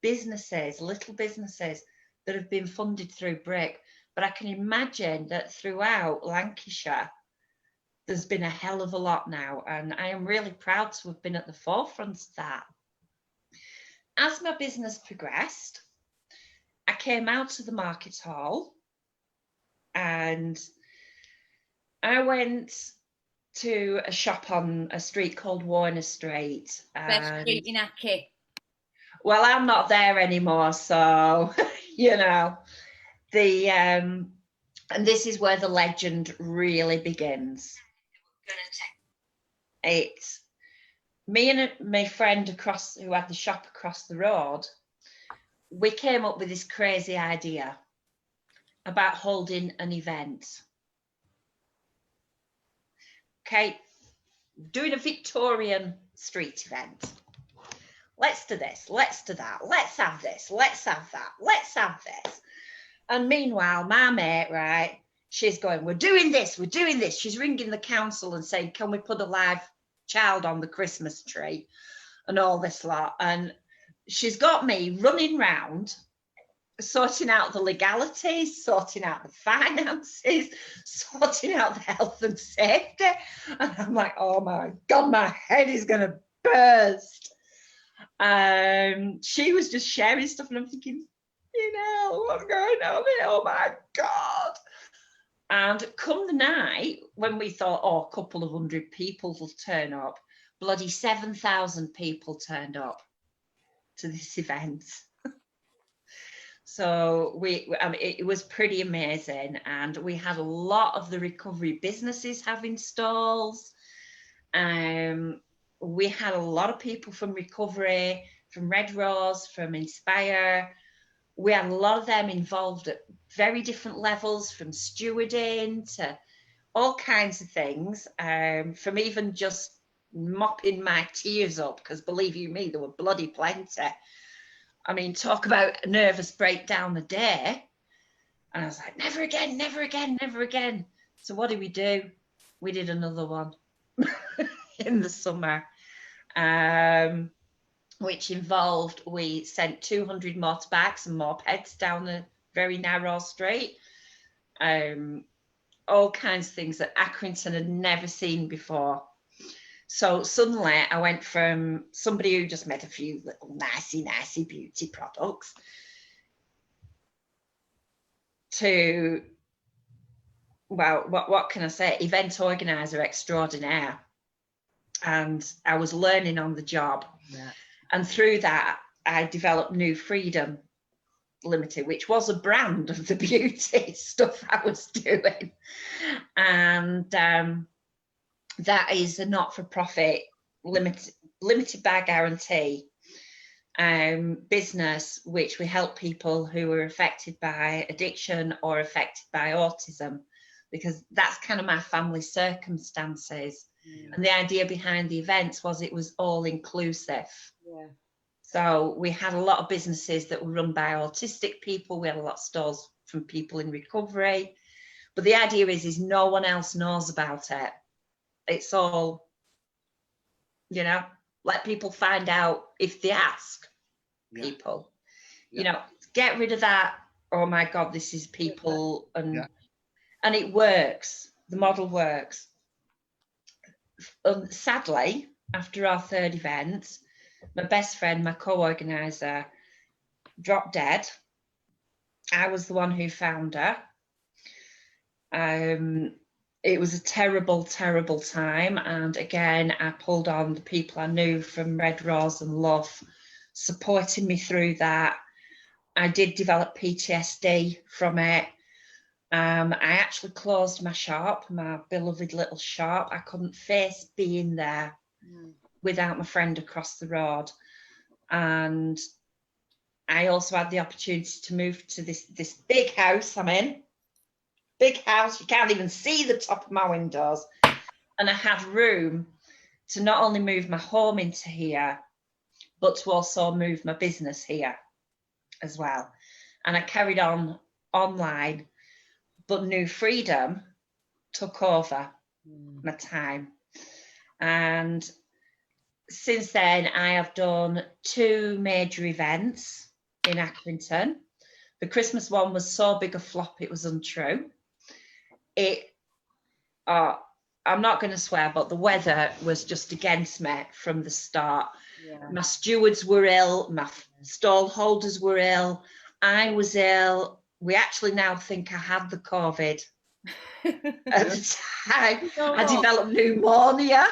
businesses, little businesses that have been funded through brick. But I can imagine that throughout Lancashire, there's been a hell of a lot now. And I am really proud to have been at the forefront of that. As my business progressed, I came out of the market hall and I went to a shop on a street called Warner Street. Best street in Aki. Well, I'm not there anymore, so, you know, and this is where the legend really begins. It's me and my friend who had the shop across the road. We came up with this crazy idea about holding an event. Okay, doing a Victorian street event. Let's do this, let's do that, let's have this, let's have that, let's have this. And meanwhile, my mate, right, she's going, we're doing this, we're doing this. She's ringing the council and saying, can we put a live child on the Christmas tree and all this lot? And she's got me running round, sorting out the legalities, sorting out the finances, sorting out the health and safety. And I'm like, oh my God, my head is going to burst. She was just sharing stuff and I'm thinking, you know, what's going on here? Oh my God. And come the night when we thought, oh, a couple of 100 people will turn up, bloody 7,000 people turned up to this event. So I mean, it was pretty amazing. And we had a lot of the recovery businesses having stalls. We had a lot of people from recovery, from Red Rose, from Inspire. We had a lot of them involved at very different levels, from stewarding to all kinds of things, from even just mopping my tears up, because believe you me, there were bloody plenty. I mean, talk about a nervous breakdown a day. And I was like, never again, never again, never again. So what did we do? We did another one in the summer, which involved, we sent 200 motorbikes and mopeds down a very narrow street. All kinds of things that Accrington had never seen before. So suddenly I went from somebody who just made a few little nicey beauty products to, well, what can I say? Event organizer extraordinaire. And I was learning on the job. Yeah. And through that, I developed New Freedom Limited, which was a brand of the beauty stuff I was doing. And that is a not-for-profit, limited by guarantee business, which we help people who are affected by addiction or affected by autism, because that's kind of my family circumstances. Yeah. And the idea behind the events was it was all inclusive. Yeah. So we had a lot of businesses that were run by autistic people. We had a lot of stores from people in recovery. But the idea is no one else knows about it. It's all, you know, let people find out if they ask people. Yeah. You know, get rid of that, oh my God, this is people. And it works. The model works. Sadly, after our third event, my best friend, my co-organiser, dropped dead. I was the one who found her. It was a terrible, terrible time. And again, I pulled on the people I knew from Red Rose and LUF, supporting me through that. I did develop PTSD from it. I actually closed my shop, my beloved little shop. I couldn't face being there without my friend across the road. And I also had the opportunity to move to this big house I'm in. Big house, you can't even see the top of my windows. And I had room to not only move my home into here, but to also move my business here as well. And I carried on online, but New Freedom took over my time. And since then, I have done 2 major events in Accrington. The Christmas one was so big a flop, it was untrue. I'm not going to swear, but the weather was just against me from the start. Yeah. My stewards were ill, my stall holders were ill, I was ill. We actually now think I had the COVID. At the time, I developed pneumonia.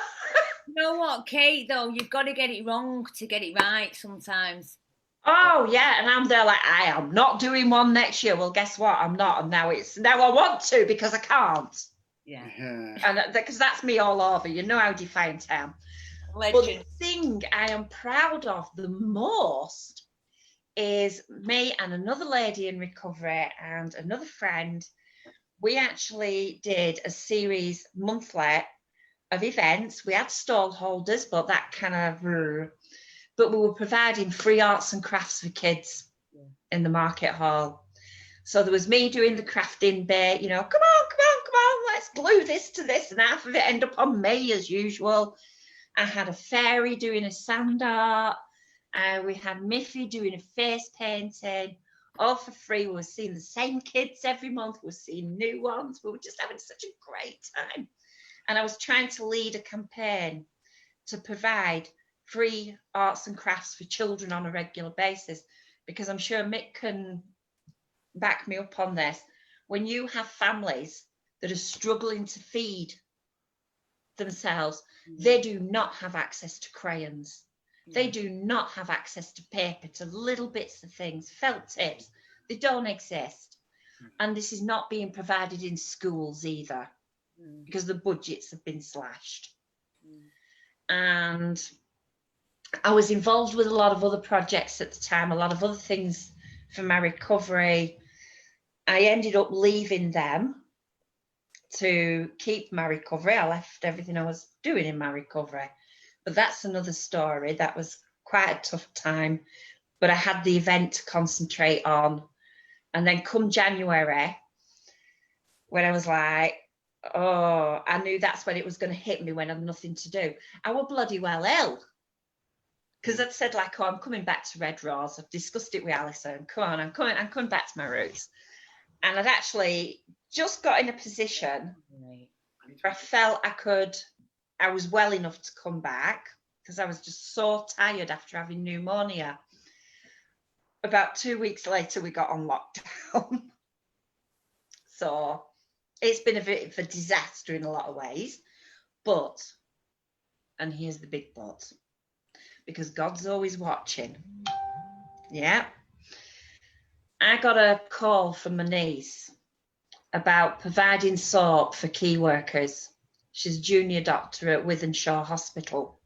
You know what, Kate, though? You've got to get it wrong to get it right sometimes. Oh, yeah, and I'm there like, I am not doing one next year. Well, guess what? I'm not, and now I want to because I can't. Yeah. And because that's me all over. You know how defiant I am. Legend. But the thing I am proud of the most is me and another lady in recovery and another friend. We actually did a series monthly of events. We had stall holders, but that kind of, but we were providing free arts and crafts for kids in the market hall. So there was me doing the crafting bit, you know, come on, let's glue this to this, and half of it end up on me as usual. I had a fairy doing a sand art, and we had Miffy doing a face painting, all for free. We were seeing the same kids every month, we were seeing new ones, we were just having such a great time. And I was trying to lead a campaign to provide free arts and crafts for children on a regular basis, because I'm sure Mick can back me up on this. When you have families that are struggling to feed themselves, they do not have access to crayons. They do not have access to paper, to little bits of things, felt tips. They don't exist. And this is not being provided in schools either, because the budgets have been slashed. And I was involved with a lot of other projects at the time, a lot of other things for my recovery. I ended up leaving them to keep my recovery. I left everything I was doing in my recovery. But that's another story. That was quite a tough time. But I had the event to concentrate on. And then come January, when I was like, oh, I knew that's when it was going to hit me, when I had nothing to do. I was bloody well ill. Because I'd said, like, oh, I'm coming back to Red Rose. I've discussed it with Alison. Come on, I'm coming back to my roots. And I'd actually just got in a position where I felt I was well enough to come back, because I was just so tired after having pneumonia. About 2 weeks later, we got on lockdown. So it's been a bit of a disaster in a lot of ways. But, and here's the big but, because God's always watching. Yeah. I got a call from my niece about providing soap for key workers. She's a junior doctor at Wythenshawe Hospital,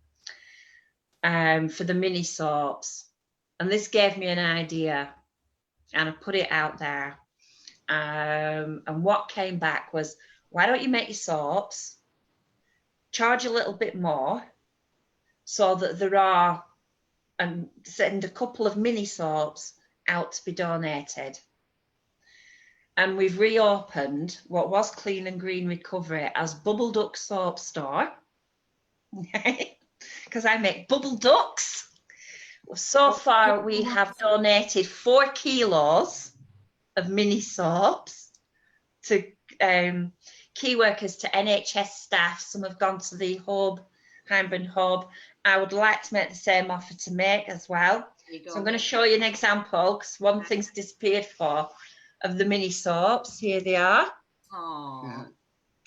for the mini soaps. And this gave me an idea, and I put it out there. And what came back was, why don't you make your soaps, charge a little bit more, so that there are, and send a couple of mini soaps out to be donated. And we've reopened what was Clean and Green Recovery as Bubble Duck Soap Store, because I make bubble ducks. So far, we have donated 4 kilos of mini soaps to key workers, to NHS staff. Some have gone to the hub, Hyndburn hub. I would like to make the same offer to Mick as well. So I'm going to show you an example, because one thing's disappeared of the mini soaps. Here they are. Oh, Yeah.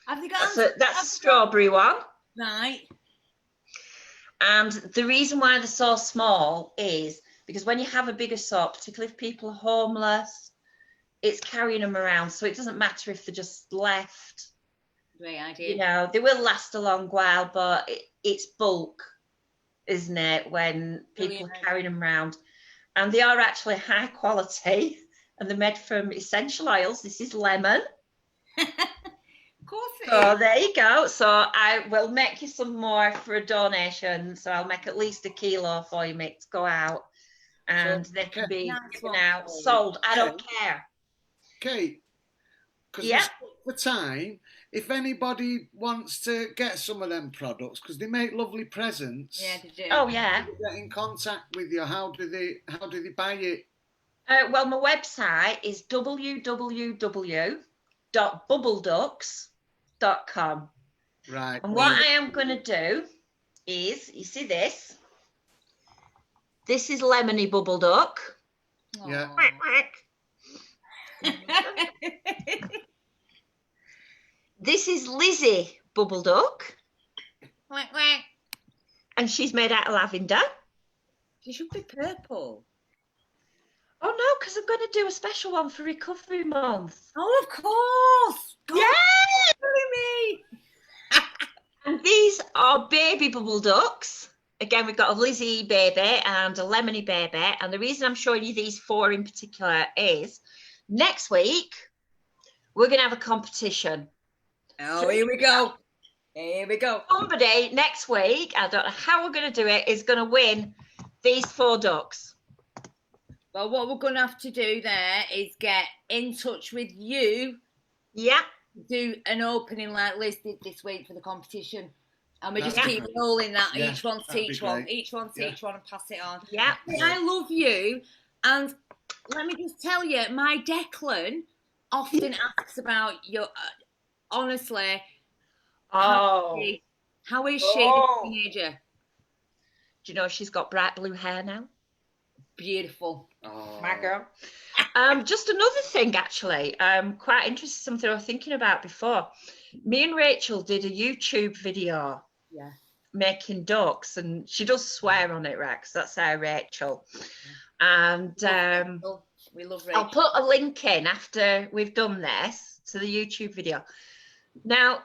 Have they got? That's a strawberry one. Right. And the reason why they're so small is because when you have a bigger soap, particularly if people are homeless, it's carrying them around. So it doesn't matter if they're just left. Great idea. You know, they will last a long while, but it's bulk, isn't it, when people are carrying them around. And they are actually high quality, and they're made from essential oils. This is lemon. course it So is. there you go. So I will make you some more for a donation. So I'll make at least 1 kilo for you, Mick, to go out. And they can be Nice given one. out, sold. I don't care. Kate, because Yeah. for time, if anybody wants to get some of them products, because they make lovely presents. Yeah, they do. Oh, yeah. How do they get in contact with you? How do they buy it? Well, my website is www.bubbleducks.com. Right. And what I am going to do is, you see this? This is Lemony Bubble Duck. Yeah. Quack, quack. This is Lizzie Bubble Duck. Quack, quack. And she's made out of lavender. She should be purple. Oh no, because I'm going to do a special one for Recovery Month. Oh, of course. Yeah! Me. And these are baby bubble ducks. Again, we've got a Lizzie baby and a Lemony baby. And the reason I'm showing you these 4 in particular is next week, we're going to have a competition. Oh, here we go. Here we go. Somebody next week, I don't know how we're going to do it, is going to win these 4 ducks. Well, what we're going to have to do there is get in touch with you. Yeah. Do an opening like Liz did this week for the competition. And we just That'd keep be rolling that. Yeah, Each one to that'd be each one. great. Each one to Yeah. each one and pass it on. Yeah. I love you. And let me just tell you, my Declan often asks about your... honestly... Oh. How is she, Oh. the teenager? Do you know she's got bright blue hair now? Beautiful. Oh. My girl. Just another thing, actually, quite interesting, something I was thinking about before. Me and Rachel did a YouTube video making ducks, and she does swear on it, Rex. That's our Rachel. And we love Rachel. I'll put a link in after we've done this to the YouTube video. Now,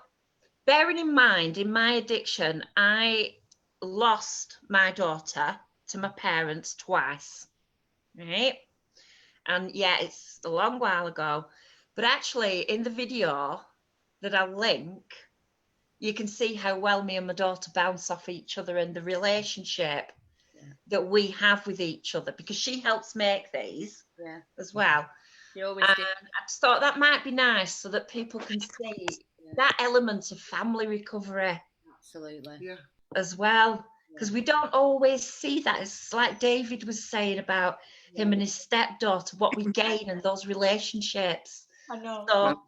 bearing in mind, in my addiction, I lost my daughter to my parents twice, right? And yeah, it's a long while ago, but actually in the video that I'll link, you can see how well me and my daughter bounce off each other and the relationship that we have with each other, because she helps make these as well. She always And did. I just thought that might be nice so that people can see that element of family recovery Absolutely. Yeah. as well, because we don't always see that. It's like David was saying about him and his stepdaughter, what we gain in those relationships. I know. So,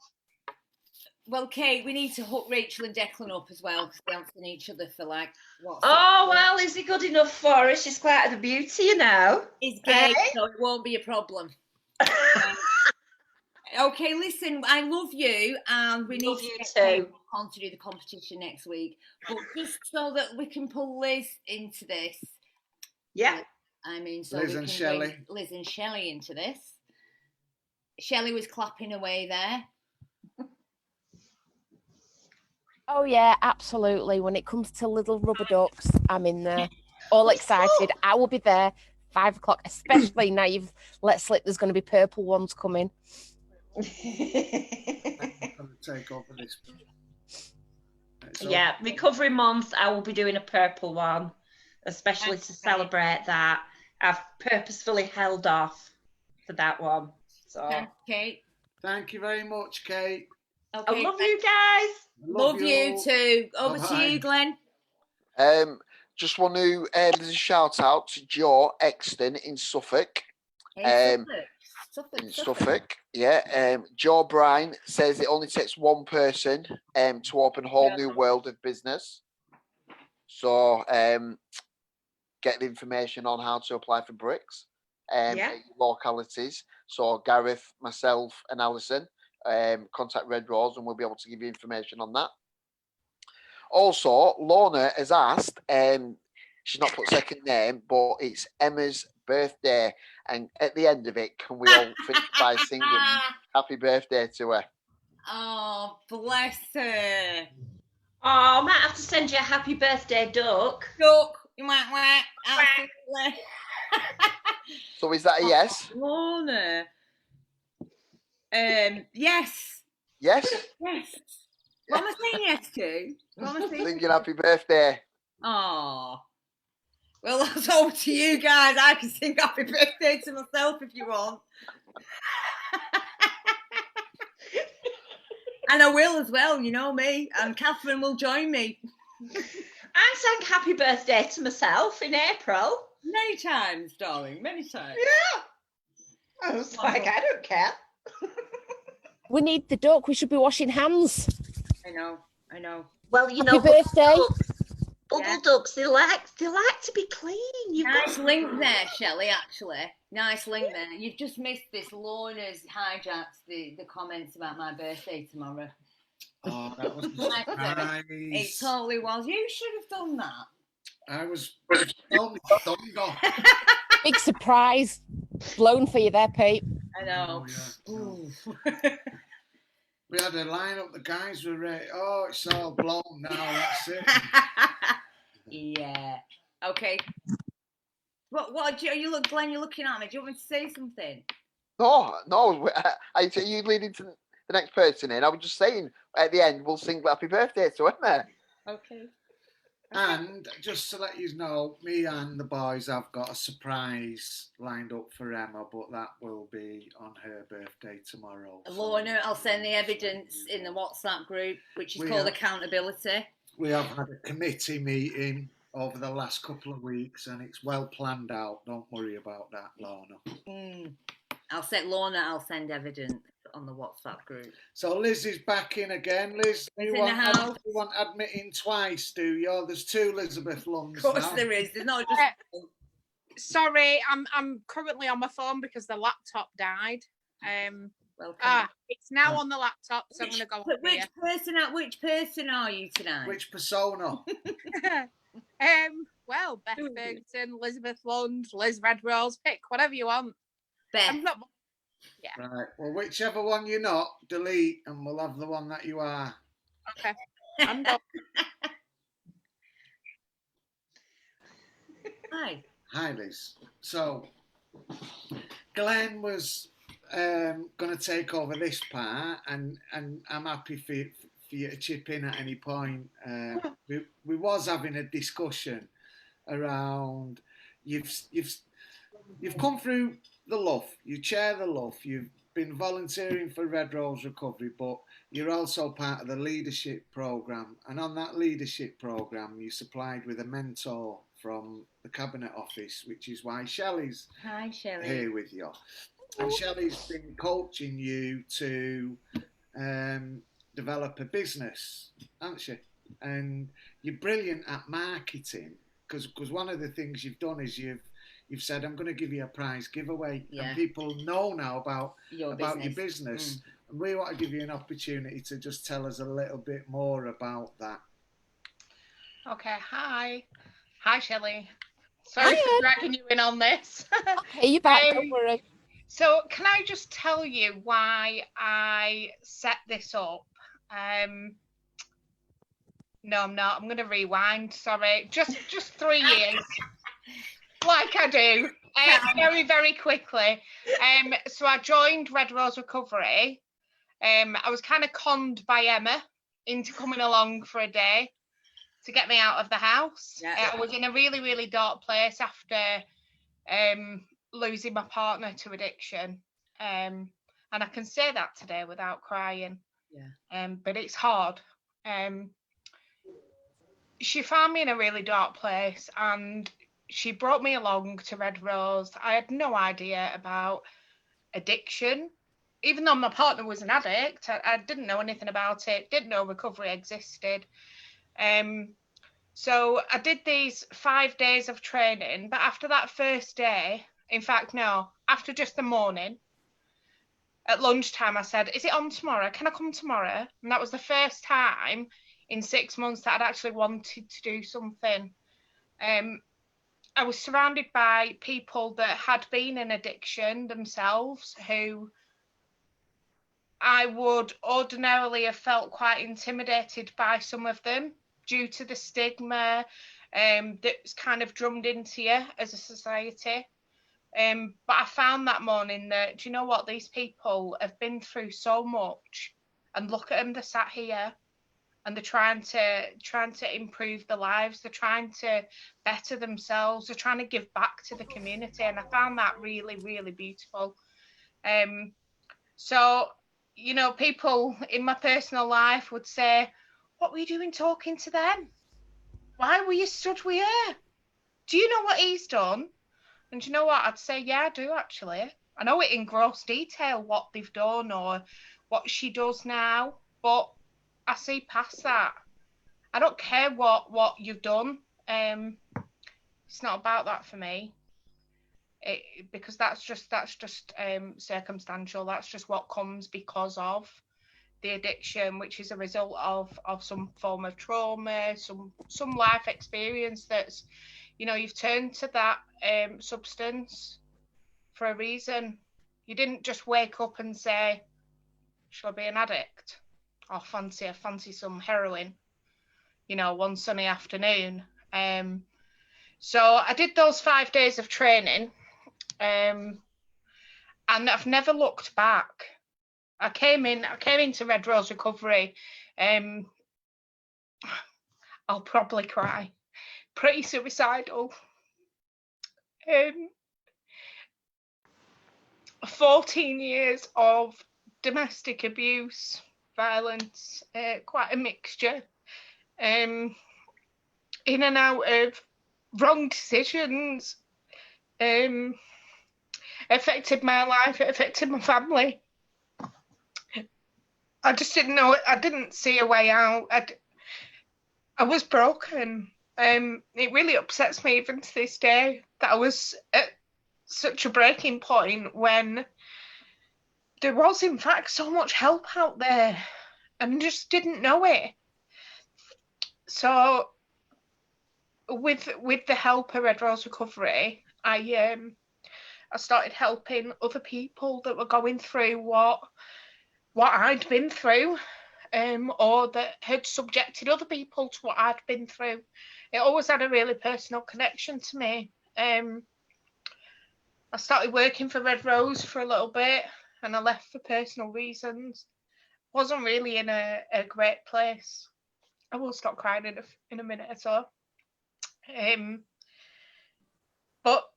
well, Kate, we need to hook Rachel and Declan up as well, because they haven't seen each other for like, what? oh, well, is he good enough for her? She's quite the beauty, you know. He's gay, Eh? so it won't be a problem. Okay, listen, I love you, and we need Love to you get too. Kate on to do the competition next week. But just so that we can pull Liz into this. Yeah. I mean, so Liz we and can Shelley. bring Liz and Shelley into this. Shelley was clapping away there. Oh yeah, absolutely. When it comes to little rubber ducks, I'm in there. All excited. I will be there 5 o'clock, especially now you've let slip there's going to be purple ones coming. I'm going to take over this. Yeah, Recovery Month, I will be doing a purple one, especially to celebrate that. I've purposefully held off for that one. So Thanks, Kate. Thank you very much, Kate. Okay, I love you guys. Love you too. Over to you, Glenn. Just want to there's a shout out to Joe Exton in Suffolk. Suffolk. Yeah. Joe Bryan says it only takes one person to open a whole new world of business. So get the information on how to apply for bricks at your localities. So Gareth, myself and Alison, contact Red Rose and we'll be able to give you information on that. Also, Lorna has asked, she's not put second name, but it's Emma's birthday. And at the end of it, can we all finish by singing happy birthday to her? Oh, bless her. Oh, I might have to send you a happy birthday duck. Duck. Absolutely. So is that a yes? Lorna. Yes. Yes? Yes. What am I saying yes to? What am I saying? Singing happy birthday. Oh. Well, that's over to you guys. I can sing happy birthday to myself if you want. And I will as well, you know me. And Kathryn will join me. I sang happy birthday to myself in April. Many times, darling, many times. Yeah. I was like, I don't care. We need the duck. We should be washing hands. I know. Well, you Happy know, birthday. Bubble ducks, they like to be clean. Nice link there, Shelley, actually. Nice link there. You've just missed this. Lorna's hijacked the comments about my birthday tomorrow. Oh, that was nice. It totally was. You should have done that. I was totally stoned off. Big surprise. Blown for you there, Pete. I know. Oh, yeah. We had a lineup, the guys were ready. Oh, it's all blown now, that's it. Yeah. Okay. What are you look, Glenn, you're looking at me. Do you want me to say something? No. I say you leading to the next person in. I was just saying at the end we'll sing happy birthday to him there. Okay. And just to let you know, me and the boys have got a surprise lined up for Emma, but that will be on her birthday tomorrow. Lorna, I'll send the evidence in the WhatsApp group, which is called accountability. We have had a committee meeting over the last couple of weeks and it's well planned out. Don't worry about that, Lorna. I'll send evidence on the WhatsApp group. So Liz is back in again. Liz, you want admitting twice, do you? There's two Elizabeth Lunds. Of course there is. There's not just Sorry, I'm currently on my phone because the laptop died. It's now on the laptop, so I'm going to go. Which person are you tonight? Which persona? Well, Beth Ferguson, Elizabeth Lund, Liz Redrose, pick whatever you want. Beth. Yeah. Right. Well, whichever one you're not, delete, and we'll have the one that you are. Okay. I'm done. Hi, Liz. So, Glenn was going to take over this part, and I'm happy for you to chip in at any point. We was having a discussion around you've come through the LUF, you chair the LUF, you've been volunteering for Red Rose Recovery, but you're also part of the leadership programme, and on that leadership programme you supplied with a mentor from the Cabinet Office, which is why Shelley's here with you. And Shelley's been coaching you to develop a business, hasn't she? And you're brilliant at marketing, because one of the things you've done is you've said, I'm going to give you a prize giveaway, and people know now about your business. And we want to give you an opportunity to just tell us a little bit more about that. Okay, hi Shelley. Sorry for dragging you in on this. Okay, you're back, don't worry. So can I just tell you why I set this up? No, I'm not. I'm going to rewind. Sorry. Just 3 years. Like I do. Very, very quickly. So I joined Red Rose Recovery. I was kind of conned by Emma into coming along for a day to get me out of the house. I was in a really, really dark place after losing my partner to addiction. And I can say that today without crying. But it's hard. She found me in a really dark place and she brought me along to Red Rose. I had no idea about addiction. Even though my partner was an addict, I didn't know anything about it, didn't know recovery existed. So I did these 5 days of training, but after that first day, in fact, no, after just the morning, at lunchtime, I said, is it on tomorrow? Can I come tomorrow? And that was the first time in 6 months that I'd actually wanted to do something. I was surrounded by people that had been in addiction themselves, who I would ordinarily have felt quite intimidated by some of them due to the stigma that's kind of drummed into you as a society. But I found that morning that, do you know what, these people have been through so much, and look at them, they're sat here. and they're trying to improve their lives. They're trying to better themselves. They're trying to give back to the community, and I found that really, really beautiful. So, you know, people in my personal life would say, "What were you doing talking to them? Why were you stood with her? Do you know what he's done?" And do you know what? I'd say, yeah, I do actually. I know it in gross detail what they've done or what she does now, but I see past that. I don't care what you've done. It's not about that for me. Because that's just circumstantial. That's just what comes because of the addiction, which is a result of some form of trauma, some life experience that's, you know, you've turned to that substance for a reason. You didn't just wake up and say, "Shall I be an addict?" or fancy some heroin, you know, one sunny afternoon. So I did those 5 days of training, and I've never looked back. I came into Red Rose Recovery. I'll probably cry. Pretty suicidal. 14 years of domestic abuse, violence, quite a mixture. In and out of wrong decisions. Affected my life, it affected my family. I just didn't know it. I didn't see a way out. I was broken. It really upsets me even to this day that I was at such a breaking point when there was in fact so much help out there and just didn't know it. So with the help of Red Rose Recovery, I started helping other people that were going through what I'd been through, or that had subjected other people to what I'd been through. It always had a really personal connection to me. I started working for Red Rose for a little bit, and I left for personal reasons. Wasn't really in a great place. I will stop crying in a minute or so. But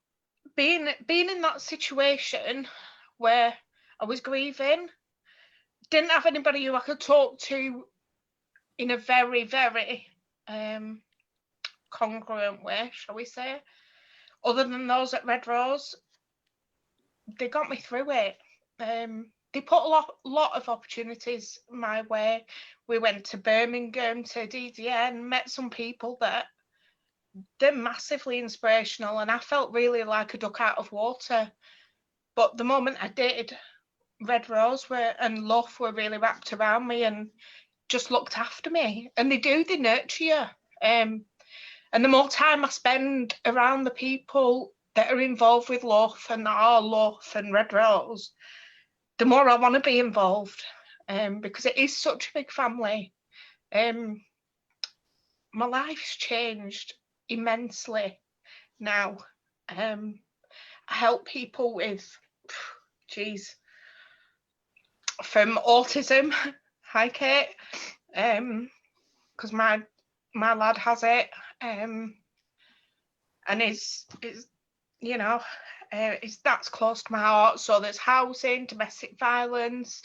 being in that situation where I was grieving, didn't have anybody who I could talk to in a very, very congruent way, shall we say, other than those at Red Rose. They got me through it. They put a lot of opportunities my way. We went to Birmingham, to DDN, met some people that they're massively inspirational, and I felt really like a duck out of water. But the moment I did, Red Rose and LUF were really wrapped around me and just looked after me. And they nurture you. And the more time I spend around the people that are involved with LUF and are LUF and Red Rose, the more I want to be involved, because it is such a big family. My life's changed immensely now. I help people with, from autism. Hi, Kate. Because my lad has it, and it's you know, that's close to my heart. So there's housing, domestic violence,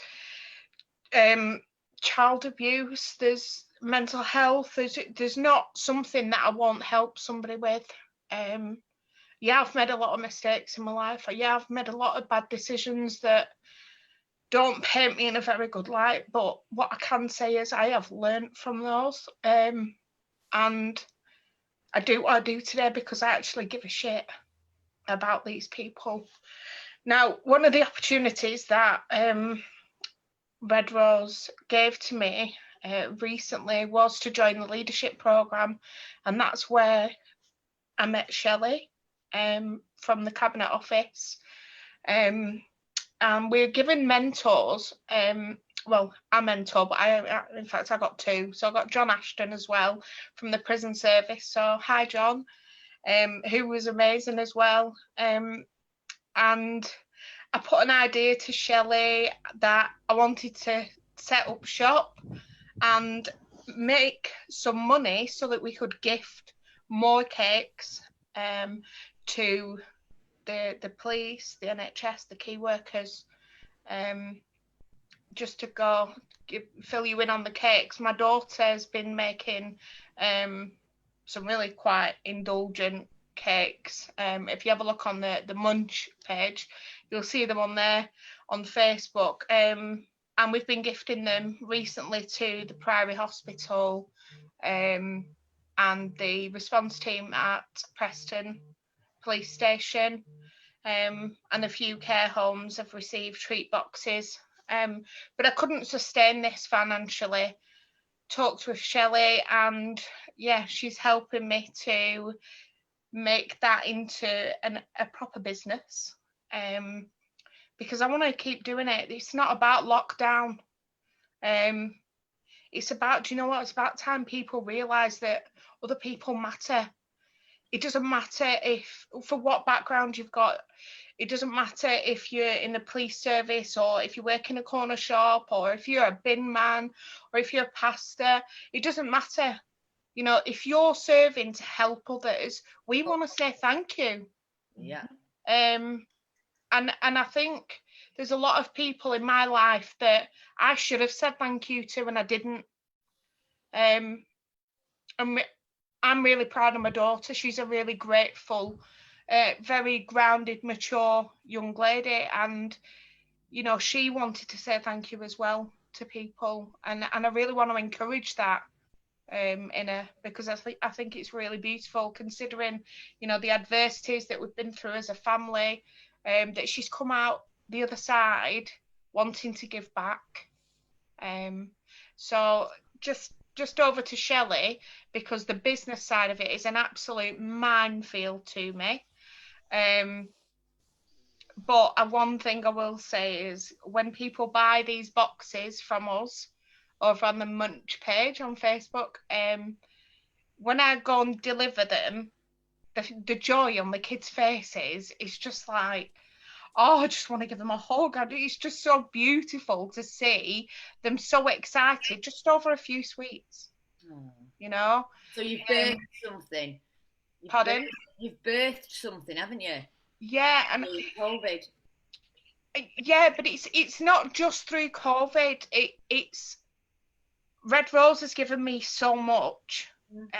child abuse, there's mental health. There's not something that I won't help somebody with. Yeah, I've made a lot of mistakes in my life. Yeah, I've made a lot of bad decisions that don't paint me in a very good light. But what I can say is I have learned from those. And I do what I do today because I actually give a shit about these people. Now, one of the opportunities that Red Rose gave to me recently was to join the leadership programme, and that's where I met Shelley from the Cabinet Office. And we're given mentors. Well, a mentor, but in fact, I got two. So I got John Ashton as well from the prison service. So hi, John, who was amazing as well. And I put an idea to Shelley that I wanted to set up shop, and make some money so that we could gift more cakes to the police, the NHS, the key workers, just to go fill you in on the cakes. My daughter's been making some really quite indulgent cakes. If you have a look on the Munch page, you'll see them on there on Facebook. And we've been gifting them recently to the Priory Hospital and the response team at Preston Police Station. And a few care homes have received treat boxes. But I couldn't sustain this financially. Talked with Shelley, and yeah, she's helping me to make that into a proper business. Because I want to keep doing it. It's not about lockdown. It's about, do you know what? It's about time people realise that other people matter. It doesn't matter for what background you've got. It doesn't matter if you're in the police service, or if you work in a corner shop, or if you're a bin man, or if you're a pastor. It doesn't matter. You know, if you're serving to help others, we want to say thank you. Yeah. And I think there's a lot of people in my life that I should have said thank you to, and I didn't. I'm really proud of my daughter. She's a really grateful, very grounded, mature young lady, and you know, she wanted to say thank you as well to people, and I really want to encourage that in her, because I think it's really beautiful, considering, you know, the adversities that we've been through as a family, that she's come out the other side wanting to give back. So just over to Shelley, because the business side of it is an absolute minefield to me. But one thing I will say is, when people buy these boxes from us over on the Munch page on Facebook, when I go and deliver them, the joy on the kids' faces is just like, oh, I just want to give them a hug. It's just so beautiful to see them so excited just over a few sweets. Oh. You know? So you've birthed something. Pardon? You've birthed something, haven't you? Yeah, and COVID. Yeah, but it's not just through COVID. It's Red Rose has given me so much.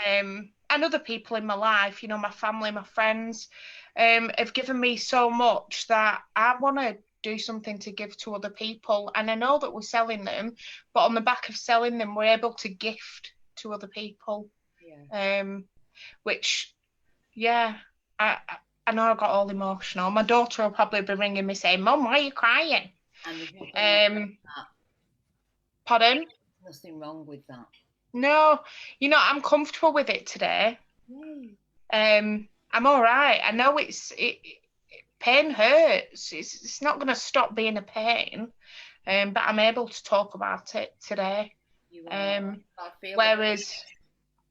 And other people in my life, you know, my family, my friends, have given me so much that I want to do something to give to other people. And I know that we're selling them, but on the back of selling them, we're able to gift to other people. Yeah. Which, yeah, I know I got all emotional. My daughter will probably be ringing me saying, "Mum, why are you crying?" Pardon? Nothing wrong with that. No, you know, I'm comfortable with it today. I'm all right. I know pain hurts. It's not going to stop being a pain, but I'm able to talk about it today. Whereas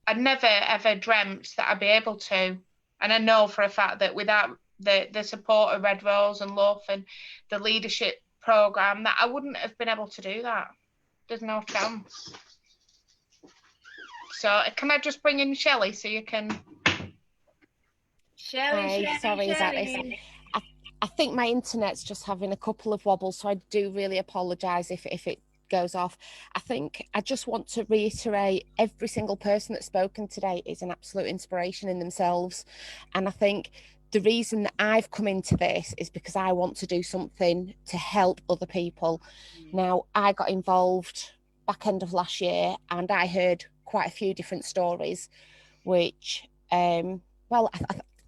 I never ever dreamt that I'd be able to, and I know for a fact that without the support of Red Rose and LUF and the leadership programme, that I wouldn't have been able to do that. There's no chance. So can I just bring in Shelley so you can... Shelley. Sorry about this. I think my internet's just having a couple of wobbles, so I do really apologise if it goes off. I think I just want to reiterate, every single person that's spoken today is an absolute inspiration in themselves. And I think the reason that I've come into this is because I want to do something to help other people. Now, I got involved back end of last year, and I heard quite a few different stories, which, well,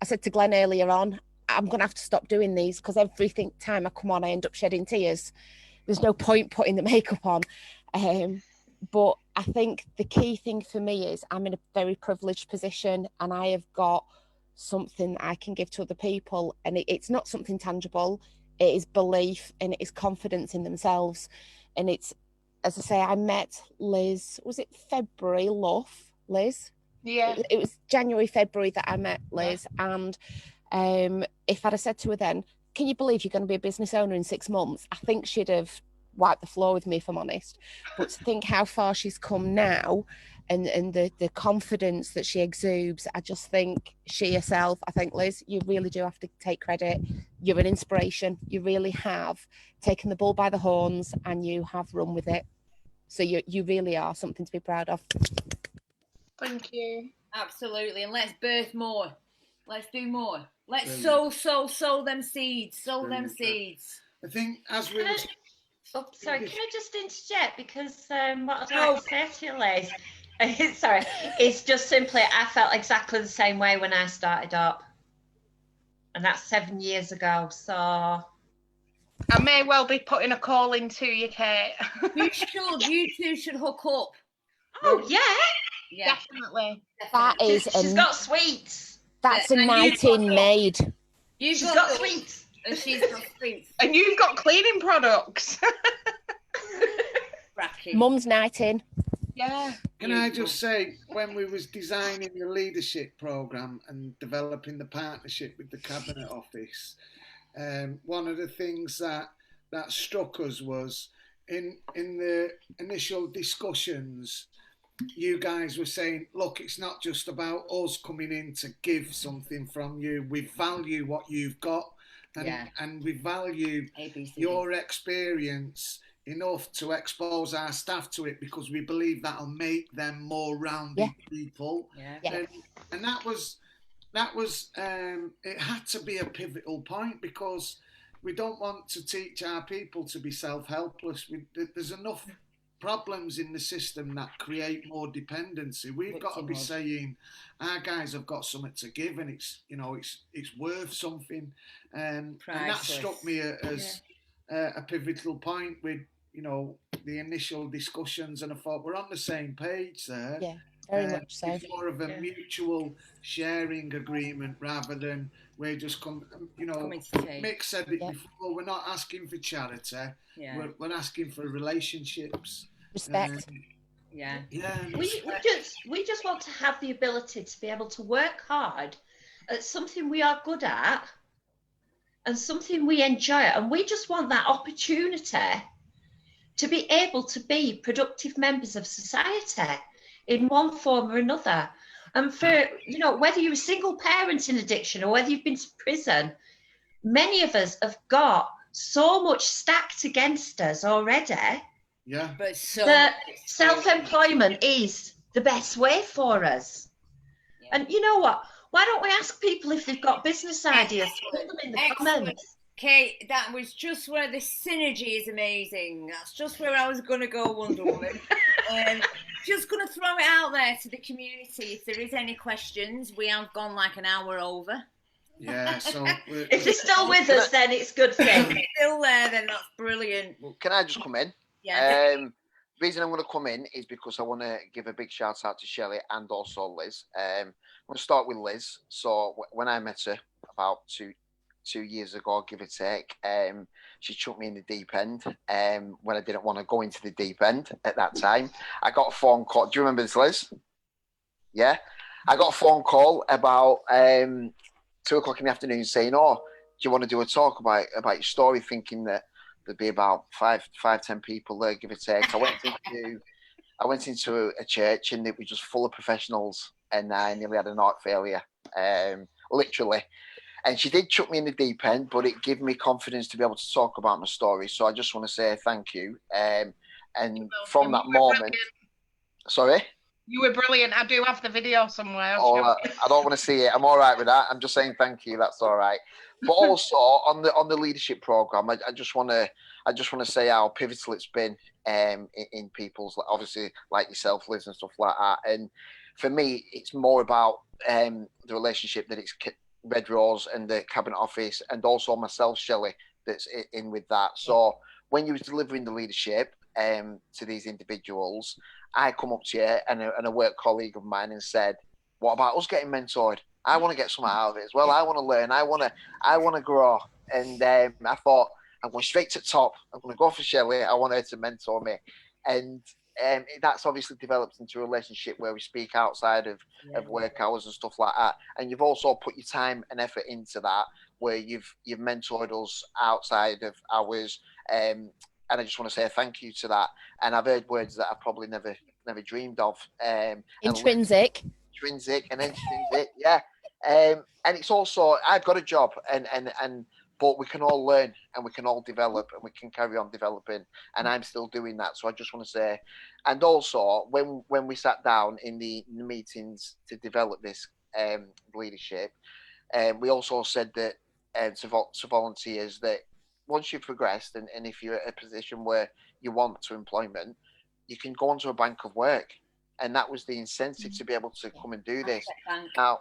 I said to Glenn earlier on, I'm going to have to stop doing these, because every time I come on, I end up shedding tears. There's no point putting the makeup on. But I think the key thing for me is I'm in a very privileged position, and I have got something that I can give to other people. And it's not something tangible. It is belief, and it is confidence in themselves. And it's, as I say, I met Liz, was it February, LUF, Liz? Yeah. It was January, February that I met Liz. And if I'd have said to her then, can you believe you're going to be a business owner in 6 months? I think she'd have wiped the floor with me, if I'm honest. But to think how far she's come now, and the confidence that she exudes. I just think she herself, I think, Liz, you really do have to take credit. You're an inspiration. You really have taken the bull by the horns and you have run with it. So you really are something to be proud of. Thank you. Absolutely. And let's birth more. Let's do more. Let's Brilliant. sow them seeds. Sow them Brilliant. seeds. I think as we Oh, sorry, can I just interject? Because what I'd like to say to you, Liz, sorry, it's just simply I felt exactly the same way when I started up. And that's 7 years ago. So I may well be putting a call into you, Kate. You two should hook up. Oh, yeah. Yeah. Definitely. That is She's got sweets. That's a night in maid. She's got sweets. And she's got sweets. And you've got cleaning products. Mum's night in. Yeah. Can I just say, when we was designing the leadership programme and developing the partnership with the Cabinet Office, one of the things that struck us was in the initial discussions, you guys were saying, look, it's not just about us coming in to give something from you. We value what you've got, and we value your experience enough to expose our staff to it, because we believe that'll make them more rounded people. And that was it had to be a pivotal point, because we don't want to teach our people to be self-helpless. There's enough problems in the system that create more dependency. We've got to be saying our guys have got something to give, and it's worth something. And that struck me as a pivotal point with the initial discussions, and I thought we're on the same page there. Yeah, very much so. It's more of a mutual sharing agreement rather than we're just Mick said it before, we're not asking for charity. We're asking for relationships, respect. We just want to have the ability to be able to work hard at something we are good at and something we enjoy, and we just want that opportunity to be able to be productive members of society in one form or another. And for, whether you're a single parent in addiction or whether you've been to prison, many of us have got so much stacked against us already. Yeah. But that self-employment is the best way for us. Yeah. And you know what? Why don't we ask people if they've got business ideas? Put them in the comments. Kate, that was just where the synergy is amazing. That's just where I was going to go, Wonder Woman. Just going to throw it out there to the community. If there is any questions, we have gone like an hour over. Yeah, so... if you're still with us, then it's good thing. If you're still there, then that's brilliant. Well, can I just come in? Yeah. The reason I'm going to come in is because I want to give a big shout out to Shelley and also Liz. I'm going to start with Liz. So when I met her about two years ago, give or take, she chucked me in the deep end when I didn't want to go into the deep end at that time. I got a phone call. Do you remember this, Liz? Yeah? I got a phone call about 2 o'clock in the afternoon saying, oh, do you want to do a talk about your story, thinking that there'd be about 10 people there, give or take. I went into a church and it was just full of professionals, and I nearly had an heart failure, literally. And she did chuck me in the deep end, but it gave me confidence to be able to talk about my story. So I just want to say thank you. And from that moment, sorry? You were brilliant. I do have the video somewhere. Oh, I don't want to see it. I'm all right with that. I'm just saying thank you. That's all right. But also on the leadership program, I just want to say how pivotal it's been in people's, obviously like yourself, Liz, and stuff like that. And for me, it's more about the relationship that it's Red Rose and the Cabinet Office, and also myself, Shelley, that's in with that. So when you was delivering the leadership to these individuals, I come up to you and a work colleague of mine and said, what about us getting mentored? I want to get something out of it as well. I want to learn. I want to grow. And I thought, I'm going straight to the top. I'm going to go for Shelley. I want her to mentor me. And that's obviously developed into a relationship where we speak outside of work hours and stuff like that. And you've also put your time and effort into that, where you've mentored us outside of hours. And I just want to say thank you to that. And I've heard words that I probably never never dreamed of. Intrinsic. Intrinsic and extrinsic, yeah. And it's also, I've got a job, but we can all learn and we can all develop and we can carry on developing, and I'm still doing that. So I just want to say, and also when we sat down in the meetings to develop this leadership, we also said that to volunteers that once you've progressed and if you're at a position where you want to employment, you can go onto a bank of work, and that was the incentive to be able to come and do this. Now,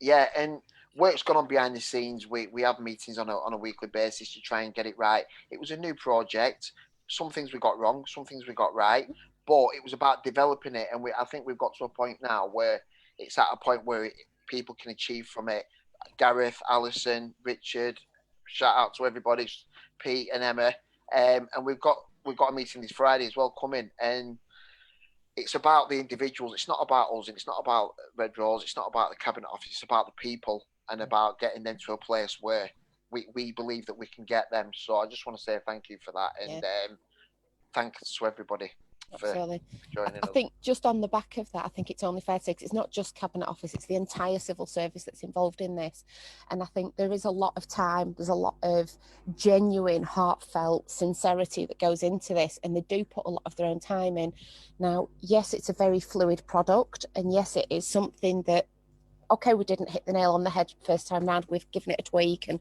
yeah, and work's gone on behind the scenes. We have meetings on a weekly basis to try and get it right. It was a new project. Some things we got wrong, some things we got right, but it was about developing it. And I think we've got to a point now where it's at a point where people can achieve from it. Gareth, Alison, Richard, shout out to everybody, Pete and Emma, and we've got a meeting this Friday as well coming, and it's about the individuals. It's not about us, and it's not about Red Rose. It's not about the Cabinet Office. It's about the people and about getting them to a place where we believe that we can get them. So I just want to say thank you for that, and thanks to everybody for joining us. I think just on the back of that, I think it's only fair to say it's not just Cabinet Office, it's the entire civil service that's involved in this. And I think there is a lot of time, there's a lot of genuine, heartfelt sincerity that goes into this, and they do put a lot of their own time in. Now, yes, it's a very fluid product, and yes, it is something that, okay, we didn't hit the nail on the head first time round, we've given it a tweak, and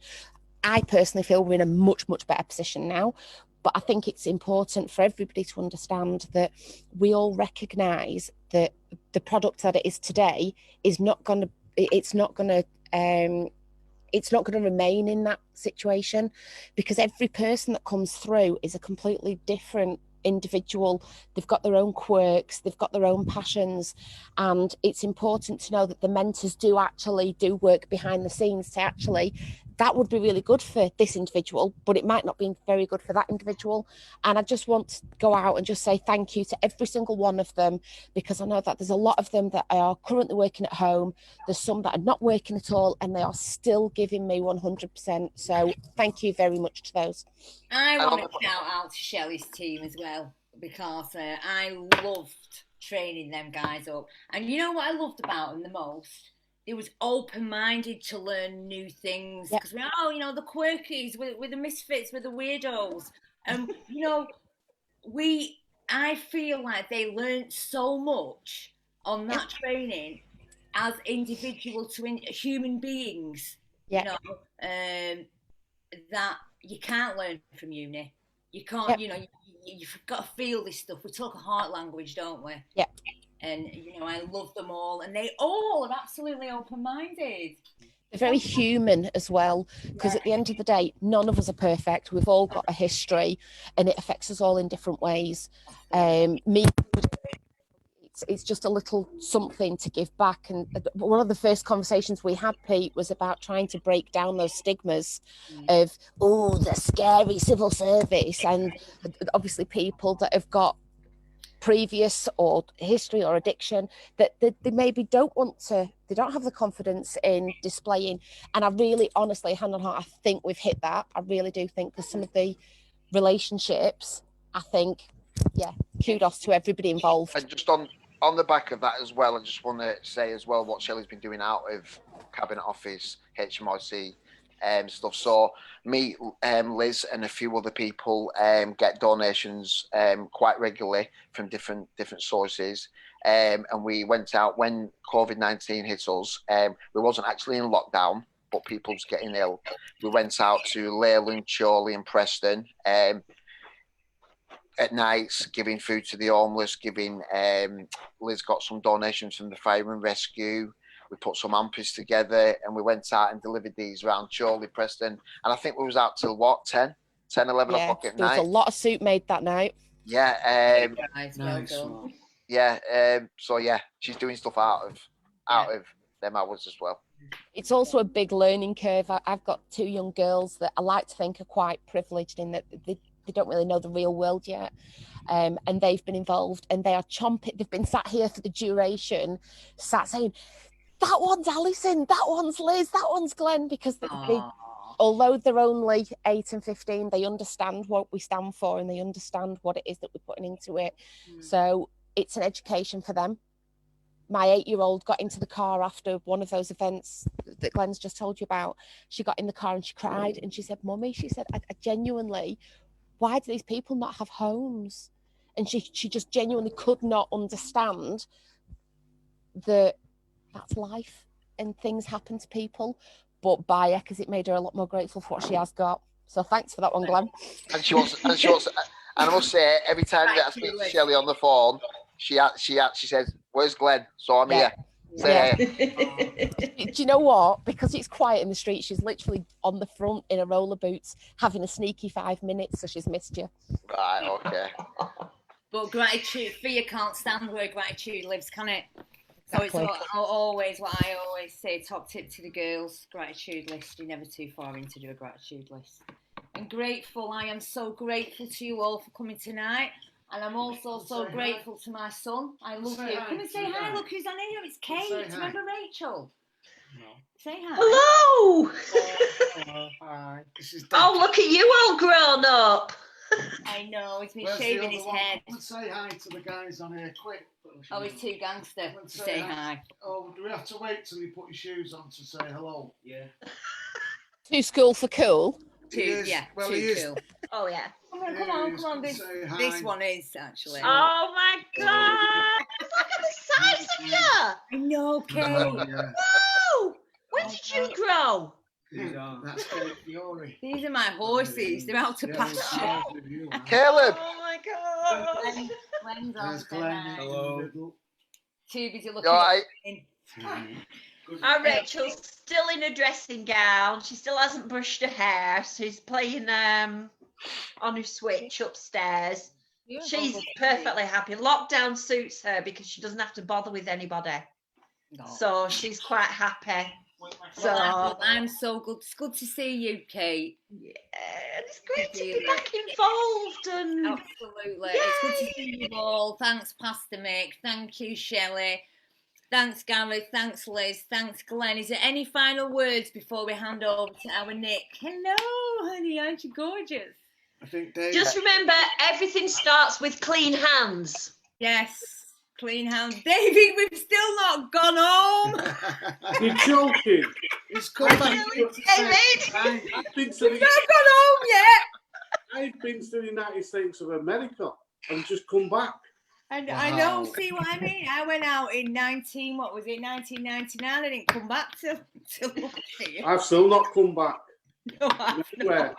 I personally feel we're in a much, much better position now. But I think it's important for everybody to understand that we all recognise that the product that it is today is not going to, it's not going to remain in that situation, because every person that comes through is a completely different individual. They've got their own quirks, they've got their own passions, and it's important to know that the mentors do work behind the scenes to actually, that would be really good for this individual, but it might not be very good for that individual. And I just want to go out and just say thank you to every single one of them, because I know that there's a lot of them that are currently working at home. There's some that are not working at all, and they are still giving me 100%. So thank you very much to those. I want to shout out to Shelley's team as well, because I loved training them guys up. And you know what I loved about them the most? They was open-minded to learn new things, because the quirkies, with the misfits, with the weirdos, and I feel like they learned so much on that training as individual to human beings. That you can't learn from uni. You can't. You've got to feel this stuff. We talk a heart language, don't we? Yeah. And, I love them all. And they all are absolutely open-minded. They're very human as well, because at the end of the day, none of us are perfect. We've all got a history, and it affects us all in different ways. It's just a little something to give back. And one of the first conversations we had, Pete, was about trying to break down those stigmas of, the scary civil service, and obviously people that have got previous or history or addiction that they maybe don't have the confidence in displaying. And I really, honestly, hand on heart, I think we've hit that. I really do think that some of the relationships, I think, kudos to everybody involved. And just on the back of that as well, I just want to say as well what Shelley's been doing out of Cabinet Office, HMRC, stuff. So me, Liz, and a few other people get donations quite regularly from different sources. And we went out when COVID-19 hit us. We wasn't actually in lockdown, but people was getting ill. We went out to Leyland, Chorley, and Preston at nights, giving food to the homeless. Liz got some donations from the fire and rescue. We put some ampers together, and we went out and delivered these around Chorley, Preston. And I think we was out till 10, 11 o'clock at night. There was a lot of soup made that night. Yeah. Nice. So she's doing stuff out of them hours as well. It's also a big learning curve. I've got two young girls that I like to think are quite privileged in that they don't really know the real world yet. And they've been involved, and they are chomping. They've been sat here for the duration, sat saying, that one's Alison, that one's Liz, that one's Glenn, because they, although they're only 8 and 15, they understand what we stand for, and they understand what it is that we're putting into it. So it's an education for them. My 8-year-old got into the car after one of those events that Glenn's just told you about. She got in the car and she cried and she said, Mummy, she said, I genuinely, why do these people not have homes? And she just genuinely could not understand that that's life and things happen to people. But by because it made her a lot more grateful for what she has got. So thanks for that one, Glenn. And I must say, every time that I speak to Shelley on the phone, she says, "Where's Glenn?" So I'm here. Yeah. Do you know what? Because it's quiet in the street, she's literally on the front in her roller boots, having a sneaky 5 minutes, so she's missed you. Right, okay. But gratitude, fear can't stand where gratitude lives, can it? So Exactly. it's always what I always say, top tip to the girls, gratitude list. You're never too far in to do a gratitude list. And grateful, I am so grateful to you all for coming tonight. And I'm also so grateful to my son. I love you. Come and say hi. Look who's on here. It's Kate. Do you remember Rachel? No. Say hi. Hello. Hi. This is Oh, look at you all grown up. I know. He's been Where's the shaving other his one? head. Come and say hi to the guys on here, quick. Oh, he's too gangster to say hi. Oh, do we have to wait till you put your shoes on to say hello? Yeah. Too school for cool. Too cool. Oh, yeah. Come on. This one is, actually. Oh, my God. Look at the size of you. I know, Kate. Whoa. When did you grow? That's Kate Fury. These are my horses. They're out to pasture. Caleb. Oh, my God. Glen's on. There's Glenn. Hello. Too busy looking. You all right? Our Rachel's still in a dressing gown. She still hasn't brushed her hair. She's playing on her Switch upstairs. She's perfectly happy. Lockdown suits her because she doesn't have to bother with anybody. No. So she's quite happy. So I'm so good. It's good to see you, Kate. Yeah, it's great to be back involved. And absolutely, it's good to see you all. Thanks, Pastor Mick. Thank you, Shelley. Thanks, Gareth. Thanks, Liz. Thanks, Glenn. Is there any final words before we hand over to our Nick? Hello, honey. Aren't you gorgeous? I think David. Just remember, everything starts with clean hands. Yes, clean hands. David, we've still not gone home. You're joking. It's come back. David. We've not gone home yet. I've been to the United States of America and just come back. And I know, see what I mean? I went out in 1999. I didn't come back till look at you. I've still not come back. No, I've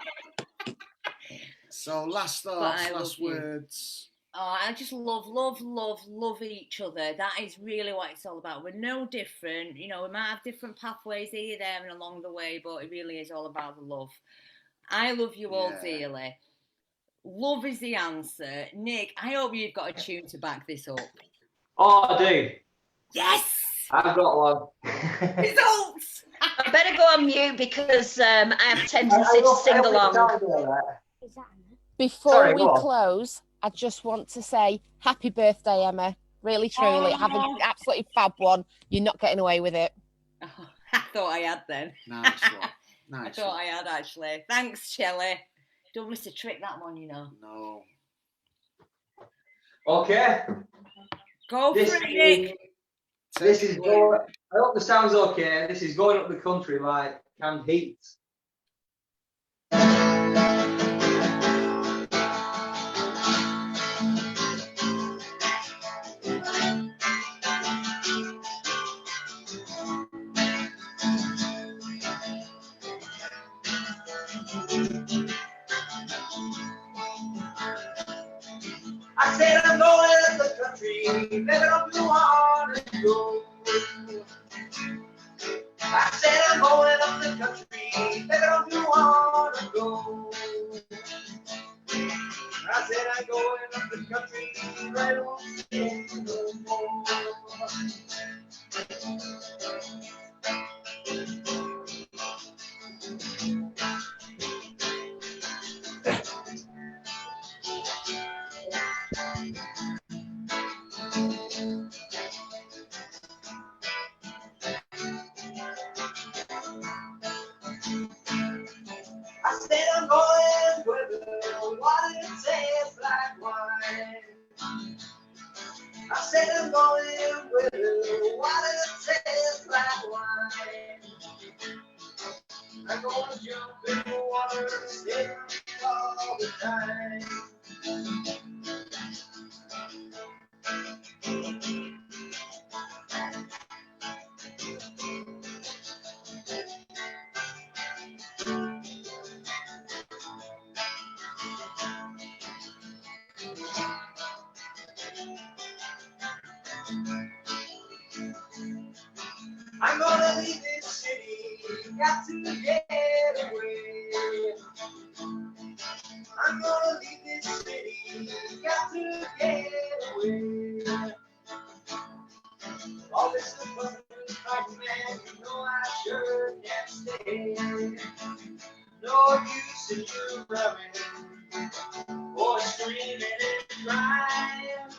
So last thoughts, last words. Oh, I just love each other. That is really what it's all about. We're no different. You know, we might have different pathways here, there, and along the way, but it really is all about the love. I love you all dearly. Love is the answer. Nick, I hope you've got a tune to back this up. Oh, I do. Yes! I've got one. Results! I better go on mute because I have a tendency to sing along. Before we close, I just want to say happy birthday, Emma. Really, truly. Have an absolutely fab one. You're not getting away with it. Oh, I thought I had then. Nice one. Nice. I thought I had, actually. Thanks, Shelley. Don't miss a trick, that one, you know. No. Okay. Go for it, Nick. This is going. I hope the sound's okay. This is going up the country like canned heat. I said I'm going up the country, baby, don't you want to go? I said I'm going up the country, baby, don't you want to go? I said I'm going up the country, right on the more. I said I'm going where the water tastes like wine. said I'm going with her, water tastes like wine. I'm gonna jump in the water, stay all the time. I'm gonna leave this city, got to get away. I'm gonna leave this city, got to get away. All this abundance, like man, you know I sure can't stay. No use in you running, or screaming and crying,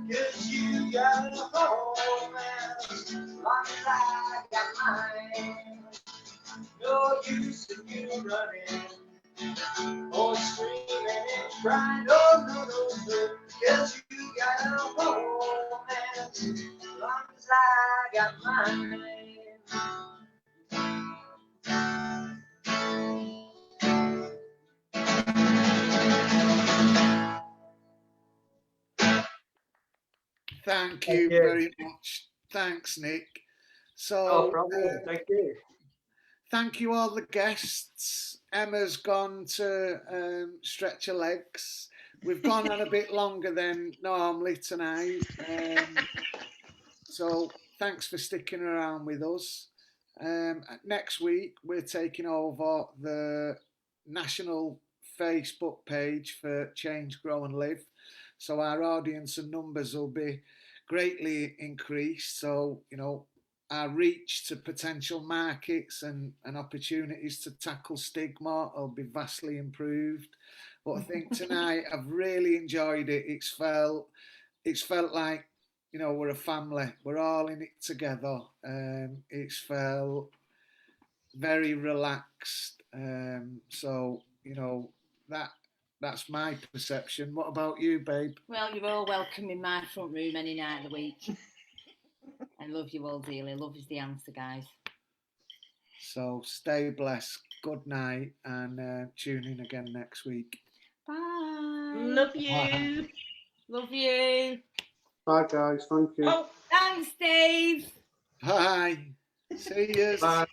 'cause you got a home as long as I got mine. No use in you running, or screaming and crying, no, no, no, no, 'cause you got a home as long as I got mine. Thank you very much. Thanks, Nick. So, No problem. Thank you. Thank you, all the guests. Emma's gone to stretch her legs. We've gone on a bit longer than normally tonight. So, thanks for sticking around with us. Next week, we're taking over the national Facebook page for Change, Grow and Live. So our audience and numbers will be greatly increased. So, you know, our reach to potential markets and opportunities to tackle stigma will be vastly improved. But I think tonight I've really enjoyed it. It's felt like, you know, we're a family. We're all in it together. It's felt very relaxed. So, you know, that's my perception. What about you, babe? Well, you're all welcome in my front room any night of the week. I love you all dearly. Love is the answer, guys. So stay blessed. Good night, and tune in again next week. Bye. Love you. Bye. Love you. Bye, guys. Thank you. Oh, thanks, Dave. Bye. See you. Bye.